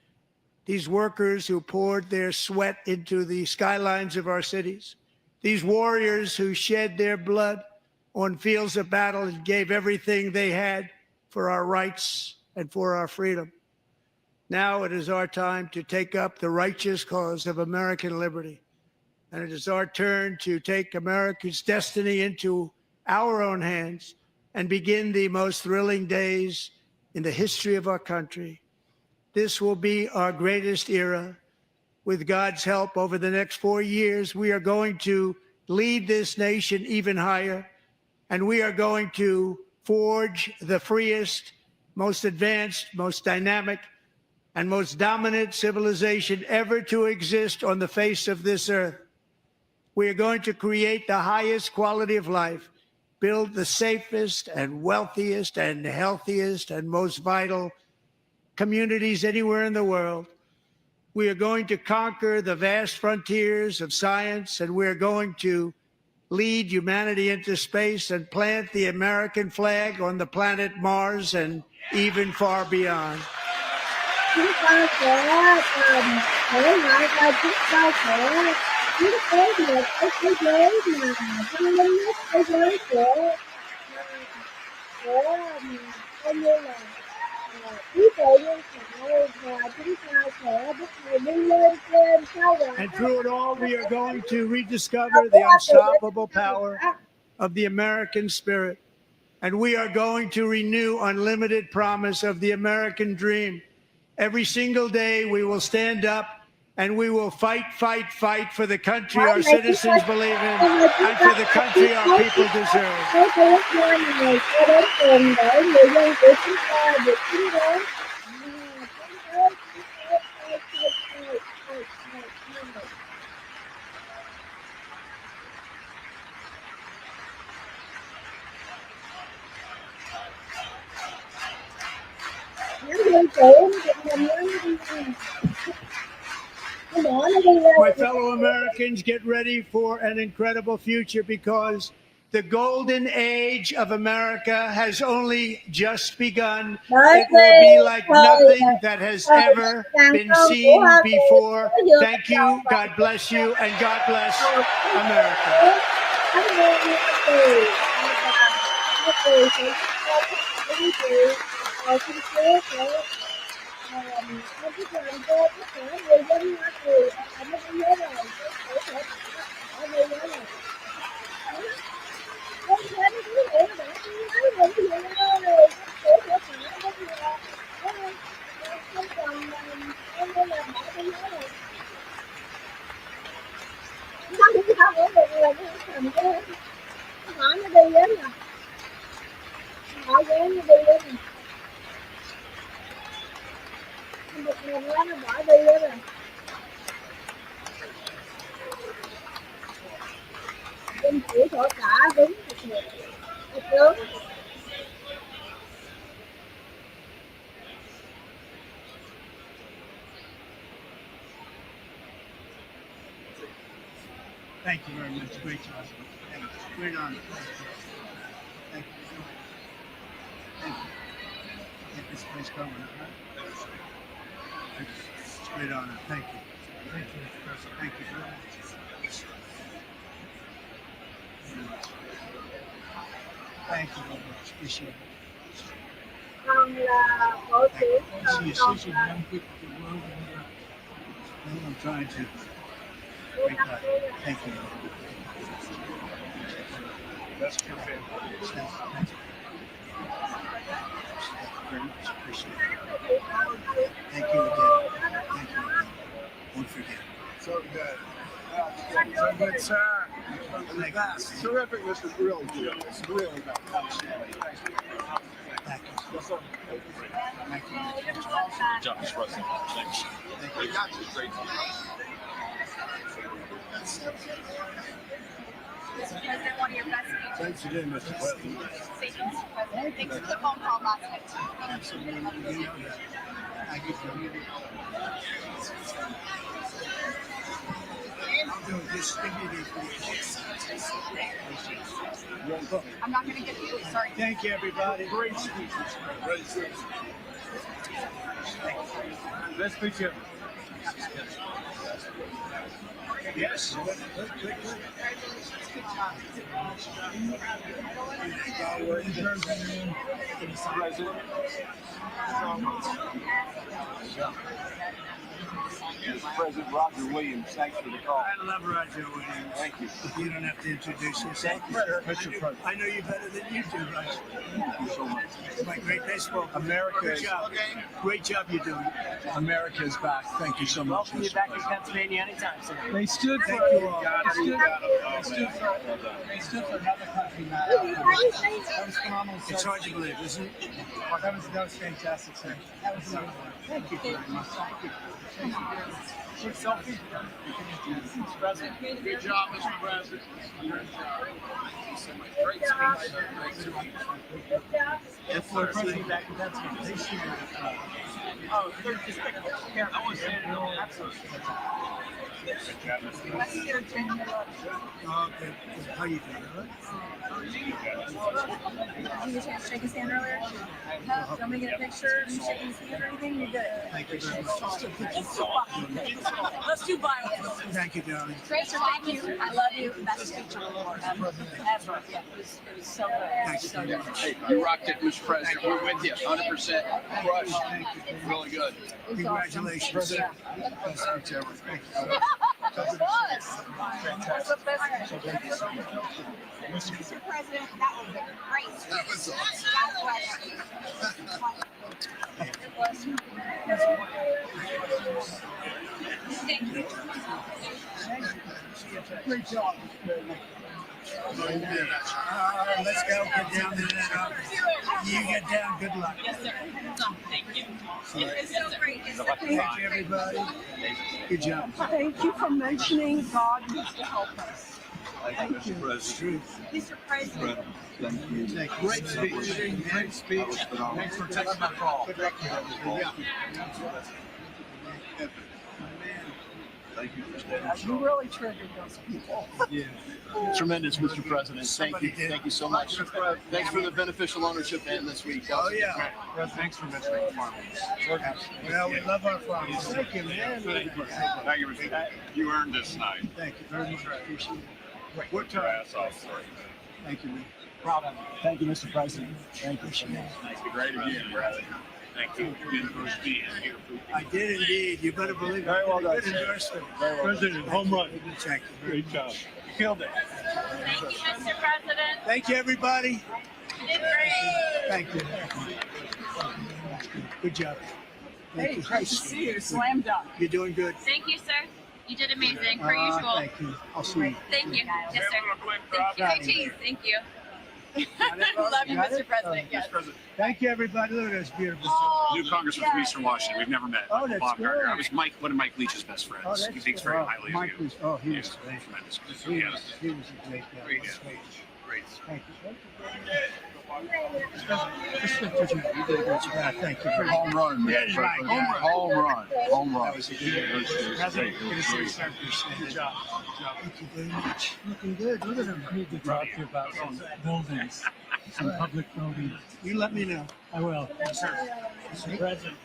these workers who poured their sweat into the skylines of our cities, These warriors who shed their blood on fields of battle and gave everything they had for our rights and for our freedom. Now it is our time to take up the righteous cause of American liberty. And it is our turn to take America's destiny into our own hands and begin the most thrilling days in the history of our country. This will be our greatest era. With God's help, over the next 4 years, we are going to lead this nation even higher, and we are going to forge the freest, most advanced, most dynamic, and most dominant civilization ever to exist on the face of this earth. We are going to create the highest quality of life, build the safest and wealthiest and healthiest and most vital communities anywhere in the world. We are going to conquer the vast frontiers of science, and we are going to lead humanity into space and plant the American flag on the planet Mars and even far beyond. Chúng ta sẽ thể lại và chúng ta sẽ tiến tới một cái thế giới mà văn minh nhất thế giới của coi như là trí tuệ nhân tạo, và chúng ta sẽ bắt đầu đi lên trên sao hỏa. And through it all, we are going to rediscover the unstoppable power of the American spirit. And we are going to renew unlimited promise of the American dream. Every single day, we will stand up and we will fight, fight, fight for the country our citizens believe in and for the country our people deserve. Cái Palestine này sẽ đến cùng để người dân của chúng ta được chiến đấu. My fellow Americans, get ready for an incredible future, because the golden age of America has only just begun. It will be like nothing that has ever been seen before. Thank you, God bless you, and God bless America. Thank you very much. Great job. Thank you. Great honor. Thank you. Thank you. Get this place going, huh? It's a great honor. Thank you. Thank you, Mr. President. Thank you very much. Thank you very much. Appreciate it. Còn là bộ trưởng I'm trying to make that. Thank you. That's your favorite. Thank you. Very much. Appreciate it. Thank you again. Thank you again. Won't forget. So good. So good, sir. The best. Terrific, Mr. Grill. It's really about outstanding. Thank you. What's up? Thank you. Good job, Mr. President. Thanks. Thank you. Got you. Great. Mr. President, one of your best speeches. Thanks again, Mr. President. Thank you, Mr. President. Thanks for the phone call last night. Absolutely. You know that. Thank you for me. I'll do it. Just give me these pictures. I'm not going to get you. Sorry. Thank you, everybody. Great speeches. Great speeches. Let's speak you. Yes. President Roger Williams, thanks for the call. I love Roger Williams. Thank you. You don't have to introduce yourself. Mr. President. I know you better than you do, Roger. Thank you so much. My great baseball. America Good is- job. Great job you're doing. America is back. Thank you so much. Welcome you Mr. back to President. Pennsylvania anytime, sir. They stood for Thank you all. another country, Matt. That was phenomenal, sir. It's hard to believe, isn't it? That was fantastic, sir. That was amazing. Thank you very much. Quick selfie. Mr. President. Good job, Mr. President. Good job. Good job. Yes, sir. President back in Pennsylvania. Oh, they're just here. I want to say it. Absolutely. Okay. How you doing? All right? Did you get a chance to shake his hand earlier? Do you want me to get a picture and shake his hand or anything? You're good. Thank you very much. Let's do violence. Thank you, darling. Great, sir. Thank you. I love you. Best speech on the board. Ever. Yeah, it was so good. Thanks so much. Hey, you rocked it, Mr. President. We're with you, 100%. Crush. Really good. Congratulations. President. Best speech ever. Thank you. That was Mr. President, that was great. That was awesome. God bless you. Thank you. Great job. Let's go. Get down to that office. You get down. Good luck. Yes, sir. Thank you. It's so great. It's so Thank you, everybody. Good job. Thank you for mentioning God needs to help us. Thank you, Mr. President. Mr. President. Thank you. Great speech. Great speech. Thanks for taking my call. Good luck. Yeah. Thank you for staying. You really triggered those people. Yeah. Tremendous, Mr. President. Thank you. Somebody did. Thank you so much. Thanks for the beneficial ownership and this week. Oh, yeah. Thanks for mentioning farmers. Well, we love our farmers. Thank you, man. Thank you, Mr. You earned this tonight. Thank you very much. I appreciate it. What Your time? ass off for it. Thank you, man. Thank you, Mr. President. Thank you. Thank you. Great again, Bradley. Thank you. Good for being here. I did indeed. You better believe it. Very well done, Good sir. endorsement. Very well done. President, home run. Thank you. Great job. Killed it. Thank you, Mr. President. Thank you, everybody. You did great. Thank you. Good job. Thank Hey, you. great to see you. Slam dunk. You're doing good. Thank you, sir. You did amazing, per usual. Thank you. I'll see you. Thank you. Yes, sir. Thank you. Hey, cheese. Thank you. Love you, Mr. President. Yes. Thank you, everybody. Look at this beautiful. Oh, New Congressman from Eastern Washington. We've never met. Oh, that's Bob Gardner. great. I was one of Mike Leach's best friends. Oh, that's He thinks good. very highly Mike of you. was, oh, he Yeah, was great. tremendous. He Yeah. was a great guy. Great That's guy. great. Great. Thank you. Just a picture. You did a great job. Thank you. very much. Home run, man. Yeah, right. Home run. Home run. That was a good President, good job. Thank you very much. Looking good. Look at him. I need to talk to you about some buildings, some public buildings. You let me know. I will. Mr. President.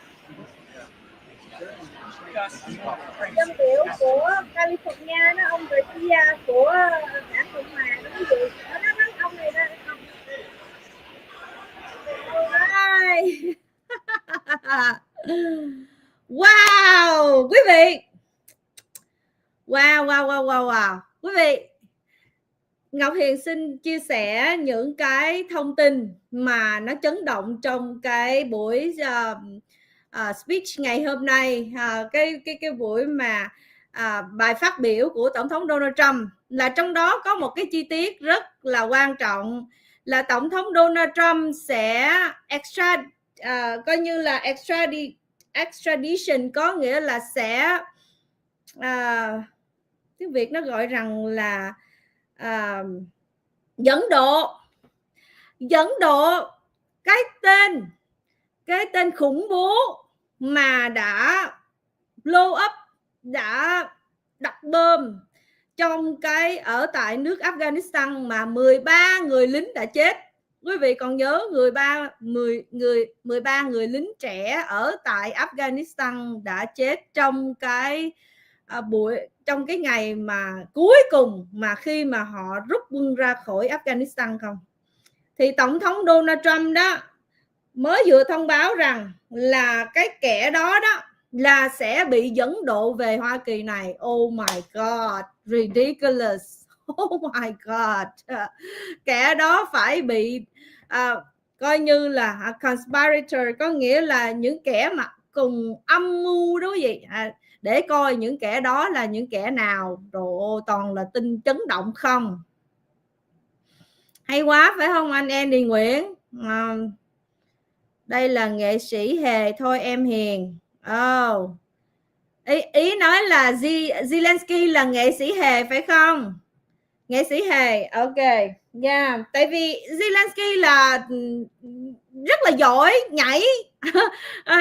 Dân biểu của California đó, ông Garcia của đảng Cộng hòa đó, ví dụ đó ông này đó. Alright. Wow, quý vị. Wow. Quý vị, Ngọc Hiền xin chia sẻ những cái thông tin mà nó chấn động trong cái buổi speech ngày hôm nay, cái buổi mà bài phát biểu của Tổng thống Donald Trump, là trong đó có một cái chi tiết rất là quan trọng là Tổng thống Donald Trump sẽ coi như là extradition, có nghĩa là sẽ tiếng Việt nó gọi rằng là dẫn độ cái tên khủng bố mà đã blow up, đã đặt bom trong ở tại nước Afghanistan mà 13 người lính đã chết. Quý vị còn nhớ 13 người lính trẻ ở tại Afghanistan đã chết trong trong cái ngày mà cuối cùng mà khi mà họ rút quân ra khỏi Afghanistan không? Thì Tổng thống Donald Trump đó mới vừa thông báo rằng là cái kẻ đó là sẽ bị dẫn độ về Hoa Kỳ này. Oh my God, ridiculous. Oh my God. Kẻ đó phải bị coi như là conspirator, có nghĩa là những kẻ mà cùng âm mưu đó quý vị. Để coi những kẻ đó là những kẻ nào. Rồi toàn là tin chấn động không. Hay quá phải không anh Andy Nguyễn? Đây là nghệ sĩ hề thôi em hiền. Ý nói là ZELENSKYY là nghệ sĩ hề phải không? Nghệ sĩ hề, ok. Yeah. Tại vì ZELENSKYY là rất là giỏi nhảy.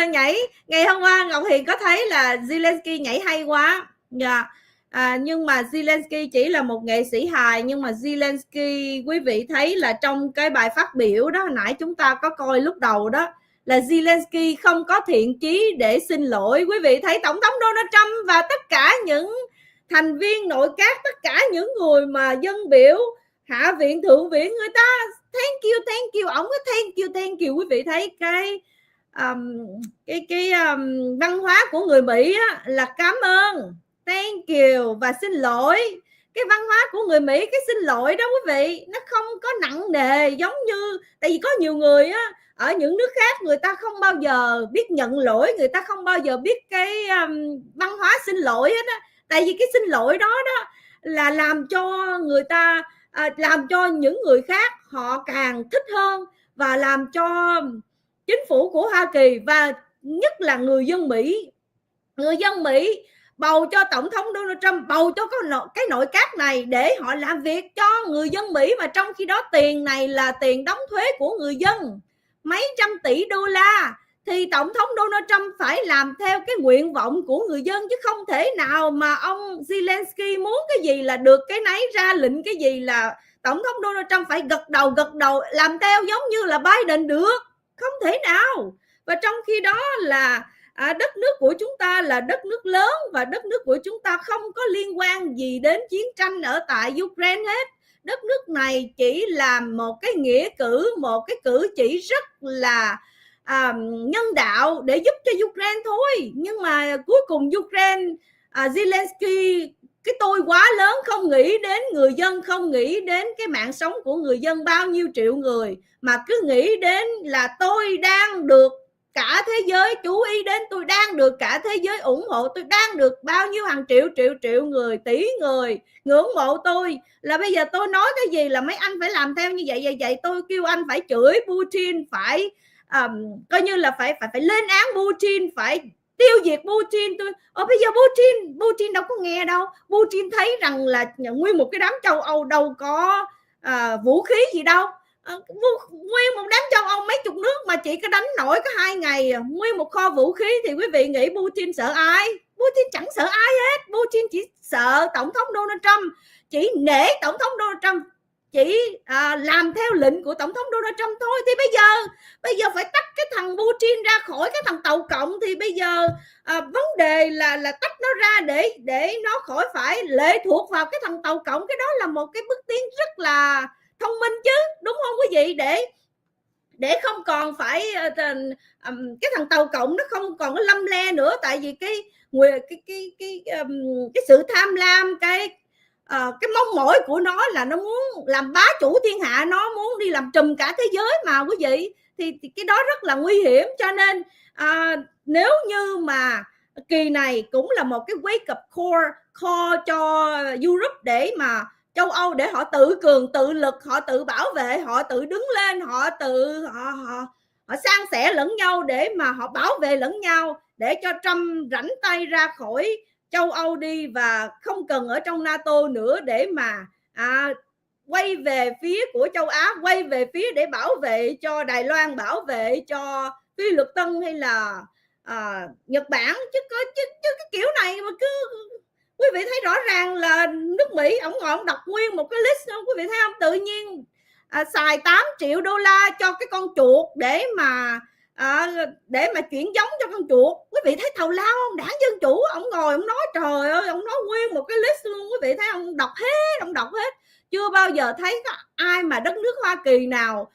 Nhảy. Ngày hôm qua Ngọc Hiền có thấy là ZELENSKYY nhảy hay quá. Yeah. Nhưng mà ZELENSKYY chỉ là một nghệ sĩ hài. Nhưng mà ZELENSKYY quý vị thấy là trong cái bài phát biểu đó, hồi nãy chúng ta có coi lúc đầu đó, là ZELENSKYY không có thiện chí để xin lỗi. Quý vị thấy Tổng thống Donald Trump và tất cả những thành viên nội các, tất cả những người mà dân biểu, hạ viện, thượng viện, người ta thank you, ổng có thank you. Quý vị thấy cái văn hóa của người Mỹ á, là cảm ơn, thank you và xin lỗi. Cái văn hóa của người Mỹ, cái xin lỗi đó quý vị, nó không có nặng nề giống như, tại vì có nhiều người á ở những nước khác, người ta không bao giờ biết nhận lỗi, người ta không bao giờ biết cái văn hóa xin lỗi hết á. Tại vì cái xin lỗi đó là làm cho người ta, làm cho những người khác họ càng thích hơn, và làm cho chính phủ của Hoa Kỳ và nhất là người dân Mỹ bầu cho Tổng thống Donald Trump, bầu cho cái nội các này để họ làm việc cho người dân Mỹ, mà trong khi đó tiền này là tiền đóng thuế của người dân, mấy trăm tỷ đô la, thì Tổng thống Donald Trump phải làm theo cái nguyện vọng của người dân, chứ không thể nào mà ông ZELENSKYY muốn cái gì là được cái nấy, ra lệnh cái gì là Tổng thống Donald Trump phải gật đầu làm theo giống như là Biden được, không thể nào. Và trong khi đó là đất nước của chúng ta là đất nước lớn, và đất nước của chúng ta không có liên quan gì đến chiến tranh ở tại Ukraine hết. Đất nước này chỉ làm một cái nghĩa cử, một cái cử chỉ rất là nhân đạo để giúp cho Ukraine thôi. Nhưng mà cuối cùng Ukraine, ZELENSKYY cái tôi quá lớn, không nghĩ đến người dân, không nghĩ đến cái mạng sống của người dân bao nhiêu triệu người, mà cứ nghĩ đến là tôi đang được cả thế giới chú ý đến, tôi đang được cả thế giới ủng hộ, tôi đang được bao nhiêu hàng triệu người, tỷ người ngưỡng mộ tôi, là bây giờ tôi nói cái gì là mấy anh phải làm theo như vậy. Tôi kêu anh phải chửi Putin, phải coi như là phải lên án Putin, phải tiêu diệt Putin. Bây giờ Putin đâu có nghe đâu. Putin thấy rằng là nguyên một cái đám châu Âu đâu có vũ khí gì đâu. Nguyên một đám châu Âu mấy chục nước mà chỉ có đánh nổi có 2 ngày, nguyên một kho vũ khí, thì quý vị nghĩ Putin sợ ai? Putin chẳng sợ ai hết. Putin chỉ sợ Tổng thống Donald Trump, chỉ nể Tổng thống Donald Trump, chỉ làm theo lệnh của Tổng thống Donald Trump thôi. Thì bây giờ phải tách cái thằng Putin ra khỏi cái thằng Tàu Cộng, thì bây giờ vấn đề là tách nó ra để nó khỏi phải lệ thuộc vào cái thằng Tàu Cộng. Cái đó là một cái bước tiến rất là thông minh chứ, đúng không quý vị? Để không còn phải cái thằng Tàu Cộng nó không còn có lâm le nữa. Tại vì cái sự tham lam, cái mong mỏi của nó là nó muốn làm bá chủ thiên hạ, nó muốn đi làm trùm cả thế giới mà quý vị, thì cái đó rất là nguy hiểm. Cho nên nếu như mà kỳ này cũng là một cái wake up call cho Europe, để mà châu Âu, để họ tự cường tự lực, họ tự bảo vệ, họ tự đứng lên, họ san sẻ lẫn nhau để mà họ bảo vệ lẫn nhau, để cho Trump rảnh tay ra khỏi châu Âu đi và không cần ở trong NATO nữa, để mà quay về phía của châu Á, quay về phía để bảo vệ cho Đài Loan, bảo vệ cho Phi Luật Tân hay là Nhật Bản. Chứ cái kiểu này mà cứ quý vị thấy rõ ràng là nước Mỹ ổng ngồi ổng đọc nguyên một cái list không, quý vị thấy không? Tự nhiên xài 8 triệu đô la cho cái con chuột để mà để mà chuyển giống cho con chuột. Quý vị thấy thầu lao không? Đảng Dân Chủ ông ngồi ông nói trời ơi, ông nói nguyên một cái list luôn. Quý vị thấy ông đọc hết. Chưa bao giờ thấy có ai mà đất nước Hoa Kỳ nào,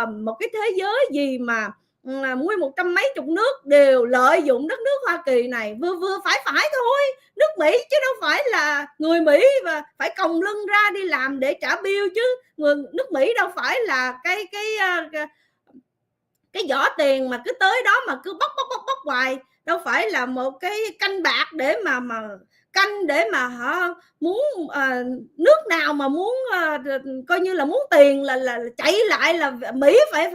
một cái thế giới gì mà nguyên 100 mấy chục nước đều lợi dụng đất nước Hoa Kỳ này vừa phải thôi. Nước Mỹ chứ đâu phải là người Mỹ và phải còng lưng ra đi làm để trả bill chứ. Nước Mỹ đâu phải là cái giỏ tiền mà cứ tới đó mà cứ bóc hoài, đâu phải là một cái canh bạc để mà canh để mà họ muốn nước nào mà muốn coi như là muốn tiền là chạy lại là Mỹ phải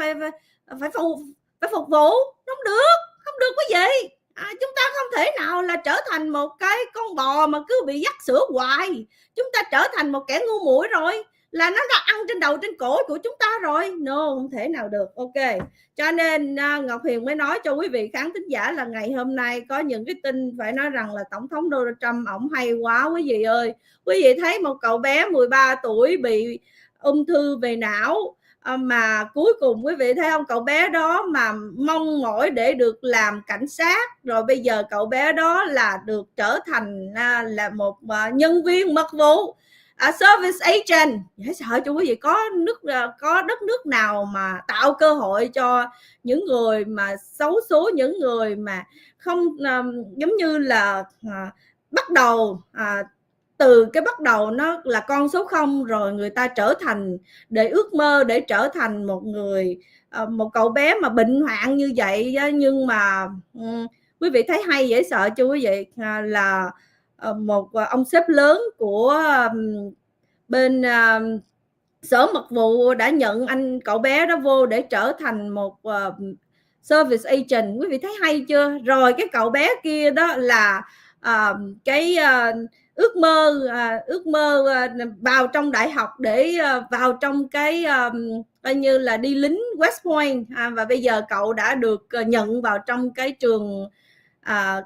phục vụ. Không được quý vị. Chúng ta không thể nào là trở thành một cái con bò mà cứ bị dắt sữa hoài. Chúng ta trở thành một kẻ ngu muội rồi, là nó đã ăn trên đầu trên cổ của chúng ta rồi. No, không thể nào được. Ok, cho nên Ngọc Huyền mới nói cho quý vị khán thính giả là ngày hôm nay có những cái tin phải nói rằng là Tổng thống Donald Trump ổng hay quá quý vị ơi. Quý vị thấy một cậu bé 13 tuổi bị ung thư về não, mà cuối cùng quý vị thấy không, cậu bé đó mà mong mỏi để được làm cảnh sát, rồi bây giờ cậu bé đó là được trở thành là một nhân viên mật vụ, service agent. Dễ sợ cho quý vị. Có đất nước nào mà tạo cơ hội cho những người mà xấu số, những người mà không giống như là bắt đầu từ cái bắt đầu nó là con số 0 rồi người ta trở thành để ước mơ để trở thành một người, một cậu bé mà bệnh hoạn như vậy. Nhưng mà quý vị thấy hay dễ sợ chưa quý vị, là một ông sếp lớn của bên sở mật vụ đã nhận cậu bé đó vô để trở thành một service agent. Quý vị thấy hay chưa? Rồi cái cậu bé kia đó là cái ước mơ vào trong đại học để vào trong cái coi như là đi lính West Point, và bây giờ cậu đã được nhận vào trong cái trường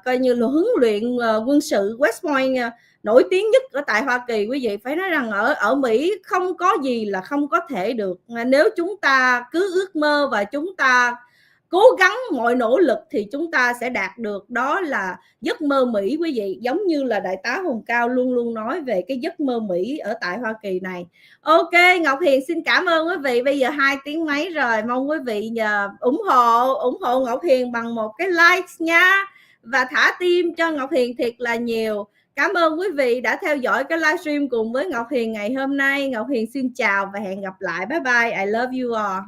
coi như là huấn luyện quân sự West Point nổi tiếng nhất ở tại Hoa Kỳ. Quý vị phải nói rằng ở Mỹ không có gì là không có thể được. Nếu chúng ta cứ ước mơ và chúng ta cố gắng mọi nỗ lực thì chúng ta sẽ đạt được. Đó là giấc mơ Mỹ quý vị, giống như là đại tá Hùng Cao luôn luôn nói về cái giấc mơ Mỹ ở tại Hoa Kỳ này. Ok, Ngọc Hiền xin cảm ơn quý vị. Bây giờ 2 tiếng mấy rồi, mong quý vị ủng hộ Ngọc Hiền bằng một cái like nha, và thả tim cho Ngọc Hiền thiệt là nhiều. Cảm ơn quý vị đã theo dõi cái livestream cùng với Ngọc Hiền ngày hôm nay. Ngọc Hiền xin chào và hẹn gặp lại. Bye bye. I love you all.